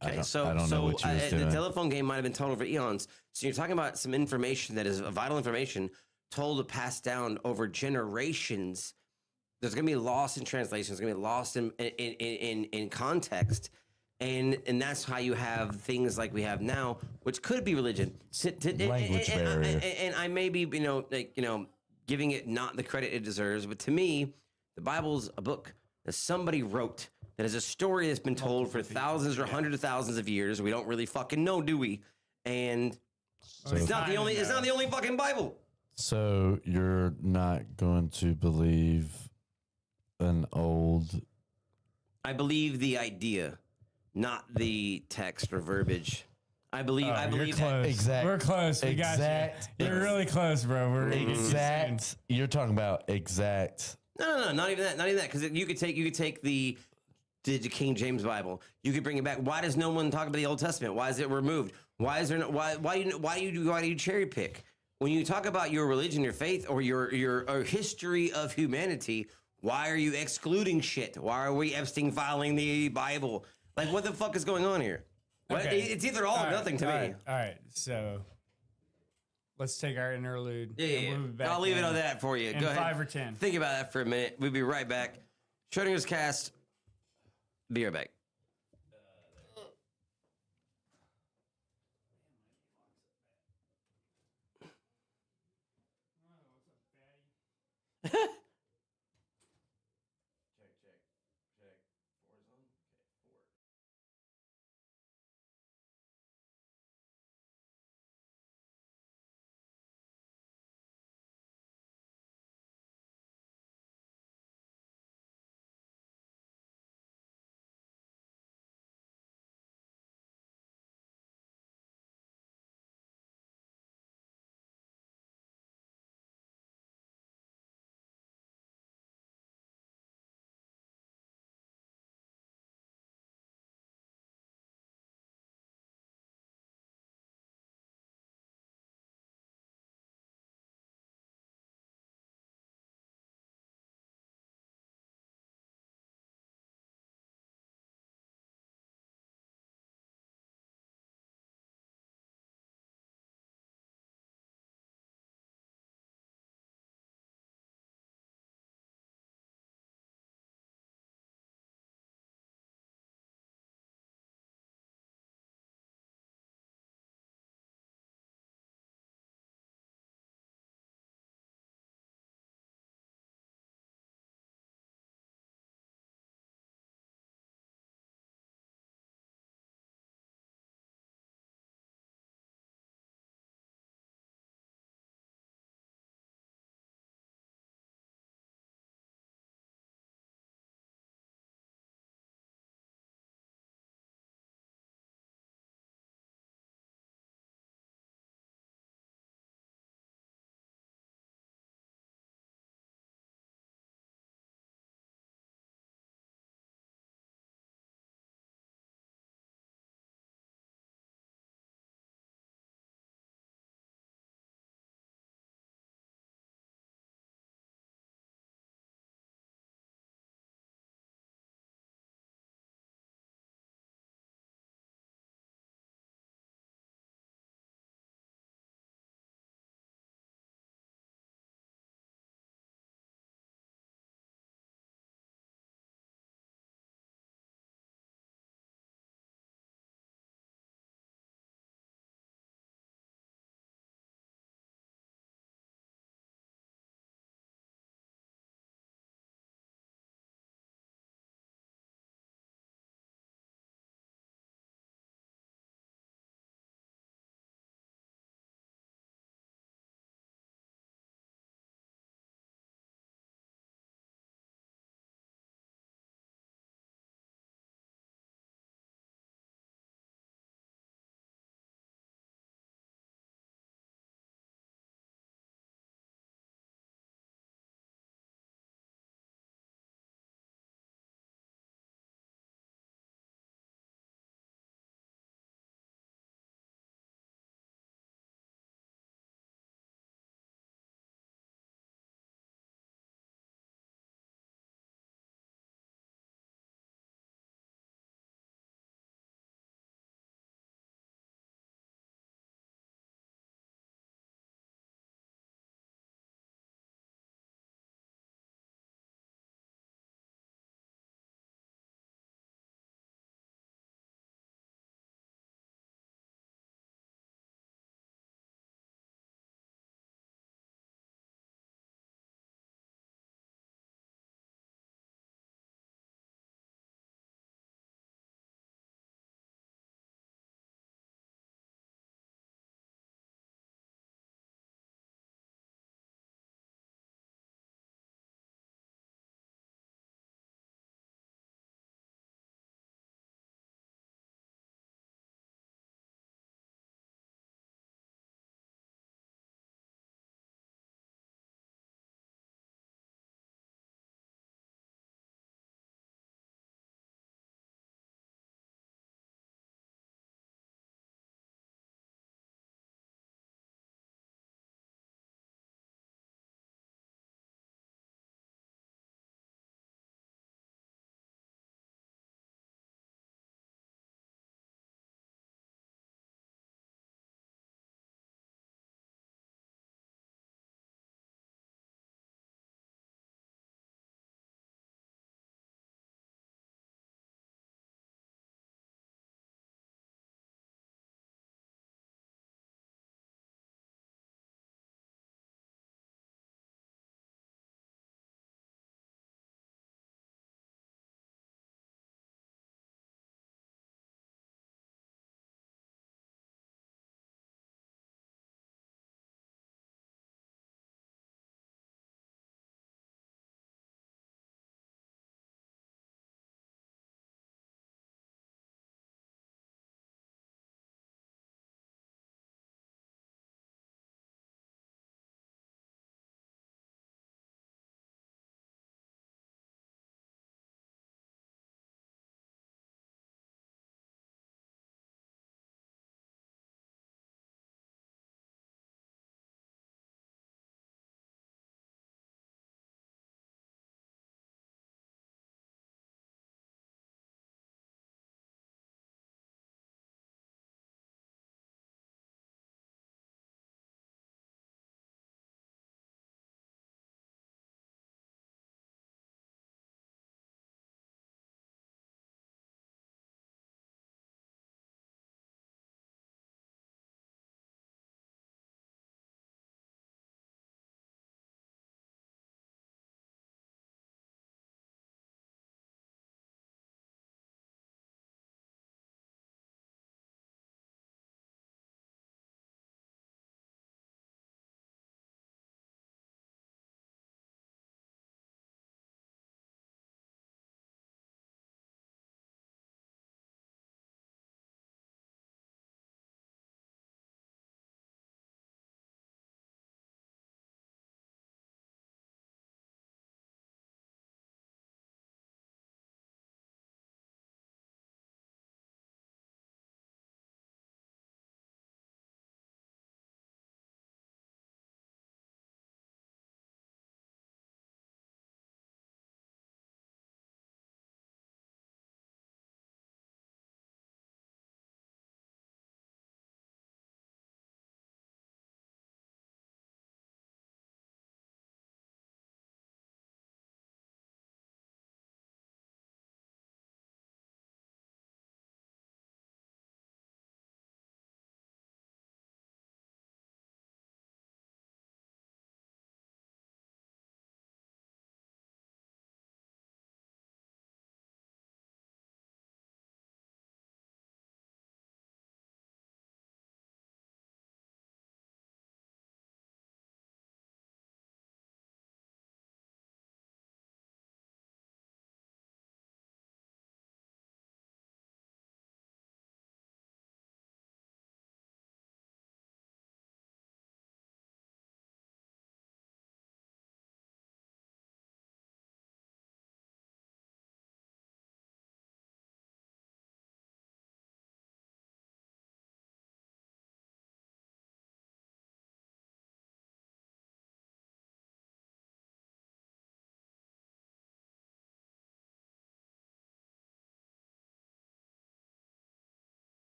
Okay, I don't know what you was the doing. telephone game might have been told over eons. So you're talking about some information that is vital information told to pass down over generations. There's going to be lost in translation. There's going to be lost in context, and that's how you have things like we have now, which could be religion. Language barrier. And I may be giving it not the credit it deserves, but to me, the Bible's a book that somebody wrote. That is a story that's been told for thousands or hundreds of thousands of years. We don't really fucking know, do we? And it's not the only. It's not the only fucking Bible. So you're not going to believe an old. I believe the idea, not the text or verbiage. I believe. I believe that. Exact. We're close. We got you. You're really close, bro. We're Exact. You're talking about exact. No, not even that. Not even that. Because you could take the King James Bible. You could bring it back. Why does no one talk about the Old Testament? Why is it removed? Why is there no, why do you cherry pick? When you talk about your religion, your faith, or your history of humanity, why are you excluding shit? Why are we Epstein filing the Bible? Like, what the fuck is going on here? Okay. It's either all or nothing to me. All right. So let's take our interlude. Yeah. We'll be back I'll leave it on that for you. in Go ahead. 5 or 10. Think about that for a minute. We'll be right back. Schrödinger's cast. Be right back.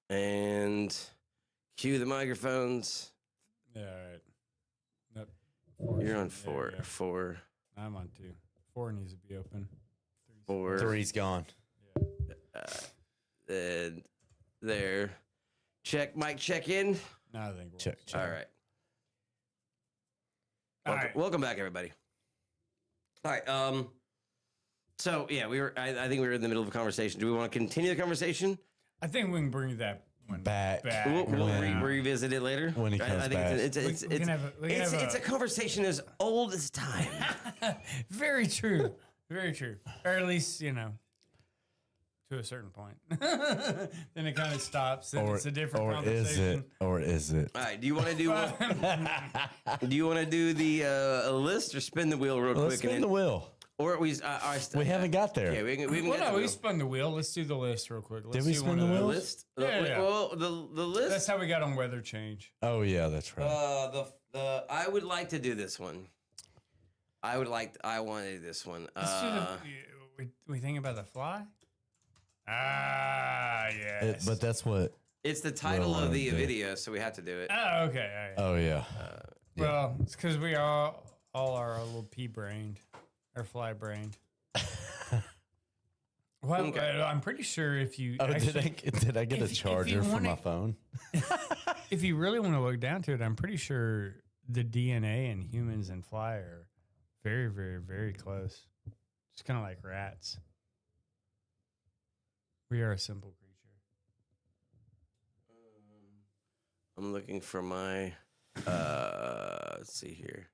And cue the microphones. Yeah, all right. Nope. You're on 4. Yeah, yeah. 4. I'm on 2. 4 needs to be open. 4. 3's gone. And there. Check, mic check in. No, I think we're Check. All right. All right. Welcome back, everybody. All right. So yeah, I think we were in the middle of a conversation. Do we want to continue the conversation? I think we can bring that one Back. We'll When- revisit it later when he comes I think back. We can have it's a conversation as old as time. Very true. Very true. Or at least, to a certain point. Then it kind of stops. And it's a different conversation. Or is it? All right. Do you want to do? Do you want to do the list or spin the wheel real Let's quick? spin the wheel. Or we We haven't got there. Yeah, we can Well, get no, the we wheel. spun the wheel. Let's do the list real quick. Let's Did we do spin one the of wheel? those. list. Yeah. Well, the list. That's how we got on weather change. Oh yeah, that's right. I would like to do this one. I want to do this one. Let's do we think about the fly? Ah, yes. But that's what. It's the title Well, of the do it. video, so we have to do it. Oh, okay. All right. Oh yeah. Well, it's because we all are a little pea-brained or fly-brained. Well, Okay. I'm pretty sure if you Oh, actually, did I get a if you charger for wanna- my phone? if you really want to look down to it, I'm pretty sure the DNA in humans and fly are very, very, very close. It's kind of like rats. We are a simple creature. I'm looking for my. Let's see here.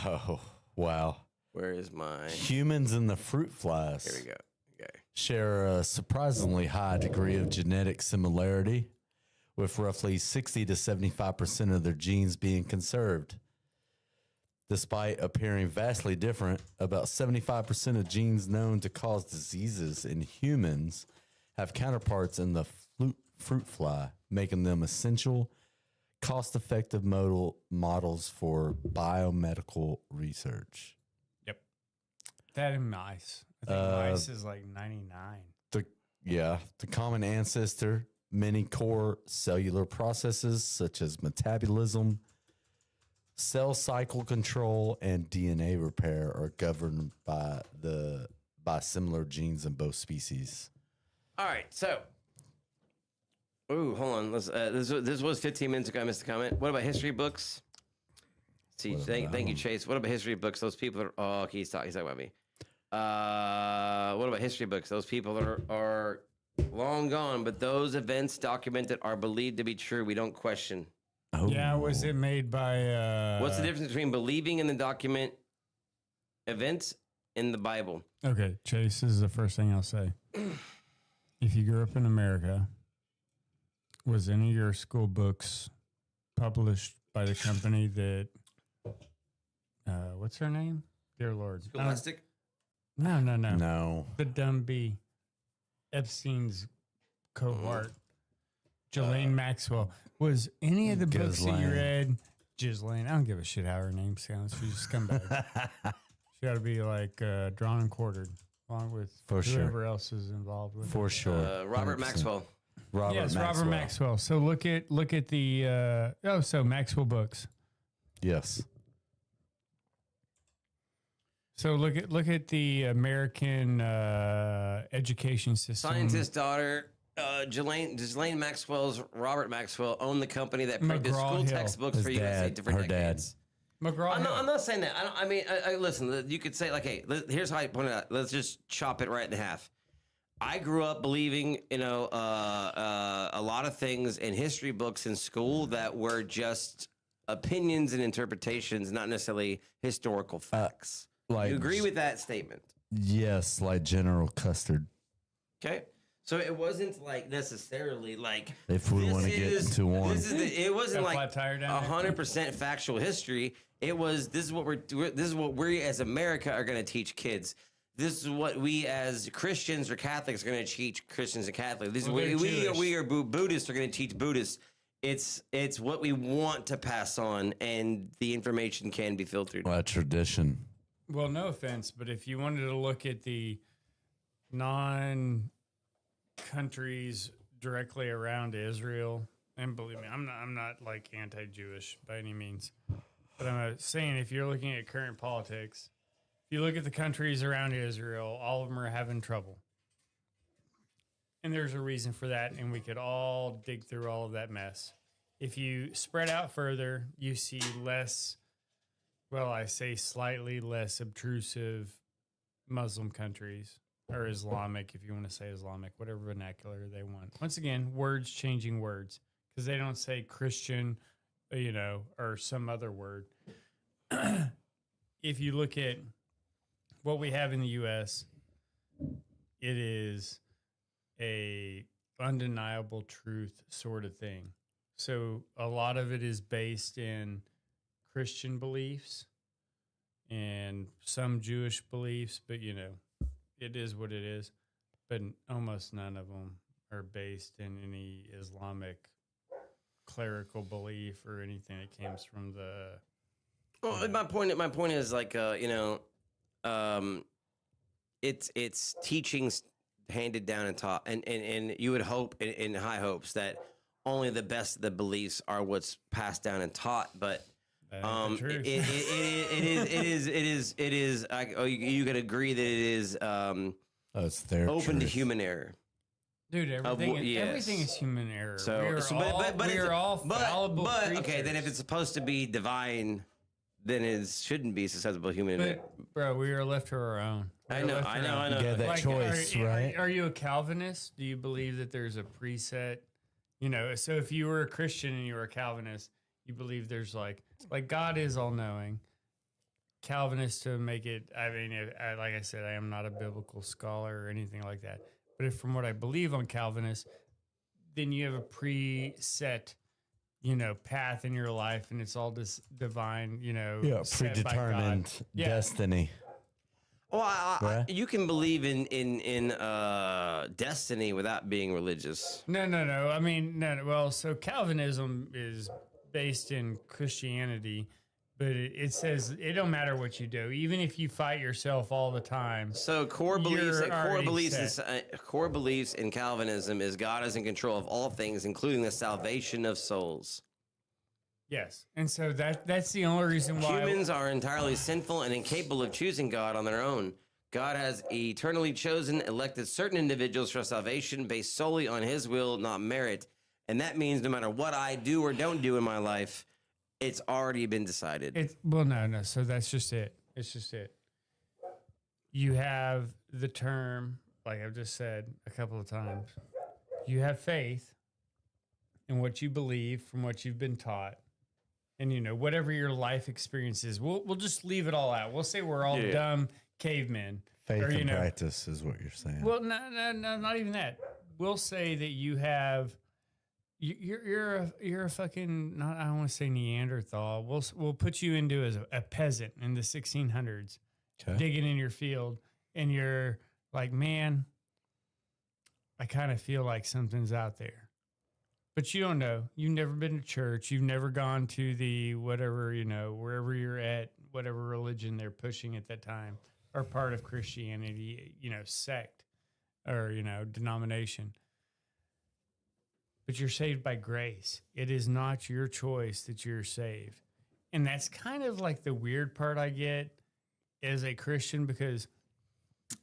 Oh wow. Where is my? Humans and the fruit flies Here we go. Okay. share a surprisingly high degree of genetic similarity, with roughly 60 to 75% of their genes being conserved. Despite appearing vastly different, about 75% of genes known to cause diseases in humans have counterparts in the fruit fly, making them essential, cost-effective models for biomedical research. That and mice. I think mice is like 99. The common ancestor, many core cellular processes such as metabolism, cell cycle control, and DNA repair are governed by similar genes in both species. All right. So. Ooh, hold on. Let's. This was 15 minutes ago. I missed a comment. What about history books? See, thank you, Chase. What about history books? Those people that are. Oh, okay, he's talking about me. What about history books? Those people that are long gone, but those events documented are believed to be true. We don't question. Oh. Yeah, was it made by... What's the difference between believing in the document events in the Bible? Okay, Chase, this is the first thing I'll say. If you grew up in America, was any of your school books published by the company that... what's her name? Dear Lord. Scholastic? No. No. The dumb bee. Epstein's cohort. Ghislaine Maxwell. Was any of the books that you Ghislaine. read... Ghislaine. I don't give a shit how her name sounds. She's a scumbag. She got to be like drawn and quartered, along with For sure. whoever else is involved with it. For sure. Robert 100%. Maxwell. Robert Maxwell. So look at the so Maxwell books. Yes. So look at the American education system. Scientist daughter, Ghislaine Maxwell's Robert Maxwell owned the company that printed school McGraw-Hill. textbooks His for USA dad, different her dad. decades. McGraw. I'm not saying that. I mean, listen. You could say like, hey, here's how I point it out. Let's just chop it right in half. I grew up believing, a lot of things in history books in school that were just opinions and interpretations, not necessarily historical facts. Like you agree with that statement? Yes, like General Custard. Okay. So it wasn't like necessarily like If we this want to get is- into one. it wasn't Got a like flat tire down there? 100% factual history. It was this is what we as America are going to teach kids. This is what we as Christians or Catholics are going to teach Christians and Catholics. This is Well, what they're we Jewish. are Buddhists are going to teach Buddhists. It's what we want to pass on, and the information can be filtered. By tradition. Well, no offense, but if you wanted to look at the non-countries directly around Israel, and believe me, I'm not like anti-Jewish by any means, but I'm saying if you're looking at current politics, if you look at the countries around Israel, all of them are having trouble. And there's a reason for that, and we could all dig through all of that mess. If you spread out further, you see less, well, I say slightly less obtrusive Muslim countries, or Islamic, if you want to say Islamic, whatever vernacular they want. Once again, words changing words, because they don't say Christian, or some other word. If you look at what we have in the U.S., it is a undeniable truth sort of thing. So a lot of it is based in Christian beliefs and some Jewish beliefs, but it is what it is. But almost none of them are based in any Islamic clerical belief or anything that comes from the. Well, my point is like it's teachings handed down and taught, and you would hope in high hopes that only the best of the beliefs are what's passed down and taught, but it is. You could agree that it is it's their open to truth. human error. Dude, everything is human error. We are all fallible creatures. Okay, then if it's supposed to be divine, then it shouldn't be susceptible to human error. Bro, we are left to our own. I know. You get that choice, right? Are you a Calvinist? Do you believe that there's a preset? So if you were a Christian and you were a Calvinist, you believe there's like God is all knowing. Calvinist, to make it, like I said, I am not a biblical scholar or anything like that. But if from what I believe on Calvinists, then you have a preset, path in your life, and it's all this divine, set by predetermined God. destiny. Well, you can believe in destiny without being religious. No. No. Well, so Calvinism is based in Christianity, but it says it don't matter what you do, even if you fight yourself all the time. So core beliefs in Calvinism is God is in control of all things, including the salvation of souls. Yes, and so that's the only reason why humans are entirely sinful and incapable of choosing God on their own. God has eternally chosen, elected certain individuals for salvation based solely on His will, not merit, and that means no matter what I do or don't do in my life, it's already been decided. No. So that's just it. It's just it. You have the term, like I've just said a couple of times. You have faith in what you believe from what you've been taught. And, whatever your life experience is, we'll just leave it all out. We'll say we're all dumb cavemen. Faith and practice is what you're saying. Well, no, not even that. We'll say that you have... You're a fucking, not, I don't want to say Neanderthal. We'll put you into as a peasant in the 1600s, digging in your field, and you're like, man, I kind of feel like something's out there. But you don't know. You've never been to church. You've never gone to the whatever, wherever you're at, whatever religion they're pushing at that time, or part of Christianity, sect or, denomination. But you're saved by grace. It is not your choice that you're saved. And that's kind of like the weird part I get as a Christian, because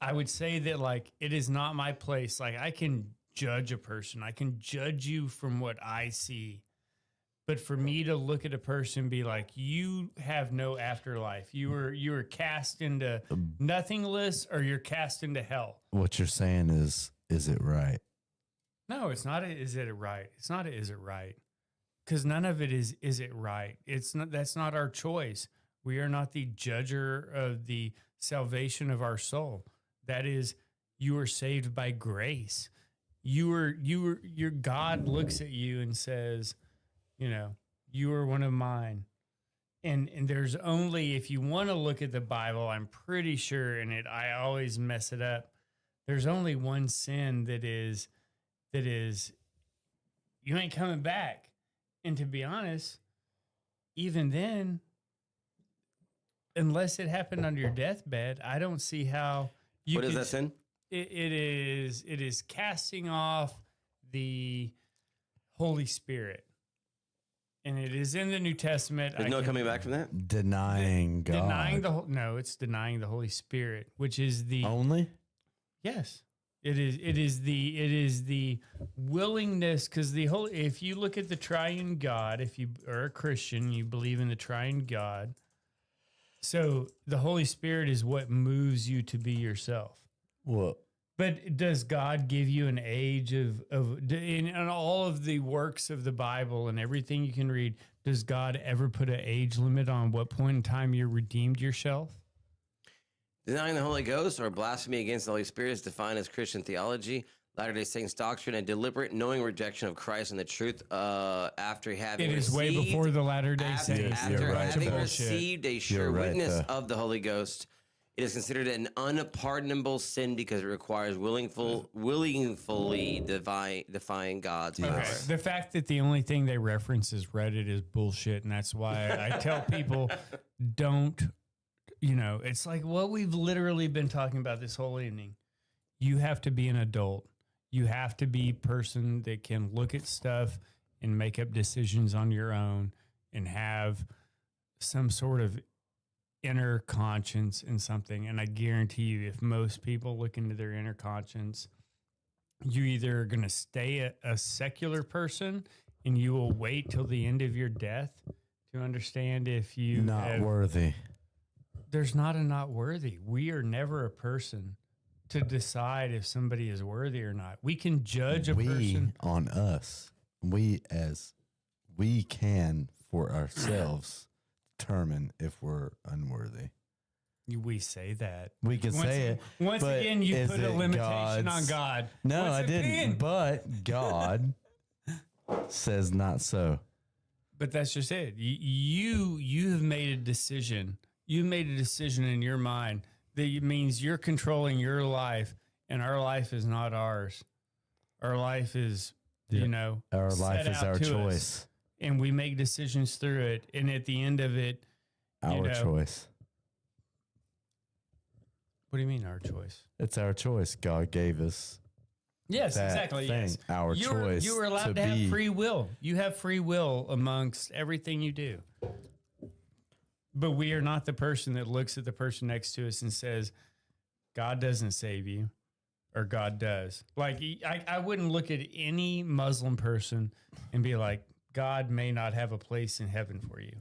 I would say that like, it is not my place. Like I can judge a person. I can judge you from what I see. But for me to look at a person and be like, you have no afterlife. You were cast into nothingness, or you're cast into hell. What you're saying is it right? No, it's not. Is it right? It's not. Is it right? Because none of it is it right? It's not. That's not our choice. We are not the judger of the salvation of our soul. That is, you are saved by grace. Your God looks at you and says, you are one of mine. And there's only, if you want to look at the Bible, I'm pretty sure, I always mess it up. There's only one sin that is you ain't coming back. And to be honest, even then, unless it happened on your deathbed, I don't see how you. What is that sin? It is casting off the Holy Spirit. And it is in the New Testament. There's no coming back from that? Denying God. No, it's denying the Holy Spirit, which is the Only? yes. It is the willingness, because if you look at the triune God, if you are a Christian, you believe in the triune God. So the Holy Spirit is what moves you to be yourself. Well, But does God give you an age in all of the works of the Bible and everything you can read, does God ever put an age limit on what point in time you redeemed yourself? Denying the Holy Ghost or blasphemy against the Holy Spirit is defined as Christian theology, Latter-day Saints doctrine, and deliberate, knowing rejection of Christ and the truth after having It is way before the Latter-day Saints. After right, having though. received a sure You're right, witness though. of the Holy Ghost, it is considered an unpardonable sin because it requires willingly defying God's power. Okay. The fact that the only thing they reference is Reddit is bullshit, and that's why I tell people don't. It's like what we've literally been talking about this whole evening. You have to be an adult. You have to be a person that can look at stuff and make up decisions on your own and have some sort of inner conscience in something. And I guarantee you, if most people look into their inner conscience, you either are going to stay a secular person and you will wait till the end of your death to understand if you not worthy. There's not a not worthy. We are never a person to decide if somebody is worthy or not. We can judge a person on us. We can for ourselves determine if we're unworthy. We say that. We can say it. Once but again, you is put a it limitation God's- on God. No, Once I didn't. again. But God says not so. But that's just it. You have made a decision. You made a decision in your mind that means you're controlling your life, and our life is not ours. Our life is, Our set life is out our to us, choice. and we make decisions through it. And at the end of it, Our choice. What do you mean our choice? It's our choice. God gave us. Yes, that exactly. thing, Yes, our choice You were allowed to have free will. You have free will amongst everything you do. But we are not the person that looks at the person next to us and says, God doesn't save you, or God does. Like, I wouldn't look at any Muslim person and be like, God may not have a place in heaven for you.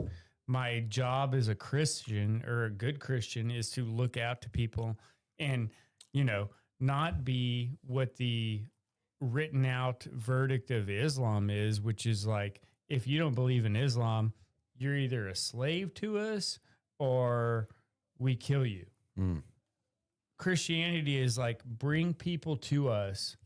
My job as a Christian or a good Christian is to look out to people and, not be what the written out verdict of Islam is, which is like, if you don't believe in Islam, you're either a slave to us or we kill you. Christianity is like, bring people to us.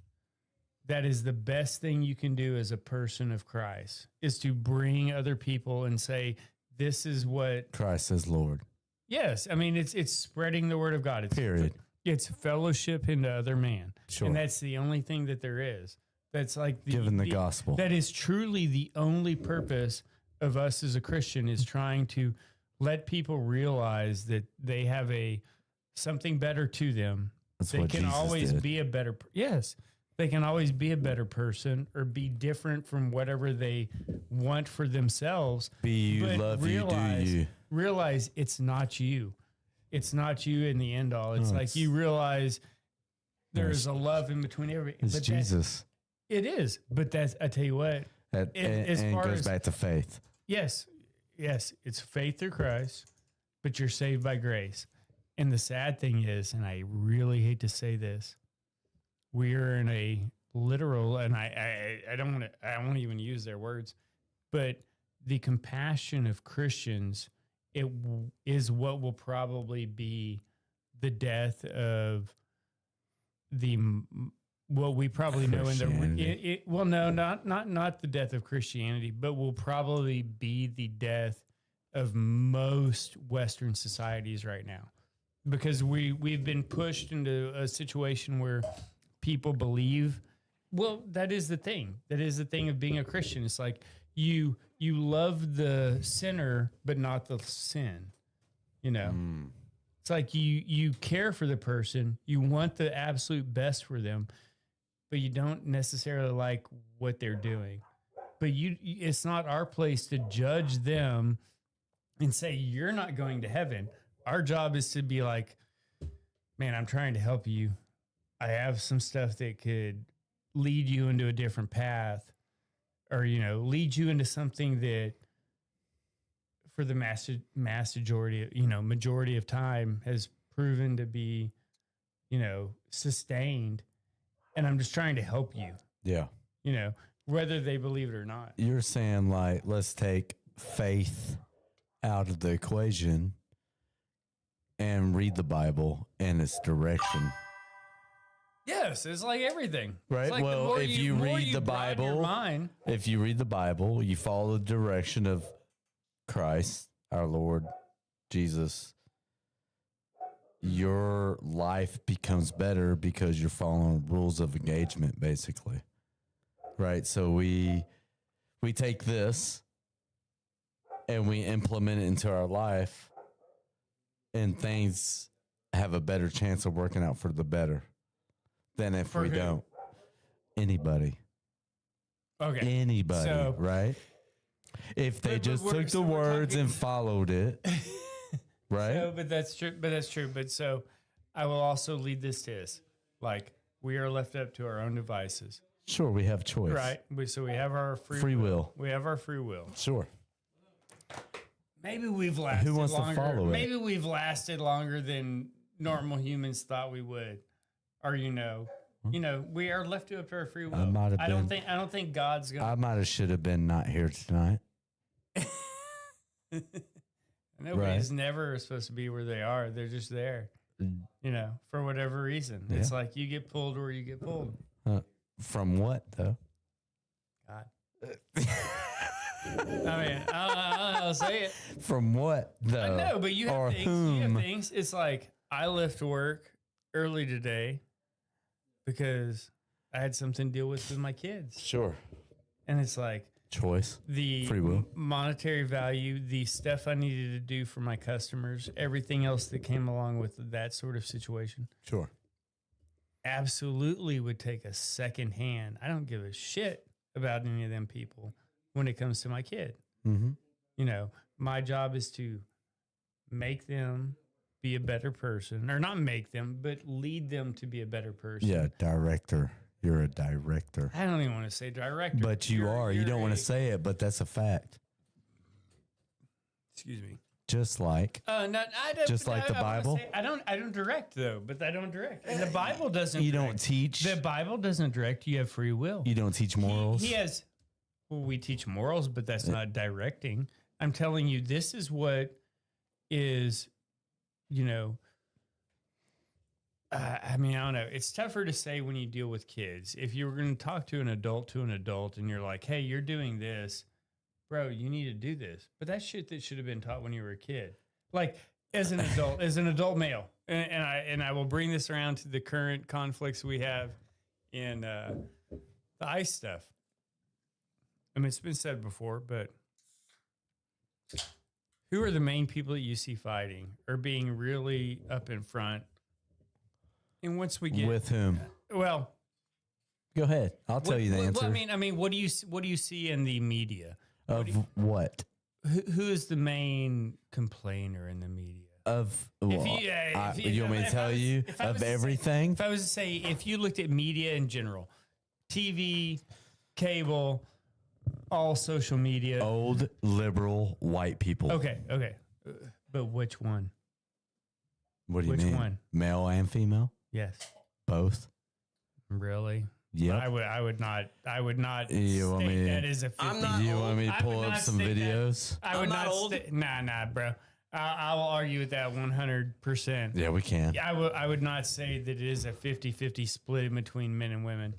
That is the best thing you can do as a person of Christ, is to bring other people and say, this is what Christ is Lord. Yes. I mean, it's spreading the word of God. It's Period. It's fellowship into other man. Sure. And that's the only thing that there is. That's like Given the gospel. That is truly the only purpose of us as a Christian, is trying to let people realize that they have something better to them. That's they what can Jesus always did. be a better. Yes. They can always be a better person or be different from whatever they want for themselves. Be you, But love you, do you. Realize it's not you. It's not you in the end all. It's No, like it's- you realize there's a love in between everything. It's Jesus. It is. But that's, I tell you what, And as it far goes as- back to faith. yes, it's faith through Christ, but you're saved by grace. And the sad thing is, and I really hate to say this, we are in a literal, and I don't want to, I won't even use their words, but the compassion of Christians, is what will probably be the death of what we probably know in the well, no, not the death of Christianity, but will probably be the death of most Western societies right now, because we've been pushed into a situation where people believe. Well, that is the thing. That is the thing of being a Christian. It's like you love the sinner, but not the sin. It's like you care for the person. You want the absolute best for them, but you don't necessarily like what they're doing. But it's not our place to judge them and say, you're not going to heaven. Our job is to be like, man, I'm trying to help you. I have some stuff that could lead you into a different path, or, lead you into something that for the majority of time has proven to be, sustained. And I'm just trying to help you, Yeah. Whether they believe it or not. You're saying, like, let's take faith out of the equation and read the Bible in its direction. Yes, it's like everything. Right. It's like Well, if you read the broaden your Bible, mind, if you read the Bible, you follow the direction of Christ, our Lord Jesus, your life becomes better because you're following rules of engagement, basically. Right. So we take this and we implement it into our life, and things have a better chance of working out for the better than if For we who? don't. Anybody. okay. Anybody, So- right? If they But just we're- took the so we're words talking- and followed it, right? So, but that's true. But so I will also lead this to this. Like, we are left up to our own devices. Sure, we have choice. Right. So we have our Free will. We have our free will. Sure. Maybe we've lasted wants to longer. follow it? Maybe we've lasted longer than normal humans thought we would. Or we are left up to our free will. might have I don't been- think God's I gonna might have should have been not here tonight. nobody's never supposed to be where they are. They're just there. For whatever reason. Yeah. It's like you get pulled where you get pulled. From what, though? God. I'll say it. From what, though? I know, but you Or have things. whom? It's like I left work early today because I had something to deal with my kids. Sure. And it's like Choice. the Free will. monetary value, the stuff I needed to do for my customers, everything else that came along with that sort of situation. Sure. Absolutely would take a second hand. I don't give a shit about any of them people when it comes to my kid. Mm-hmm. My job is to make them be a better person, or not make them, but lead them to be a better person. Yeah, director. You're a director. I don't even want to say director. But you are. You don't want to say it, but that's a fact. Excuse me. Just like No, I don't, Just like the I wanna Bible? say- I don't direct though, but I don't direct. And the Bible doesn't. you direct. don't teach. The Bible doesn't direct. You have free will. You don't teach morals. He has. Well, we teach morals, but that's not directing. I'm telling you, this is what is, I don't know. It's tougher to say when you deal with kids. If you were going to talk to an adult, and you're like, hey, you're doing this, bro, you need to do this. But that's shit that should have been taught when you were a kid. Like, as an adult male. And I will bring this around to the current conflicts we have in the ICE stuff. I mean, it's been said before, but who are the main people that you see fighting or being really up in front? And once we get With whom? well, Go ahead. I'll tell you the answer. I mean, what do you see in the media? Of what? Who is the main complainer in the media? Of what? You want me to tell you? Of everything? If I was to say, if you looked at media in general, TV, cable, all social media. Old liberal white people. Okay. But which one? What do you Which mean? one? Male and female? Yes. Both? Really? Yeah. I would not You want state me- that as a 50. I'm not You old. want me to I pull would up not some state that. videos? I would I'm not not old. Nah, bro. I will argue with that 100%. Yeah, we can. I would not say that it is a 50-50 split in between men and women.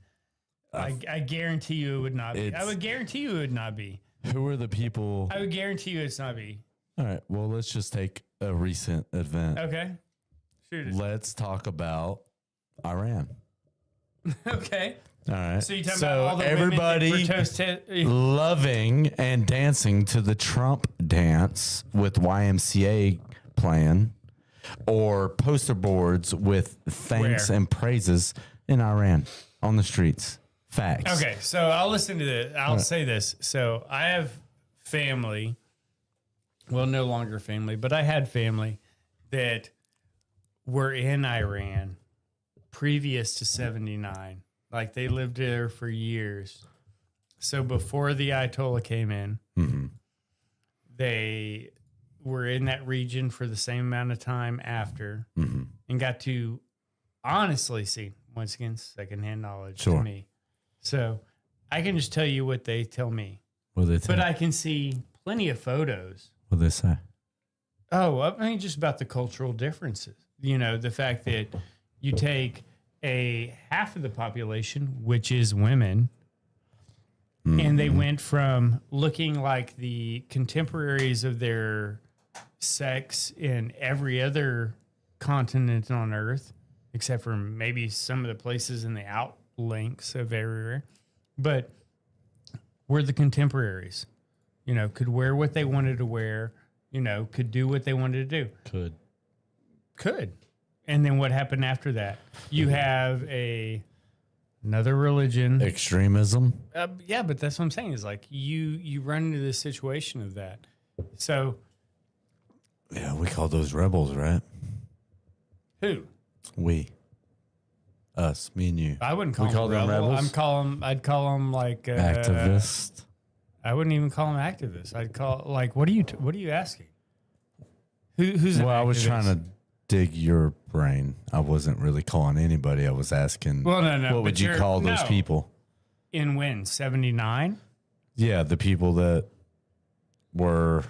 I guarantee you it would not be. I It's- would guarantee you it would not be. Who are the people? I would guarantee you it's not be. All right. Well, let's just take a recent event. Okay. Shoot it. Let's talk about Iran. Okay. All right. So you're talking about all the everybody women that were toasted. loving and dancing to the Trump dance with YMCA plan or poster boards with thanks Where? and praises in Iran. on the streets. Facts. Okay, so I'll listen to this. I'll say this. So I have family, well, no longer family, but I had family that were in Iran previous to 79. Like they lived there for years. So before the Ayatollah came in, they were in that region for the same amount of time after and got to honestly see, once again, secondhand knowledge to me. So I can just tell you what they tell me. What they tell But I can see plenty of photos. What they say? Oh, I mean, just about the cultural differences. You know, the fact that you take a half of the population, which is women, and they went from looking like the contemporaries of their sex in every other continent on Earth, except for maybe some of the places in the outlinks of everywhere. But we're the contemporaries, you know, could wear what they wanted to wear, you know, could do what they wanted to do. Could. And then what happened after that? You have another religion. Extremism. Yeah, but that's what I'm saying is like you run into this situation of that. So. Yeah, we call those rebels, right? Who? We. Us, me and you. I wouldn't call them rebels. I'd call them like activists. I wouldn't even call them activists. I'd call like what are you asking? Who's an I was activist? trying to dig your brain. I wasn't really calling anybody. I was asking. Well, no. What would you call those people? In when 79? Yeah, the people that were.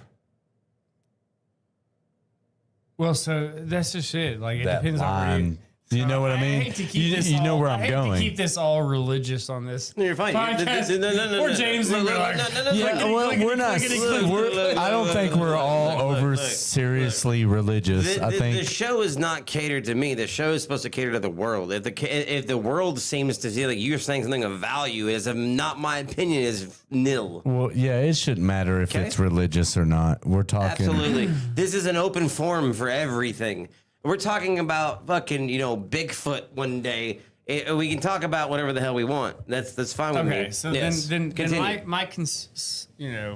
Well, so that's just it. Like it that depends on where you. Do you know what I mean? You know where I'm going. To keep this all religious on this. No, you're fine. No. Or James and be like, we're not. I don't think we're all over seriously religious. I think the show is not catered to me. The show is supposed to cater to the world. If the world seems to see like you're saying something of value, is not my opinion is nil. Well, yeah, it shouldn't matter if it's religious or not. We're talking. Absolutely. This is an open forum for everything. We're talking about fucking, Bigfoot one day. We can talk about whatever the hell we want. That's fine with me. Okay, so yes. then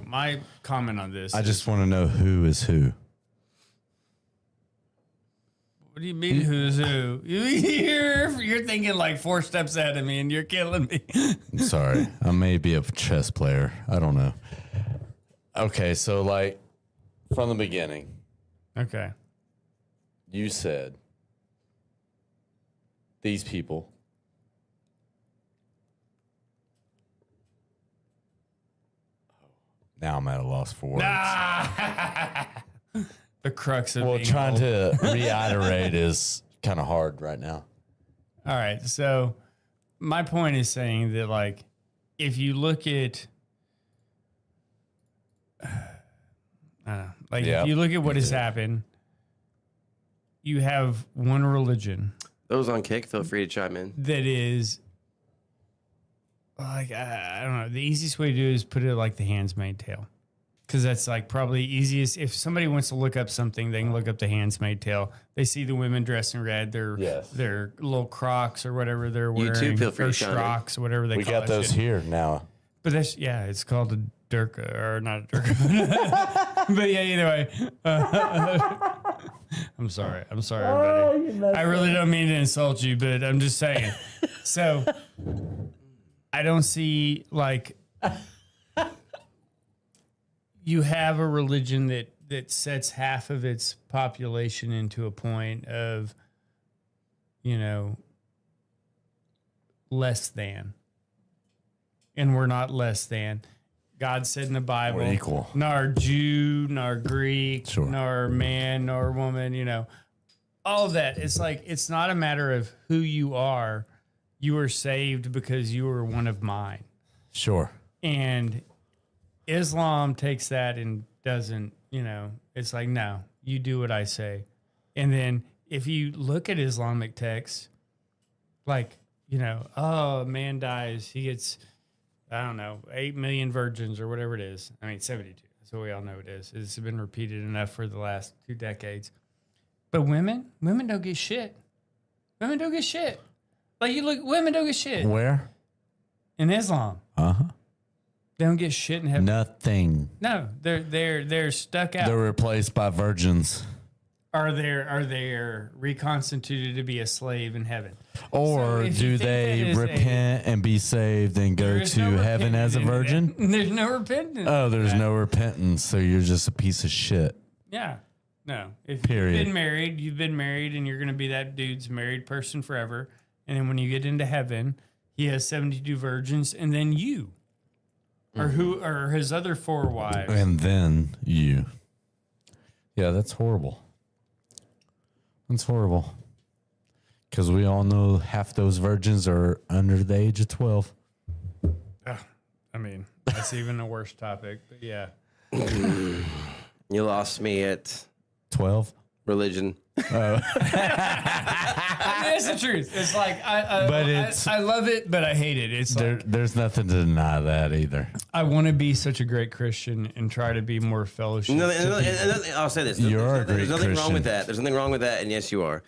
my comment on this. I just want to know who is who. What do you mean who's who? You're thinking like 4 steps ahead of me, and you're killing me. I'm sorry. I may be a chess player. I don't know. Okay, so like from the beginning. Okay. You said these people now I'm at a loss for words. The crux of being trying old. to reiterate is kind of hard right now. All right, so my point is saying that like if you look at I don't know, like if you look at what has happened, you have one religion. Those on Kick, feel free to chime in. That is, like, I don't know. The easiest way to do it is put it like the Handmaid's Tale. Because that's like probably easiest. If somebody wants to look up something, they can look up the Handmaid's Tale. They see the women dressed in red, their little Crocs or whatever they're wearing. You too, feel free to chime in. Strocks, whatever they call it. We got those here now. But that's, it's called a Durka, or not a Durka. But yeah, either way. I'm sorry, everybody. I really don't mean to insult you, but I'm just saying. So, I don't see, like, you have a religion that sets half of its population into a point of, less than. And we're not less than. God said in the Bible, we're equal. Nor Jew, nor Greek, nor man, nor woman, all of that. It's like, it's not a matter of who you are. You are saved because you are one of mine. Sure. And Islam takes that and doesn't, it's like, no, you do what I say. And then if you look at Islamic texts, like, a man dies, he gets, I don't know, 8 million virgins or whatever it is. I mean, 72. That's what we all know it is. It's been repeated enough for the last 2 decades. But women don't get shit. Women don't get shit. Like you look, women don't get shit Where? in Islam. Uh-huh. They don't get shit in heaven. Nothing. No, they're stuck out. They're replaced by virgins. Are they reconstituted to be a slave in heaven? Or if you do think that they is repent and be saved and go There is to no heaven as a repentance virgin? in that. There's no repentance. Oh, there's in that. no repentance, so you're just a piece of shit. Yeah. No. If Period. you've been married and you're going to be that dude's married person forever. And then when you get into heaven, he has 72 virgins and then you. Or who are his other 4 wives. And then you. Yeah, that's horrible. That's horrible. Because we all know half those virgins are under the age of 12. I mean, that's even a worse topic. But yeah. You lost me at 12? religion. I mean, that's the truth. It's like I love it, but I hate it. It's like There's nothing to deny that either. I want to be such a great Christian and try to be more fellowship. I'll say this. There's nothing wrong with that. There's nothing wrong with that, and yes, you are.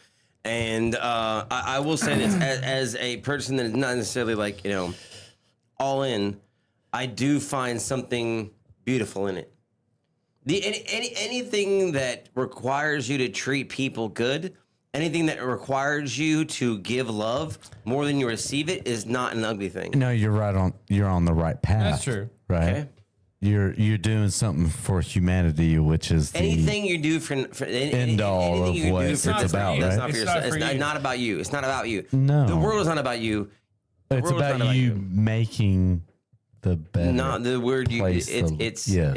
And I will say this as a person that is not necessarily like, all in, I do find something beautiful in it. Anything that requires you to treat people good, anything that requires you to give love more than you receive it is not an ugly thing. No, you're right you're on the right path. That's true. Right. Okay. You're doing something for humanity, which is Anything you do for end all of what it's about, that's right? not for yourself. It's not about you. It's not about you. No. The world is not about you. It's about you making the better. Not the word you. place It's to- it's yes.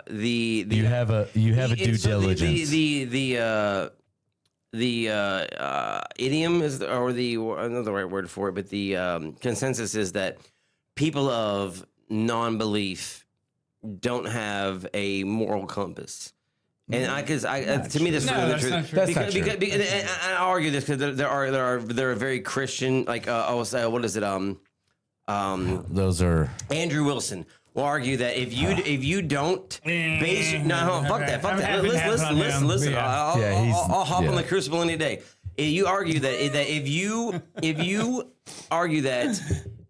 the You have a due diligence. The idiom is I don't know the right word for it, but the consensus is that people of non-belief don't have a moral compass. And to me, that's really the truth. That's not true. Because, and I argue this because there are very Christian, like I will say, what is it? Those are Andrew Wilson will argue that if you don't base fuck that. Listen. I'll hop on the crucible any day. You argue that if you argue that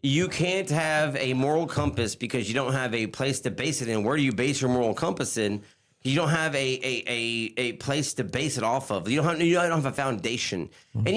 you can't have a moral compass because you don't have a place to base it in. Where do you base your moral compass in? You don't have a place to base it off of. You don't have a foundation. And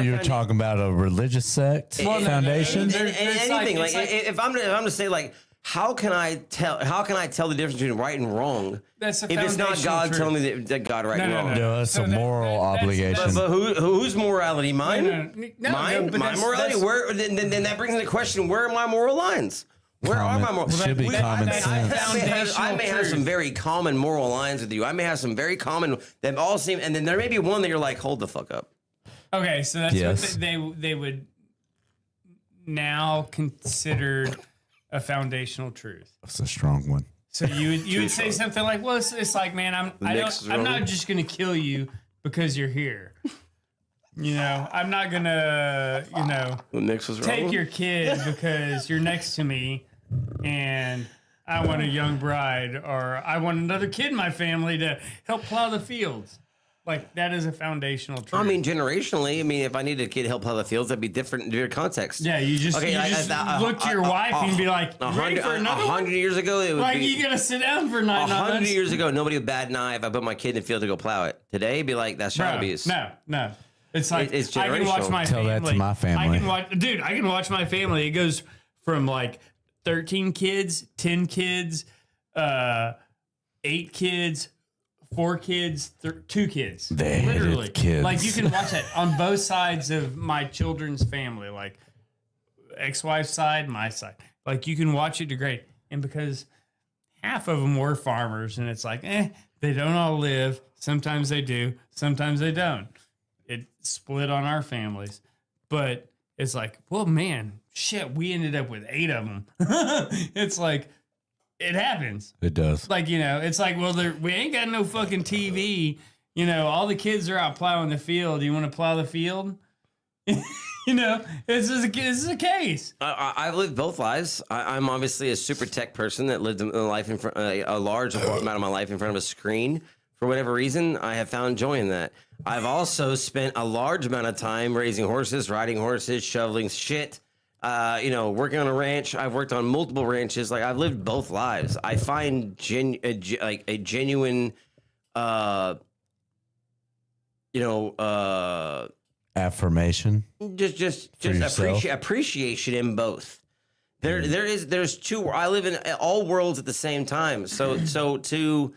you're talking about a religious sect foundation. Anything like if I'm to say like, how can I tell the difference between right and wrong? That's if it's not God telling me that God right and wrong. No, that's a moral obligation. But whose morality? Mine. No, my morality. Where then that brings into question where are my moral lines? Where are my moral? Should be common sense. I may have some very common moral lines with you. I may have some very common that all seem, and then there may be one that you're like, hold the fuck up. Okay, so that's what they would now consider a foundational truth. That's a strong one. So you would say something like, well, it's like, man, I'm not just gonna kill you because you're here. I'm not gonna, take your kid because you're next to me and I want a young bride or I want another kid in my family to help plow the fields. Like, that is a foundational truth. I mean, generationally, if I needed a kid to help plow the fields, that'd be different context. Yeah, you just look to your wife and be like, ready for another 100 years ago, it would like, be... you gotta sit down for 9 months. 100 years ago, nobody would bat an eye if I put my kid in the field to go plow it. Today, it'd be like, that's child abuse. No. It's like, it's I can watch my Tell family. that to my family. I can watch my family. It goes from like 13 kids, 10 kids, 8 kids, 4 kids, 2 kids. They Literally. kids. Like, you can watch that on both sides of my children's family, like ex-wife's side, my side. Like, you can watch it degrade. And because half of them were farmers, and it's like, they don't all live. Sometimes they do. Sometimes they don't. It split on our families. But it's like, well, man, shit, we ended up with 8 of them. It's like, it happens. It does. Like, it's like, well, we ain't got no fucking TV. All the kids are out plowing the field. You want to plow the field? This is a case. I've lived both lives. I'm obviously a super tech person that lived a life a large amount of my life in front of a screen For whatever reason, I have found joy in that. I've also spent a large amount of time raising horses, riding horses, shoveling shit, working on a ranch. I've worked on multiple ranches. Like, I've lived both lives. I find a genuine, affirmation. Just appreciation in both. There's two. I live in all worlds at the same time. So to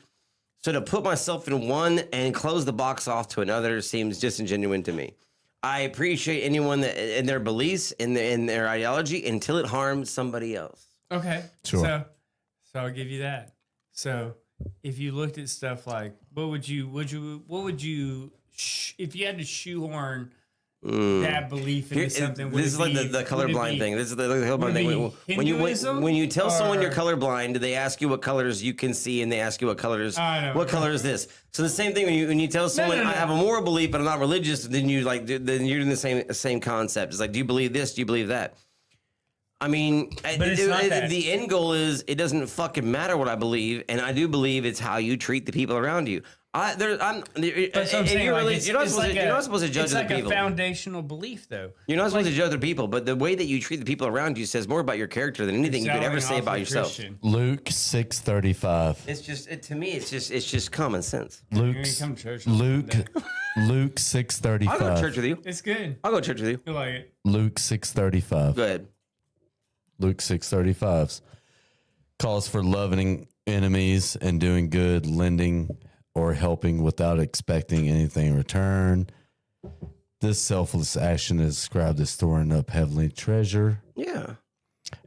put myself in one and close the box off to another seems disingenuous to me. I appreciate anyone that in their beliefs, in their ideology, until it harms somebody else. Okay. Sure. So I'll give you that. So if you looked at stuff like, what would you if you had to shoehorn that belief into something? This is like the colorblind thing. This is the colorblind thing. When you tell someone you're colorblind, they ask you what colors you can see, and they ask you what colors. What color is this? So the same thing when you tell someone I have a moral belief but I'm not religious, then you're doing the same concept. It's like, do you believe this? Do you believe that? I mean, the end goal is it doesn't fucking matter what I believe, and I do believe it's how you treat the people around you. You're not supposed to judge it's other like people. a foundational belief, though. You're not supposed to judge other people, but the way that you treat the people around you says more about your character than anything you could ever say about yourself. Luke 6:35. It's just to me, it's just common sense. Luke 6:35. I'll go to church with you. It's good. I'll go to church with you. You like it? Luke 6:35. Go ahead. Luke 6:35 calls for loving enemies and doing good, lending or helping without expecting anything in return. This selfless action is described as storing up heavenly treasure. Yeah.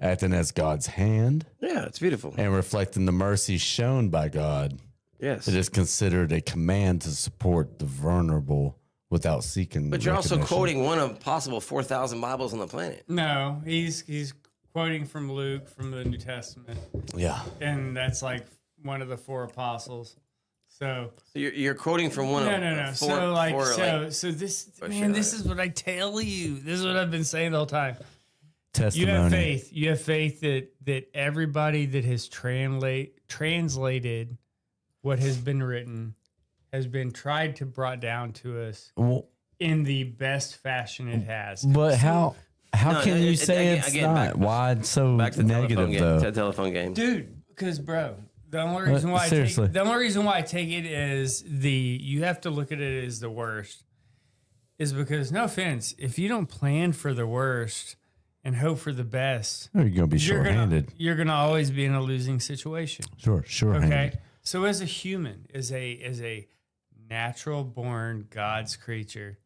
Acting as God's hand. Yeah, it's beautiful. And reflecting the mercy shown by God. Yes. It is considered a command to support the vulnerable without seeking But you're also recognition. quoting one of possible 4,000 Bibles on the planet. No, he's quoting from Luke from the New Testament. Yeah. And that's like one of the four apostles. So you're quoting from one of no. So this is what I tell you. This is what I've been saying the whole time. Testimony. You have faith that everybody that has translated what has been written has been tried to brought down to us in the best fashion it has. But how can you say it's not? Why it's so negative though? To the telephone game, dude. Because the only reason why I take it as you have to look at it as the worst is because, no offense, if you don't plan for the worst and hope for the best, you're gonna be short-handed. You're gonna always be in a losing situation. Short-handed. Okay. So as a human, as a natural born God's creature,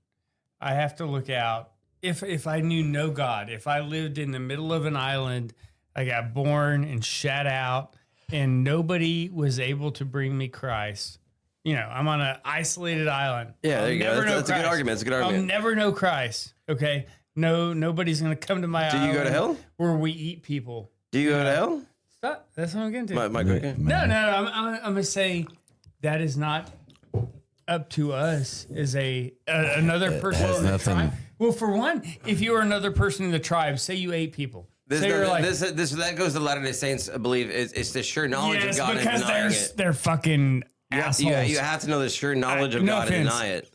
I have to look out. If I knew no God, if I lived in the middle of an island, I got born and shat out, and nobody was able to bring me Christ. I'm on an isolated island. Yeah, there you go. That's a good argument. It's a good argument. I'll never know Christ. Okay. No, nobody's going to come to my island. Do you go to hell? Where we eat people. Do you go to hell? Stop. That's what I'm getting to. No, I'm going to say that is not up to us as another person in the tribe. Well, for one, if you were another person in the tribe, say you ate people. That goes to Latter-day Saints. I believe it's the sure knowledge of God and denying it. They're fucking assholes. You have to know the sure knowledge of God and deny it.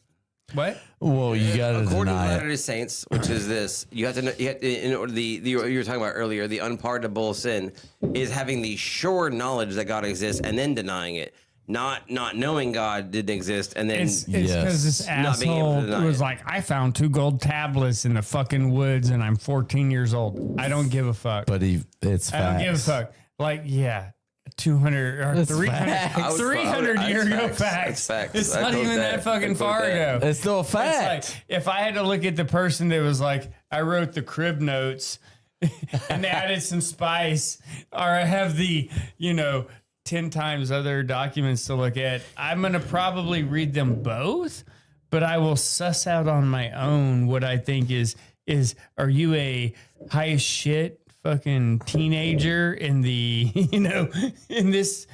What? Well, you got to deny it. According to Latter-day Saints, which is this, you have to in order you were talking about earlier, the unpardonable sin is having the sure knowledge that God exists and then denying it. Not knowing God didn't exist, and then it's because this asshole was like, I found 2 gold tablets in the fucking woods, and I'm 14 years old. I don't give a fuck. But it's facts. I don't give a fuck. Like, yeah, 200 or 300 year ago facts. It's not even that fucking far ago. It's still a fact. Like, if I had to look at the person that was like, I wrote the crib notes and added some spice, or I have the 10 times other documents to look at, I'm going to probably read them both, but I will suss out on my own what I think is are you a high as shit fucking teenager in the, in this,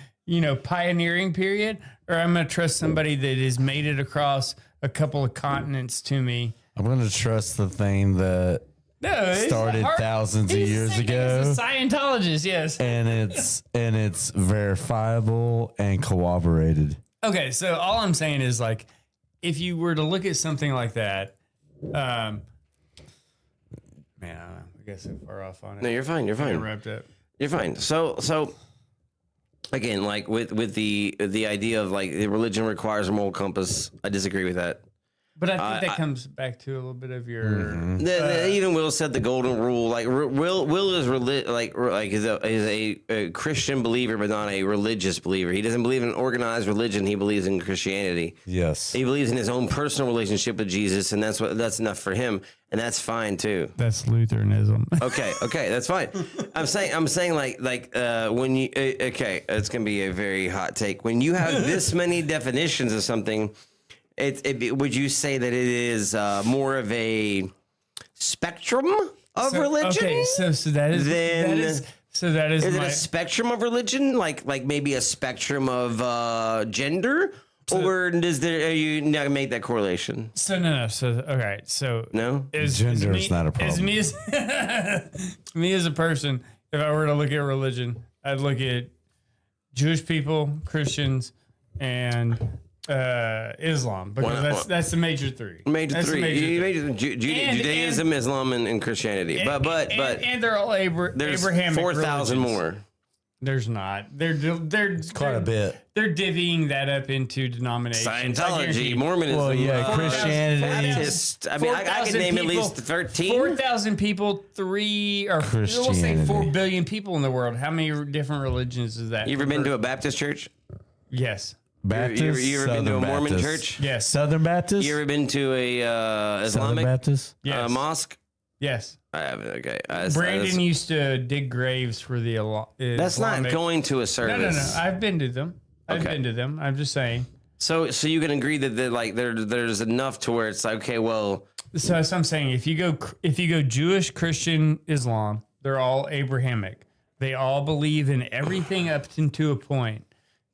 pioneering period, or I'm going to trust somebody that has made it across a couple of continents to me. I'm going to trust the thing that started thousands of years ago. He's a Scientologist, yes. And it's verifiable and corroborated. Okay, so all I'm saying is like, if you were to look at something like that, man, I don't know. I guess I'm far off on it. No, you're fine. You're fine. Wrapped up. You're fine. So again, like with the idea of like the religion requires a moral compass, I disagree with that. But I think that comes back to a little bit of your. Even Will said the golden rule. Like Will is is a Christian believer, but not a religious believer. He doesn't believe in organized religion. He believes in Christianity. Yes. He believes in his own personal relationship with Jesus, and that's enough for him, and that's fine too. That's Lutheranism. Okay, that's fine. I'm saying like when you okay, it's gonna be a very hot take. When you have this many definitions of something. Would you say that it is more of a spectrum of religion? Okay, so that is Is it my, a spectrum of religion, like maybe a spectrum of gender, or are you not gonna make that correlation? So no. So okay. So No, Gender is not a problem. Me as a person, if I were to look at religion, I'd look at Jewish people, Christians, and Islam, because that's the major three. Judaism, Islam, and Christianity. And they're all there's Abrahamic 4,000 religions. more. There's not. They're Quite a bit. They're divvying that up into denominations. Scientology, Mormonism. Well, yeah, Christianity. Baptist. I mean, I can name at least 13. 4,000 people, we'll say 4 billion people in the world. How many different religions is that? You ever been to a Baptist church? Yes. Baptist. You ever been to a Mormon church? Yes. Southern Baptist. You ever been to a Southern Islamic Baptist. Yes. mosque? Yes. I haven't. Okay. Brandon used to dig graves for the That's not going to a service. No. I've been to them. I'm just saying. So you can agree that there's enough to where it's like, okay, well. So that's what I'm saying. If you go Jewish, Christian, Islam, they're all Abrahamic. They all believe in everything up to a point.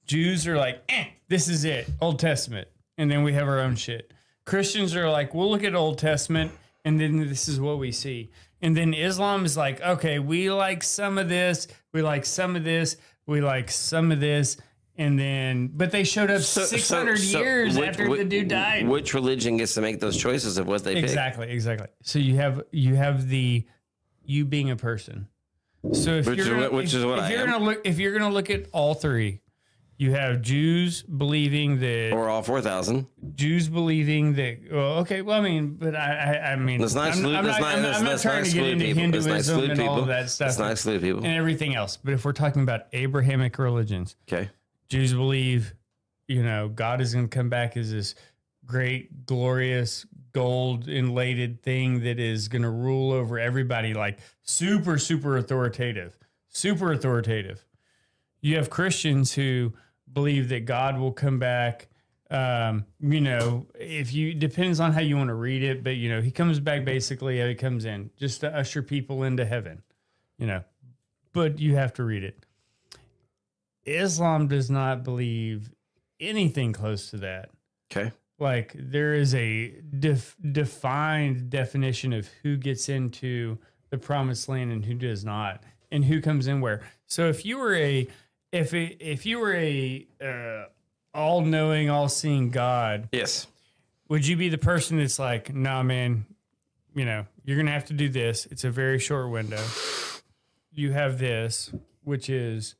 Jews are like, this is it, Old Testament, and then we have our own shit. Christians are like, we'll look at Old Testament, and then this is what we see. And then Islam is like, okay, we like some of this, we like some of this, we like some of this, and then, but they showed up 600 years after the dude died. Which religion gets to make those choices of what they pick? Exactly. So you have you being a person. So if you're gonna look at all three. You have Jews believing that, or all 4,000. Jews believing that. Well, okay. Well, I mean, but I mean, let's not exclude. I'm not trying to get into Hinduism and all of that stuff. Let's not exclude people and everything else. But if we're talking about Abrahamic religions, okay, Jews believe, God is going to come back as this great, glorious, gold inlated thing that is going to rule over everybody, like super, super authoritative. You have Christians who believe that God will come back. Depends on how you want to read it, but he comes back basically how he comes in, just to usher people into heaven, but you have to read it. Islam does not believe anything close to that. Okay. Like there is a defined definition of who gets into the promised land and who does not, and who comes in where. So if you were a all-knowing, all-seeing God, yes, would you be the person that's like, nah, man, you're gonna have to do this. It's a very short window. You have this, which is,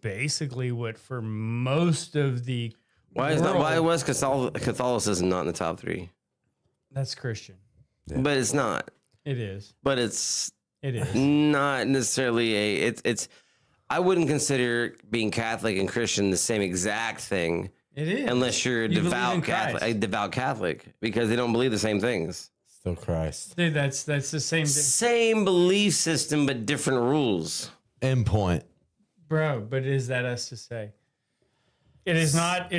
basically what for most of the why was Catholicism not in the top 3? That's Christian. Yeah. But it's not. It is. But it's not necessarily it's. I wouldn't consider being Catholic and Christian the same exact thing. It is. Unless you're a devout Catholic, because they don't believe the same things. Still Christ. Dude, that's the same thing. Same belief system, but different rules. Endpoint. Bro, but is that us to say? It is not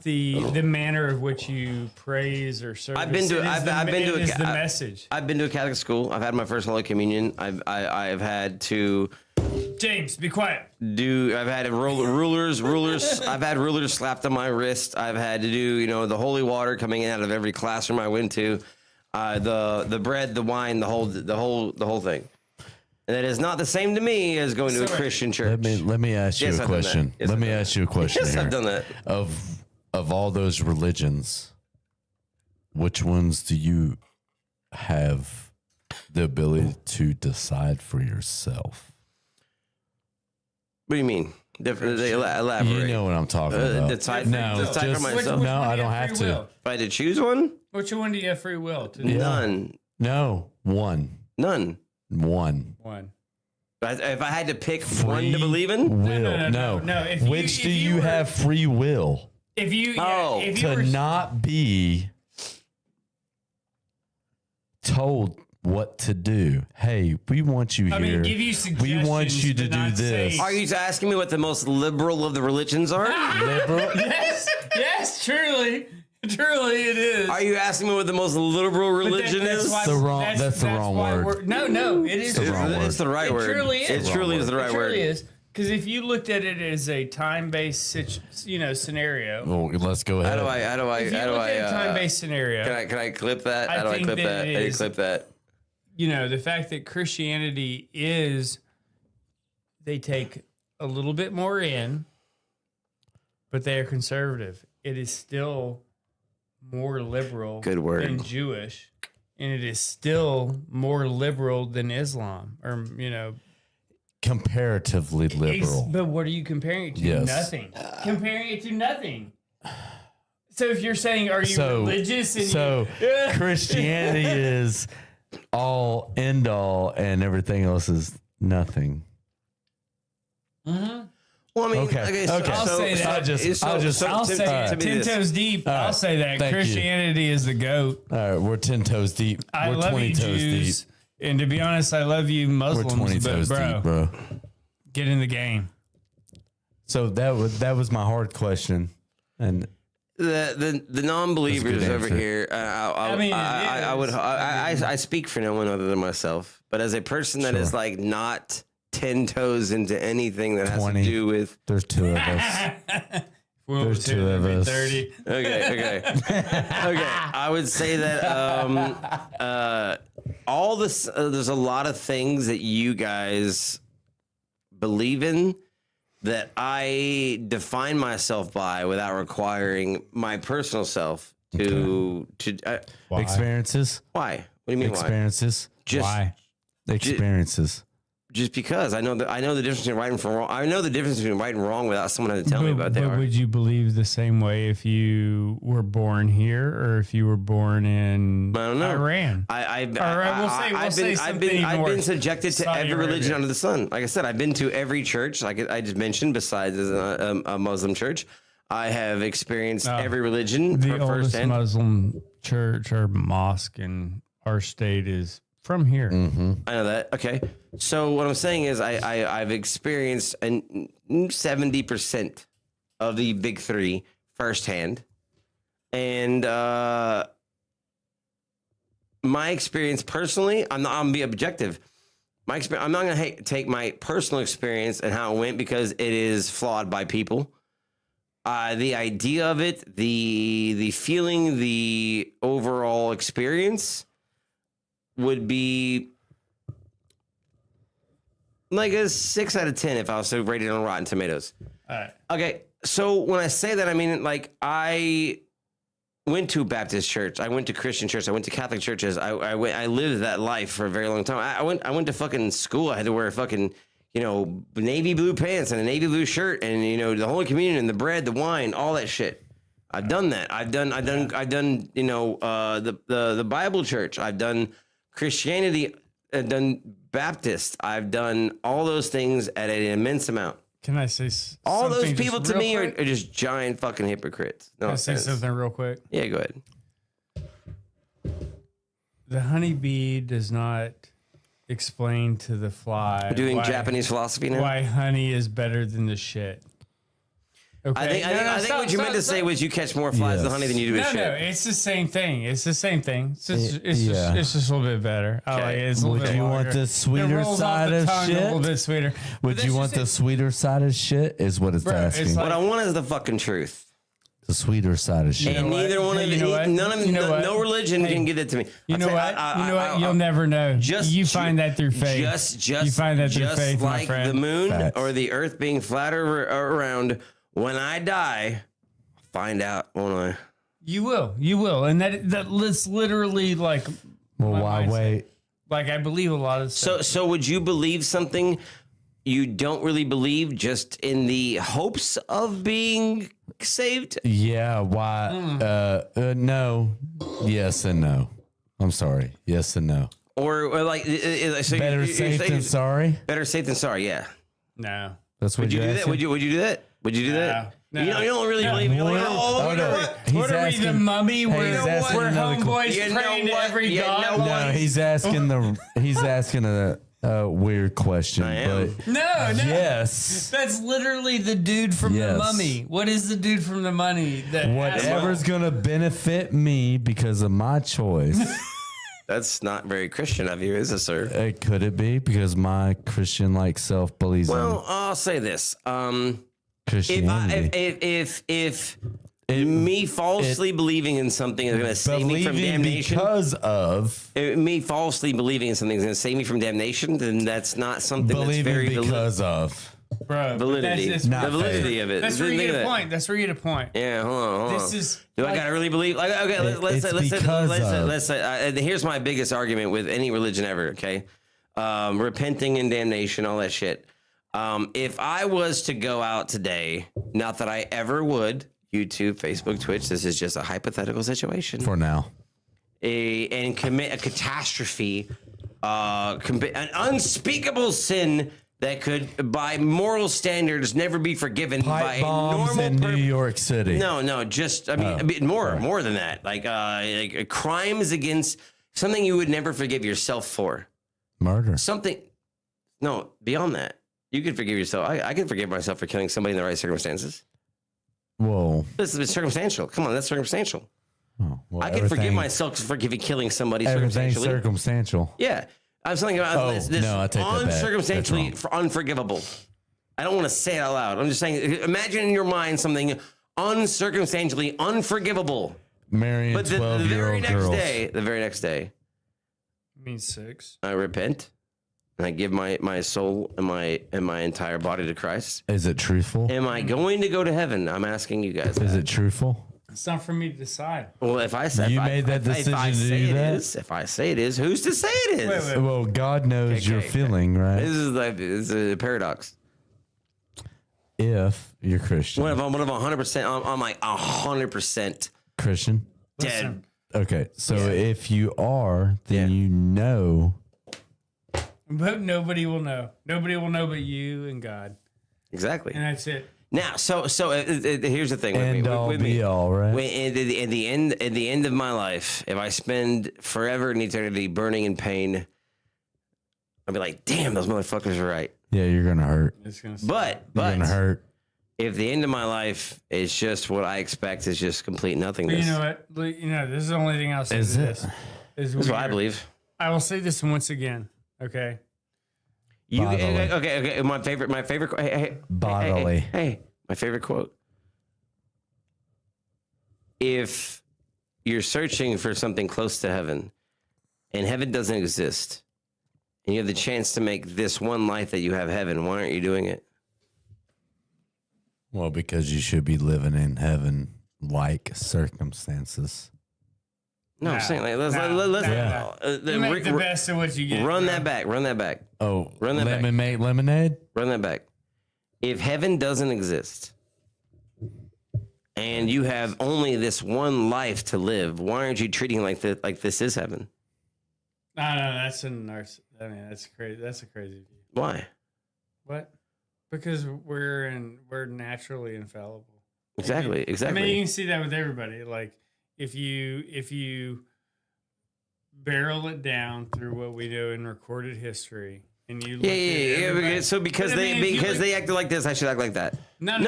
the manner of which you praise or serve. I've been to the message. I've been to a Catholic school. I've had my first Holy Communion. I've had to. James, be quiet. I've had rulers. I've had rulers slapped on my wrist. I've had to do the holy water coming in out of every classroom I went to. The bread, the wine, the whole thing. And that is not the same to me as going to a Christian church. Let me ask you Yes, a I've done that. question. Yes, Let I've me done ask you a question Yes, here. I've done that. Of all those religions, which ones do you have the ability to decide for yourself? What do you mean? Elaborate. You know what I'm talking about. Decide No, for just- myself. no, I do you don't have have free to. will? If I had to choose one, Which one do you have free will to do? Yeah. none. No, one. None. One. If I had to pick Free one to believe in, will. No. If Which do you were- have free will If you, Oh, if you to were, not be told what to do? Hey, we want you I here. mean, give you We suggestions. want you to but do not this. say- are you asking me what the most liberal of the religions are? Liberal? yes, truly it is. Are you asking me what the most liberal But religion that's is? why- That's the wrong why word. we're- No, it is. the wrong word. It's the right It word. truly is. It truly is the right It word. truly is. Because if you looked at it as a time-based, scenario, Well, let's go How ahead. do I? if you look at a time-based scenario, Can I clip that? I How do I think clip that that? it How do you is- clip that? the fact that Christianity is, they take a little bit more in, but they are conservative. It is still more liberal Good word. than Jewish, and it is still more liberal than Islam, or Comparatively liberal. But what are you comparing it to? Yes. Nothing. Comparing it to nothing. So if you're saying, are you So- religious? And So you, Christianity is all end all, and everything else is nothing. Well, I mean, Okay. so, Okay. I'll say that. I'll say to me 10 this. toes deep. All right. I'll say that Thank you. Christianity is the goat. All right, we're 10 toes deep. I We're love 20 you, toes Jews. deep. And to be honest, I love you We're Muslims. 20 but toes deep, bro. get in the game. So that was my hard question, and The non-believers That's a good over answer. here. I speak for no one other than myself. But as a person that is Sure. like not 10 toes into anything that has 20. to do with there's two of us. We'll There's sit two there of and be us. 30. okay. I would say that all this. There's a lot of things that you guys believe in that I define myself by without requiring my personal self to. Experiences. Why? What do you mean? Why? Experiences. Just Why? Experiences. just because I know the difference between right and wrong. I know the difference between right and wrong without someone having to tell me about But that. would you believe the same way if you were born here or if you were born in I don't know. Iran? I've more been subjected to Saudi every religion Arabia. under the sun. Like I said, I've been to every church. Like I just mentioned, besides a Muslim church, I have experienced every religion The oldest firsthand. Muslim church or mosque in our state is from here. I know that. Okay, so what I'm saying is, I've experienced 70% of the big three firsthand, and my experience personally, I'm gonna be objective. My experience, I'm not gonna take my personal experience and how it went because it is flawed by people. The idea of it, the feeling, the overall experience would be like a 6 out of 10 if I was to rate it on Rotten Tomatoes. All right. Okay, so when I say that, I mean like I went to Baptist church, I went to Christian church, I went to Catholic churches. I lived that life for a very long time. I went to fucking school. I had to wear fucking navy blue pants and a navy blue shirt, and the Holy Communion and the bread, the wine, all that shit. I've done that. I've done the Bible church. I've done Christianity. I've done Baptist. I've done all those things at an immense amount. Can I say All those something just people to real me are quick? just giant fucking hypocrites. No Can I say offense. something real quick? Yeah, go ahead. The honeybee does not explain to the fly We're doing why- Japanese philosophy now. why honey is better than the shit. Okay. I think what you meant to say was you catch more flies with honey than you do with No, shit. it's the same thing. It's the same thing. It's just, Yeah. it's just a little bit better. I like it. It's a little Would bit you want longer. the sweeter It rolls off side the of tongue shit? A little bit sweeter. But Would that's you want just the sweeter side of shit? Is what it's Bro, it's asking. like- What I want is the fucking truth. the sweeter side of shit. And neither one of no religion can give it to me. You know what? You'll never know. You find that through faith. You find that through faith, my like friend. the moon Facts. or the earth being flat around. When I die, I'll find out, won't I? You will, and that's literally like. Well, my why mindset. wait? Like I believe a lot of stuff. So would you believe something you don't really believe just in the hopes of being saved? Yeah, why? No. Yes and no. I'm sorry. Yes and no. Or like so Better safe than sorry. Better safe than sorry. Yeah. No. That's what Would you do that? asking? Would you do that? Would you do that? No. You don't really believe. You're like, Oh, no. What are we, the mummy? Hey, he's asking We're another homeboys You know praying to what? every You god. know what? No, he's asking a weird question. I am. But No. yes, That's literally the dude from the Yes. mummy. What is the dude from the mummy? whatever's gonna benefit me because of my choice. That's not very Christian of you, is it, sir? Could it be because my Christian like self believes Well, I'll say this. in Christianity? If me falsely believing in something is going to save me from Believing damnation, because of me falsely believing in something is going to save me from damnation, then that's not something that's believing very because of. Bro, validity. that's Not The validity of it. That's where you Think get of a that. point. That's where you get a point. Yeah, hold on. This is. Do I like- gotta really believe? Like, okay, let's say. Here's my biggest argument with any religion ever. Okay, repenting and damnation, all that shit. If I was to go out today, not that I ever would, YouTube, Facebook, Twitch. This is just a hypothetical situation. For now. And commit a catastrophe, an unspeakable sin that could, by moral standards, never be forgiven by Pipe a bombs normal in New York City. No, just I mean more than that. Like crimes against something you would never forgive yourself for. Murder. Something, no, beyond that, you can forgive yourself. I can forgive myself for killing somebody in the right circumstances. Whoa. This is circumstantial. Come on, that's circumstantial. Oh, well, I can forgive myself for killing somebody Everything's circumstantially. circumstantial. Yeah. I'm saying about this no, I take that back. That's uncircumstantially wrong. unforgivable. I don't want to say it out loud. I'm just saying, imagine in your mind something uncircumstantially unforgivable. Marrying But the 12-year-old girls. the very next day, Means 6. I repent and I give my soul and my entire body to Christ. Is it truthful? Am I going to go to heaven? I'm asking you guys. Is it truthful? It's not for me to decide. Well, if I say You made that decision to do that? if I say it is, who's to say it is? Wait. Well, God knows Okay, your okay. feeling, right? This is a paradox. If you're Christian. What if I'm 100%? I'm like 100% Christian? dead. Okay, so if you are, then Yeah. you know. But nobody will know. Nobody will know but you and God. Exactly. And that's it. Now, so here's the thing. End all with be me. all, right? At the end of my life, if I spend forever in eternity burning in pain, I'll be like, damn, those motherfuckers are right. Yeah, you're gonna hurt. It's gonna But You're gonna hurt. if the end of my life is just what I expect is just complete But nothingness, you know what? This is the only thing I'll say Is to it? this. Is that's what I weird. believe. I will say this once again. Okay. You Bodily. okay? My favorite. Bodily. Hey, my favorite quote. If you're searching for something close to heaven, and heaven doesn't exist, and you have the chance to make this one life that you have heaven, why aren't you doing it? Well, because you should be living in heaven like circumstances. No, I'm saying like let's Yeah. You make the best of what you get. run bro. that back. Run that back. Oh, Run that back. lemon make lemonade? Run that back. If heaven doesn't exist and you have only this one life to live, why aren't you treating like this is heaven? No, that's a narcissist. I mean, that's crazy. That's a crazy view. Why? What? Because we're naturally infallible. Exactly. I mean, you can see that with everybody. Like if you barrel it down through what we do in recorded history, and you look at everybody- Yeah. So because But I mean, if you they acted like this, I should act like that. No.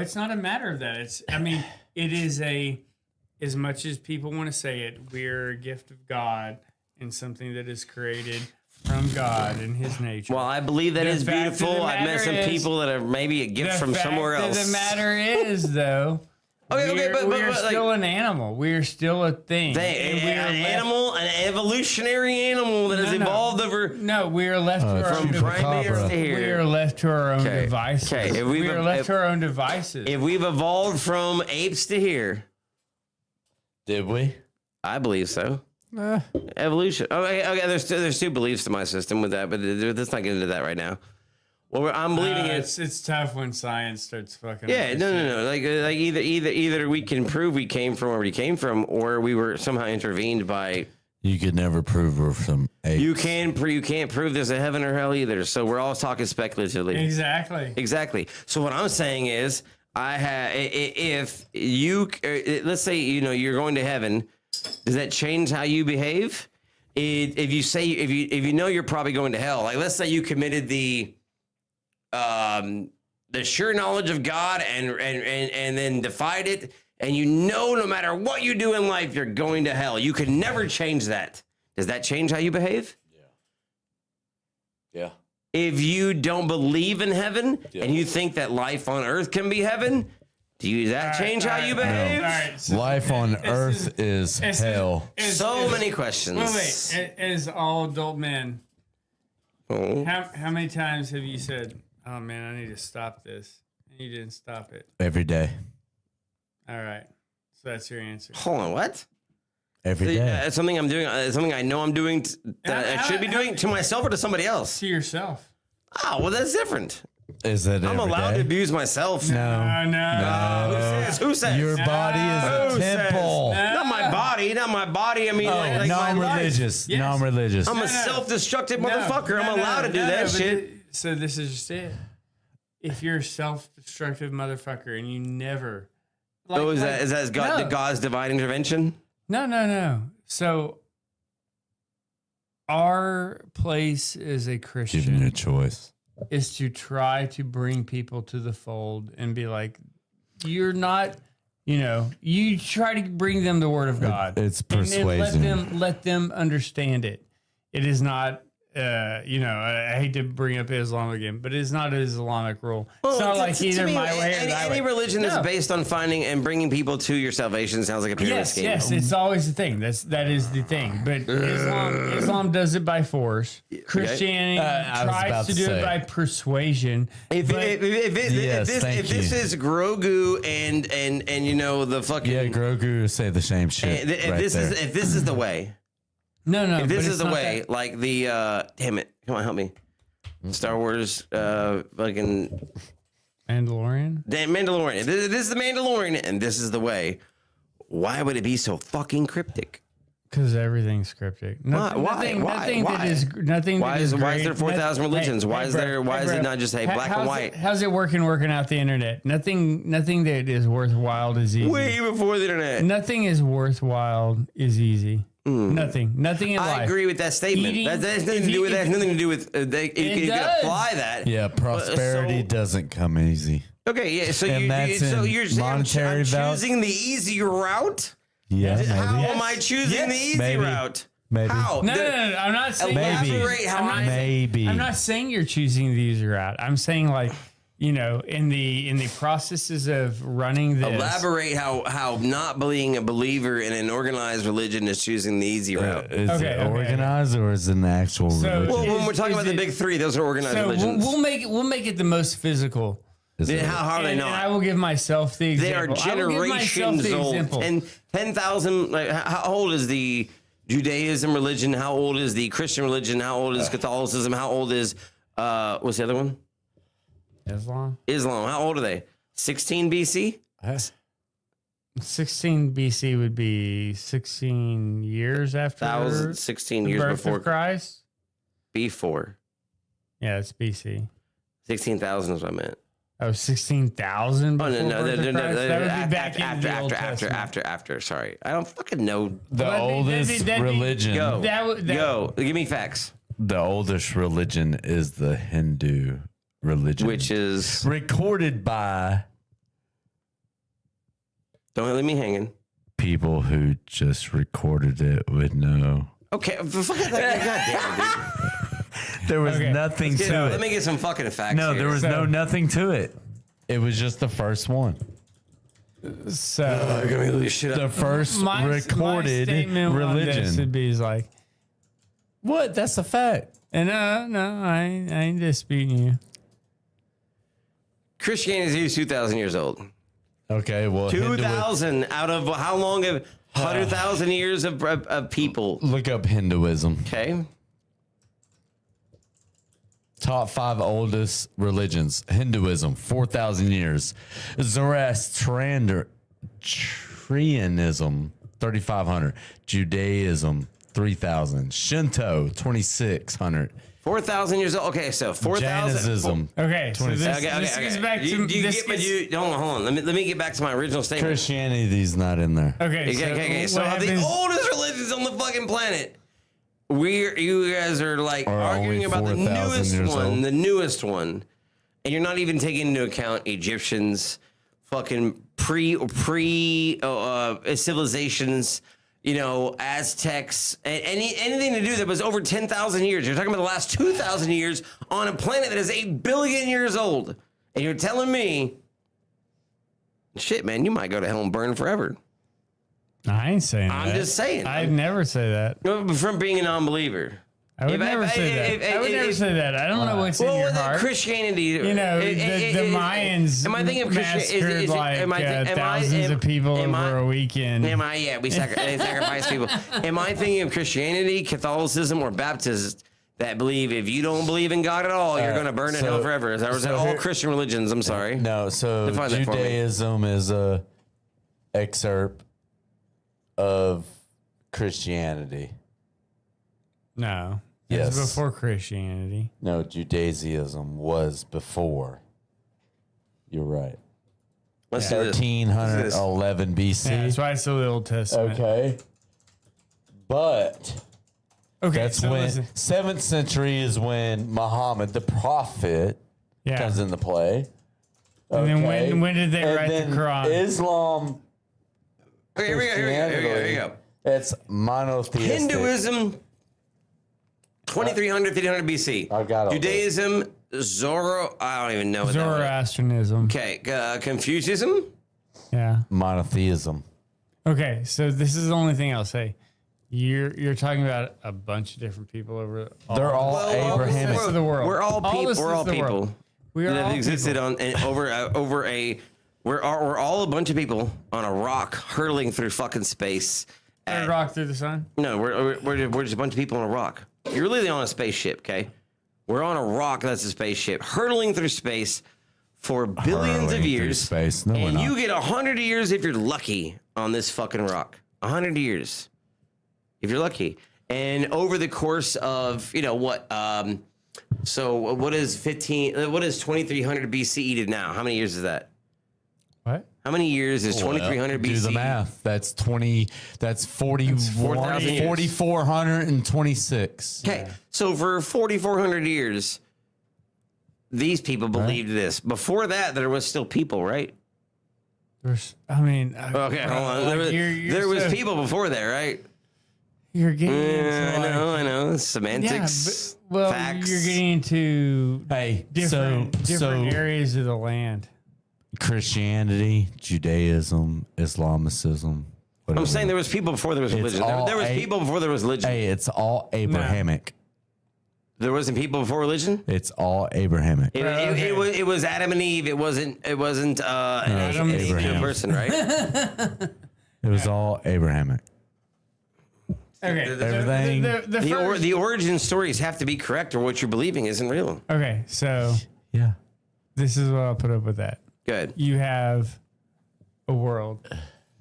It's not a matter of that. It is as much as people want to say it, we're a gift of God and something that is created from God and His nature. Well, I believe that The is fact of beautiful. the I've met matter some is- people that are maybe a gift from somewhere else. The matter is, though, Okay, but we're like, still an animal. We're still a thing. And we are an left- animal, an evolutionary animal that has evolved over No, we are left to our from own primates to We here. are left to our own devices. Okay, We are left to our own devices. If we've evolved from apes to here, Did we? I believe so. Evolution. Okay. There's two beliefs to my system with that, but let's not get into that right now. Well, I'm believing it's tough when science starts fucking. Yeah, up no. Like either we can prove we came from where we came from, or we were somehow intervened by. You could never prove we're from apes. You can't prove there's a heaven or hell either. So we're all talking speculatively. Exactly. So what I'm saying is, if you let's say you're going to heaven, does that change how you behave? If you know you're probably going to hell, like let's say you committed the sure knowledge of God and then defied it, and no matter what you do in life, you're going to hell. You can never change that. Does that change how you behave? Yeah. If you don't believe in heaven and you think that life on earth can be heaven, does that change how you behave? All right. So Life on Earth is hell. So many questions. Wait. As all adult men, how many times have you said, "Oh man, I need to stop this," and you didn't stop it? Every day. All right. So that's your answer. Hold on, what? Every day. It's something I'm doing. Something I know I'm doing that I should be doing to myself or to somebody else. To yourself. Oh, well, that's different. Is it I'm every allowed day? to abuse myself. No. Who says? Your body is a Who says? temple. Not my body. I mean, like my life. Non-religious. Yes. Non-religious. I'm a self-destructive motherfucker. I'm No, allowed to do no, that but shit. So this is just it. If you're a self-destructive motherfucker and you never... Is that God's divine intervention? No. So our place as a Christian Giving you a choice. is to try to bring people to the fold and be like, you're not, you try to bring them the word of God. It's And persuasion. let them understand it. It is not, I hate to bring up Islam again, but it's not an Islamic rule. It's not like either my way or that way. Any religion that's based on finding and bringing people to your salvation sounds like a pyramid scheme. Yes, it's always the thing. That is the thing. But Islam does it by force. Christianity tries to do it by persuasion. If this is Grogu and the fucking Grogu say the same shit. If this is the way. No. If this but is the way, like the damn it, come on, help me. Star Wars, fucking Mandalorian. Mandalorian. If this is the Mandalorian, and this is the way. Why would it be so fucking cryptic? Because everything's scripted. Nothing Why is there 4,000 religions? Why is it not just black and white? How's it working out the internet? Nothing that is worthwhile is easy. Way before the internet. Nothing is worthwhile is easy. Nothing in life. I agree with that statement. That has nothing to do with that. Has nothing to do with you can apply that. Yeah, prosperity doesn't come easy. Okay, yeah. So And you're saying I'm monetary choosing the easy route? Yeah, maybe. How am I choosing the easy route? Maybe. How? No. I'm not saying Elaborate how I'm not saying you're choosing the easy route. I'm saying in the processes of running this. Elaborate how not being a believer in an organized religion is choosing the easy route. Is it organized or is it an actual religion? Well, when we're talking about the big three, those are organized religions. We'll make it the most physical. How are they not? And I will give myself the They example. are generations old. And 10,000. Like, how old is the Judaism religion? How old is the Christian religion? How old is Catholicism? How old is what's the other one? Islam. How old are they? 16 BC? 16 BC would be 16 years after 16 years birth before of Christ. Before. Yeah, it's BC. 16,000 is what I meant. Oh, 16,000 before no. birth of Christ? That would be back in the Old Testament. After. Sorry. I don't fucking know. The oldest religion. Go. Give me facts. The oldest religion is the Hindu religion, which is recorded by don't leave me hanging. People who just recorded it with no. Okay, God damn it, dude. There was nothing to it. Let me get some fucking facts. No, here. there was nothing to it. It was just the first one. So The first my recorded statement on this religion. would be like, What? That's a fact. and no, I ain't disputing you. Christianity is 2,000 years old. Okay, well, 2,000 out of how long of 100,000 years of people? look up Hinduism. Okay. Top 5 oldest religions. Hinduism, 4,000 years. Zoroastrianism, 3,500. Judaism, 3,000. Shinto, 2,600. 4,000 years old. Okay, so 4,000. Jainism. Okay, so this, Okay. this gets back to You this get, but gets- hold on. Let me get back to my original statement. Christianity's not in there. Okay, Okay. So what of the happens- oldest religions on the fucking planet, you guys are like Are arguing only about the 4,000 newest years one, old? the newest one, and you're not even taking into account Egyptians, fucking pre civilizations. You know, Aztecs, anything to do that was over 10,000 years. You're talking about the last 2,000 years on a planet that is 8 billion years old. And you're telling me, shit, man, you might go to hell and burn forever. I ain't saying that. I'm just saying. I'd never say that. From being a non-believer. I would If never say that. I would never say that. I don't know what's in your heart. Christianity. You know, the Mayans Am I thinking of massacred thousands of people over a weekend. They sacrifice people. Am I thinking of Christianity, Catholicism, or Baptists that believe if you don't believe in God at all, you're going to burn in hell forever? Is that all Christian religions? I'm sorry. No, so Define that for me. Judaism is a excerpt of Christianity. No. Yes. It's before Christianity. No, Judaism was before. You're right. Let's do this. 1311 BC. Yeah, that's why it's still the Old Testament. Okay. But Okay, that's so when listen. 7th century is when Muhammad, the prophet, Yeah. comes into play. And then Okay. when did they And write then the Quran? Islam. Okay, here we go. It's monotheistic. Hinduism, 2300, 1500 BC. I got all Judaism, I don't even know what that was. Zoroastrianism. Okay, Confucianism. Yeah. Monotheism. Okay, so this is the only thing I'll say. You're talking about a bunch of different people over. They're all Well, Abrahamic. This is the world. We're all people. this We're is all the people world. We are that all have existed people. on and over a. We're all a bunch of people on a rock hurtling through fucking space. Third rock through the sun. No, we're just a bunch of people on a rock. You're really on a spaceship, okay? We're on a rock that's a spaceship, hurtling through space for billions Hurling of through years. space. No, we're and not. you get 100 years if you're lucky on this fucking rock. 100 years. If you're lucky. And over the course of, you know, what? So what is 2300 BCE to now? How many years is that? What? How many years is 2300 BCE? Do the math. That's 40. That's 4,000 years. 4,426. Okay, so for 4,400 years, these people believed this. Before that, there was still people, right? I mean. Okay, hold on. There was people before that, right? You're getting into like, I know. Semantics, facts. you're getting into Hey, different areas of the land. Christianity, Judaism, Islamicism. I'm saying there was people before there was religion. There was people before there was religion. Hey, it's all Abrahamic. There wasn't people before religion. It's all Abrahamic. It was Adam and Eve. It wasn't an Abraham. person, right? It was all Abrahamic. Okay, Everything. The origin stories have to be correct, or what you're believing isn't real. Okay, so Yeah. this is what I'll put up with that. Good. You have a world,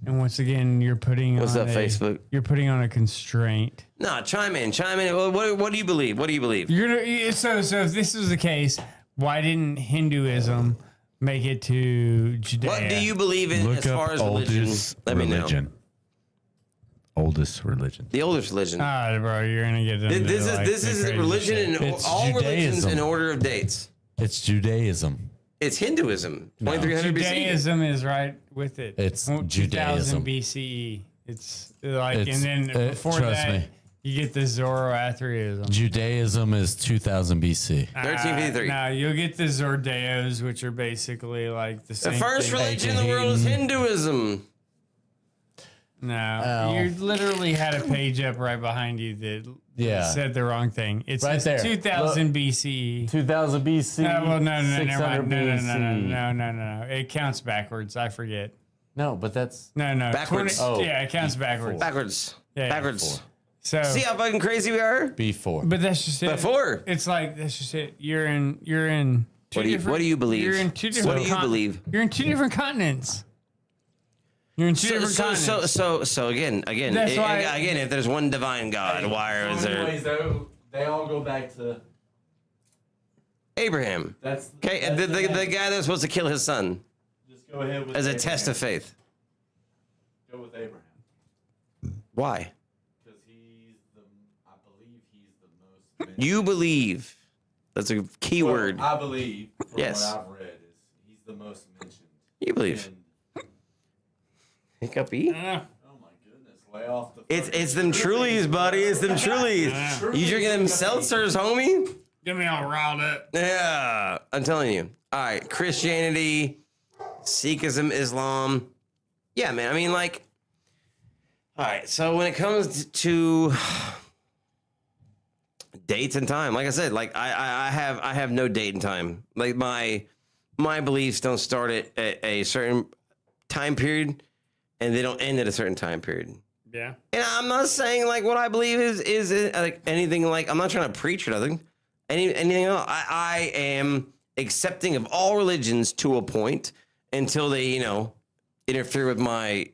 and once again, you're putting What's on up, Facebook? You're putting on a constraint. No, chime in. What do you believe? What do you believe? You're gonna so if this was the case, why didn't Hinduism make it to Judea? What do you believe in Look as far up as religion? oldest Let me know. religion. Oldest religion. The oldest religion. Bro, you're gonna get into This like, is the crazy religion shit. and It's all religions Judaism. in order of dates. It's Judaism. It's Hinduism. 2300 BC. Judaism is right with it. It's 2000 Judaism. BCE. It's like, It's- and then before trust that, me. You get the Zoroastrianism. Judaism is 2000 BC. 1353. No, you'll get the Zordeos, which are basically like the The same first thing. religion in the world is Hinduism. No, Oh. you literally had a page up right behind you that said the wrong thing. It's Right there. 2000 BCE. 2000 BC. No, well, no, 600 never BC. mind. No. It counts backwards. I forget. No, but that's No. Backwards. 20 Oh, yeah, it counts backwards. Backwards. Yeah. Backwards. So, See how fucking crazy we are? before. but that's just it. Before. It's like that's just it. You're in two different. What do you believe? You're in two different. What do you believe? You're in two different continents. You're in two different continents. So again, That's why- again, if there's one divine God, why is there they all go back to Abraham? that's Okay, and the guy that's supposed to kill his son Just go ahead with as a test of faith. Go with Abraham Why? because I believe he's the most. You believe. That's a key word. I believe. From Yes. What I've read is he's the most mentioned. You believe. Hiccupy? Oh my goodness! Lay off the. It's them Trulies, buddy. It's them Trulies. You drinking them seltzers, homie? Get me all riled up. Yeah, I'm telling you. All right, Christianity, Sikhism, Islam. Yeah, man. I mean, like, all right. So when it comes to dates and time, like I said, like I have no date and time. Like my beliefs don't start at a certain time period, and they don't end at a certain time period. Yeah. And I'm not saying like what I believe is like anything like I'm not trying to preach or nothing. Anything else. I am accepting of all religions to a point until they, interfere with my,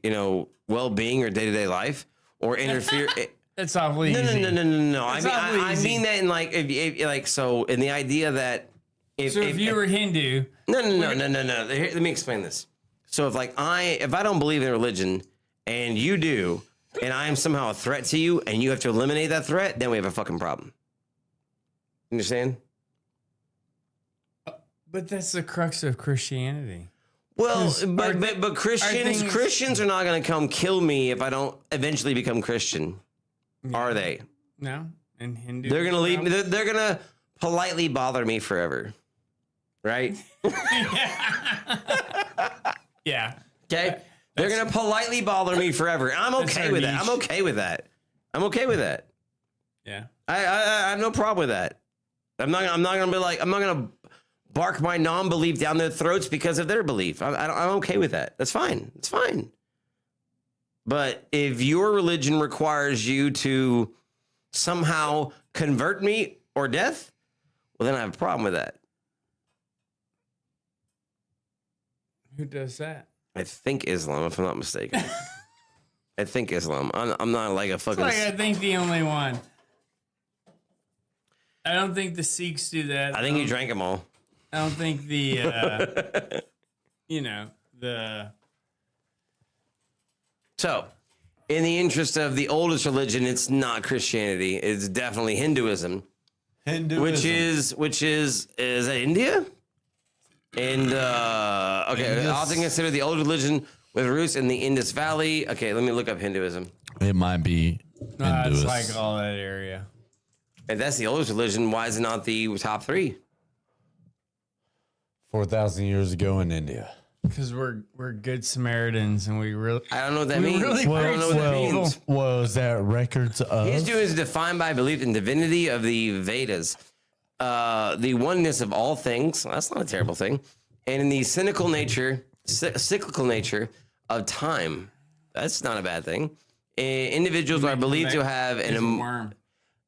well-being or day-to-day life or interfere. That's awfully easy. No. That's I awfully easy. mean that in like, if like, so in the idea that So if you were Hindu, no. Here, let me explain this. So if I don't believe in religion and you do, and I am somehow a threat to you and you have to eliminate that threat, then we have a fucking problem. You understand? but that's the crux of Christianity. Well, 'Cause but Christians are not going to come kill me if I don't eventually become Christian, are they? No, and Hindu. They're going to leave me. They're going to politely bother me forever, right? Yeah. Okay. They're going to politely bother me forever. I'm okay our with that. niche. I'm okay with that. I'm okay with that. Yeah. I have no problem with that. I'm not gonna be like, I'm not gonna bark my non-belief down their throats because of their belief. I'm okay with that. That's fine. It's fine. But if your religion requires you to somehow convert me or death, well, then I have a problem with that. Who does that? I think Islam, if I'm not mistaken. I think Islam. I'm not like a fucking. It's like I think the only one. I don't think the Sikhs do that. I think you drank them all. I don't think the, So, in the interest of the oldest religion, it's not Christianity. It's definitely Hinduism, which is that India? And okay, I often consider the old religion with roots in the Indus Valley. Okay, let me look up Hinduism. It might be. it's Hinduist. like all that area. If that's the oldest religion, why is it not the top three? 4,000 years ago in India. Because we're good Samaritans and we really. I don't know what that We means. really I don't know what that preach means. Was that records of? Hindu is defined by belief in divinity of the Vedas, the oneness of all things. Well, that's not a terrible thing. And in the cyclical nature of time. That's not a bad thing. Individuals are believed to have an worm.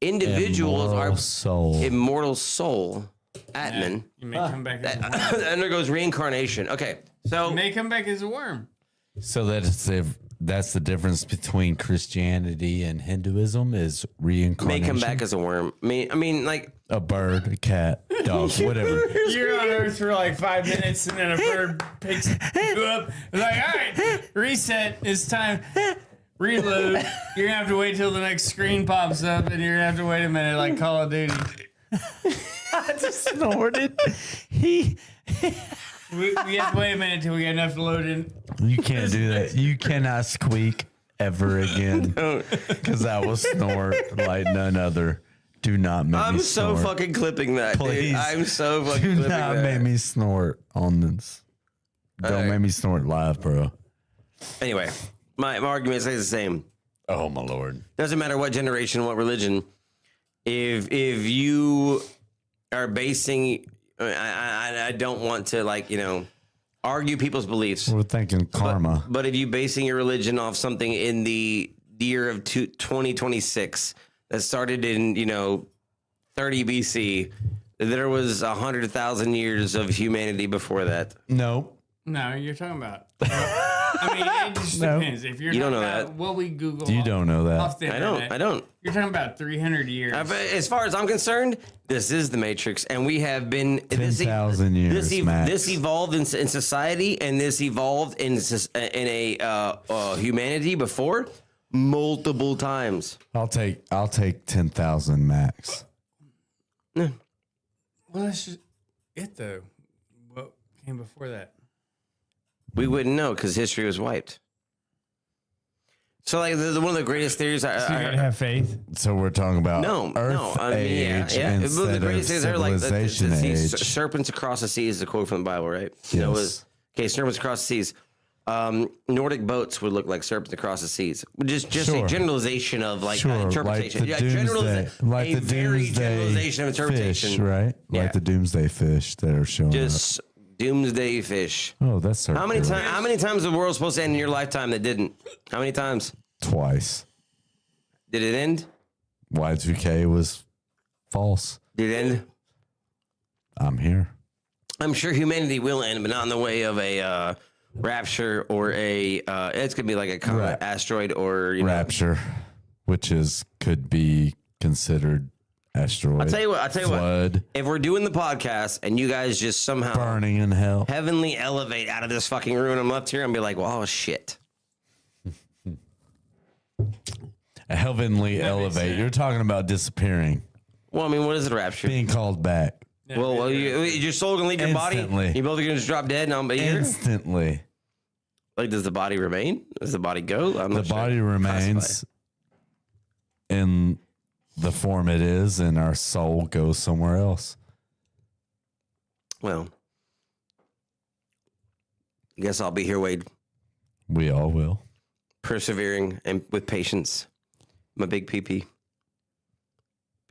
individuals Immortal are soul. immortal soul, Atman, You may come back as a worm. that undergoes reincarnation. Okay, so You may come back as a worm. So that's the difference between Christianity and Hinduism is may reincarnation. come back as a worm. I mean, like a bird, a cat, dog, whatever. You're on Earth for like 5 minutes and then a bird picks you up. It's like, all right, reset. It's time. Reload. You're gonna have to wait till the next screen pops up, and you're gonna have to wait a minute, like Call of Duty. I just snorted. We have to wait a minute till we get enough to load in. You can't do that. You cannot squeak ever again, because that will snort like none other. Do not make me I'm snort. so fucking clipping that, Please. dude. I'm so fucking Do clipping not that. make me snort on this. Don't make me snort live, bro. Anyway, my argument stays the same. Oh my lord. Doesn't matter what generation, what religion. If you are basing, I don't want to argue people's beliefs. We're thinking karma. But if you basing your religion off something in the year of 2026 that started in 30 BC, there was 100,000 years of humanity before that. Nope. No, you're talking about. I mean, it just depends. If you're You don't talking know about that. what we Google, You don't know off that. the I internet, don't. You're talking about 300 years. As far as I'm concerned, this is the Matrix, and we have been 10,000 years, max. This evolved in society, and this evolved in a humanity before multiple times. I'll take 10,000 max. Well, that's just it, though. What came before that? We wouldn't know because history was wiped. So, like, one of the greatest theories So you gotta have faith. So we're talking about Earth I mean, age yeah. One of the instead of greatest theories are like the civilization age. serpents across the sea is the quote from the Bible, right? Yes. Serpents across the seas. Nordic boats would look like serpents across the seas. Just Sure. a generalization of interpretation. Like the doomsday, like a the very doomsday generalization of interpretation. fish, right? Yeah. Like the doomsday fish that are showing Just doomsday fish. up. Oh, that's How many times? How many times the world's supposed to end in your lifetime that didn't? How many times Twice. did it end? Y2K was false. Did it end? I'm here. I'm sure humanity will end, but not in the way of a rapture or a. It's gonna be like a comet, asteroid, or Rapture, which could be considered asteroid. I'll tell you what. Flood, If we're doing the podcast and you guys just somehow burning in hell. heavenly elevate out of this fucking room, I'm left here and be like, well, oh shit. A heavenly elevate. You're talking about disappearing, Well, I mean, what is it, a rapture? being called back Well, your soul gonna leave your body. Instantly. You both are gonna just drop dead, and I'm here. instantly. Like, does the body remain? Does the body go? I'm The not sure. body remains in the form it is, and our soul goes somewhere else. Well, I guess I'll be here, Wade, We all will. persevering and with patience. I'm a big PP.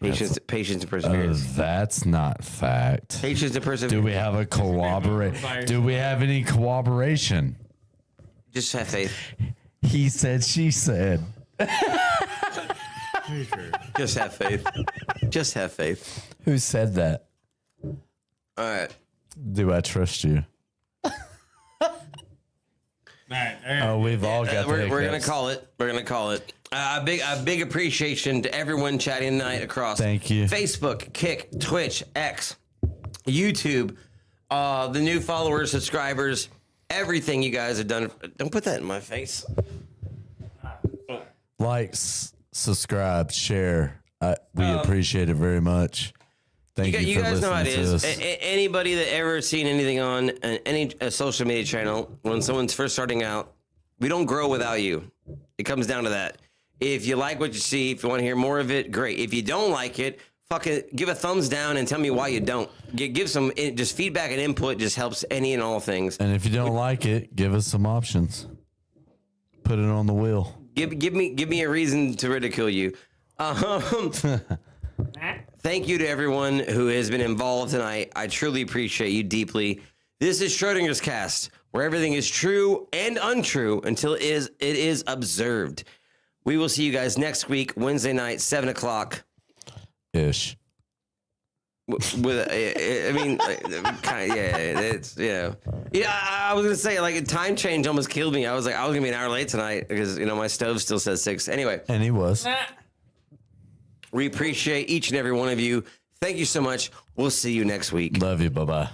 Patience and perseverance. That's not fact. Patience and perseverance. Do we have a Do we have any cooperation? Just have faith. He said, she said. Just have faith. Just have faith. Who said that? All right. Do I trust you? Oh, we've all got the We're gonna hiccups. call it. We're gonna call it. A big appreciation to everyone chatting tonight across. Thank you. Facebook, Kick, Twitch, X, YouTube, the new followers, subscribers, everything you guys have done. Don't put that in my face. Like, subscribe, share. We appreciate it very much. Thank you, You for guys know how it listening to is. us. Anybody that ever seen anything on any social media channel, when someone's first starting out, we don't grow without you. It comes down to that. If you like what you see, if you want to hear more of it, great. If you don't like it, fucking give a thumbs down and tell me why you don't. Give some just feedback and input. Just helps any and all things. And if you don't like it, give us some options. Put it on the wheel. Give me a reason to ridicule you. Thank you to everyone who has been involved tonight. I truly appreciate you deeply. This is Schrödinger's Cast, where everything is true and untrue until it is observed. We will see you guys next week, Wednesday night, 7 o'clock. Ish. With, I mean, kind of, yeah, it's, yeah. I was gonna say, like, time change almost killed me. I was gonna be an hour late tonight because my stove still says 6. Anyway, And he was. we appreciate each and every one of you. Thank you so much. We'll see you next week. Love you. Bye-bye.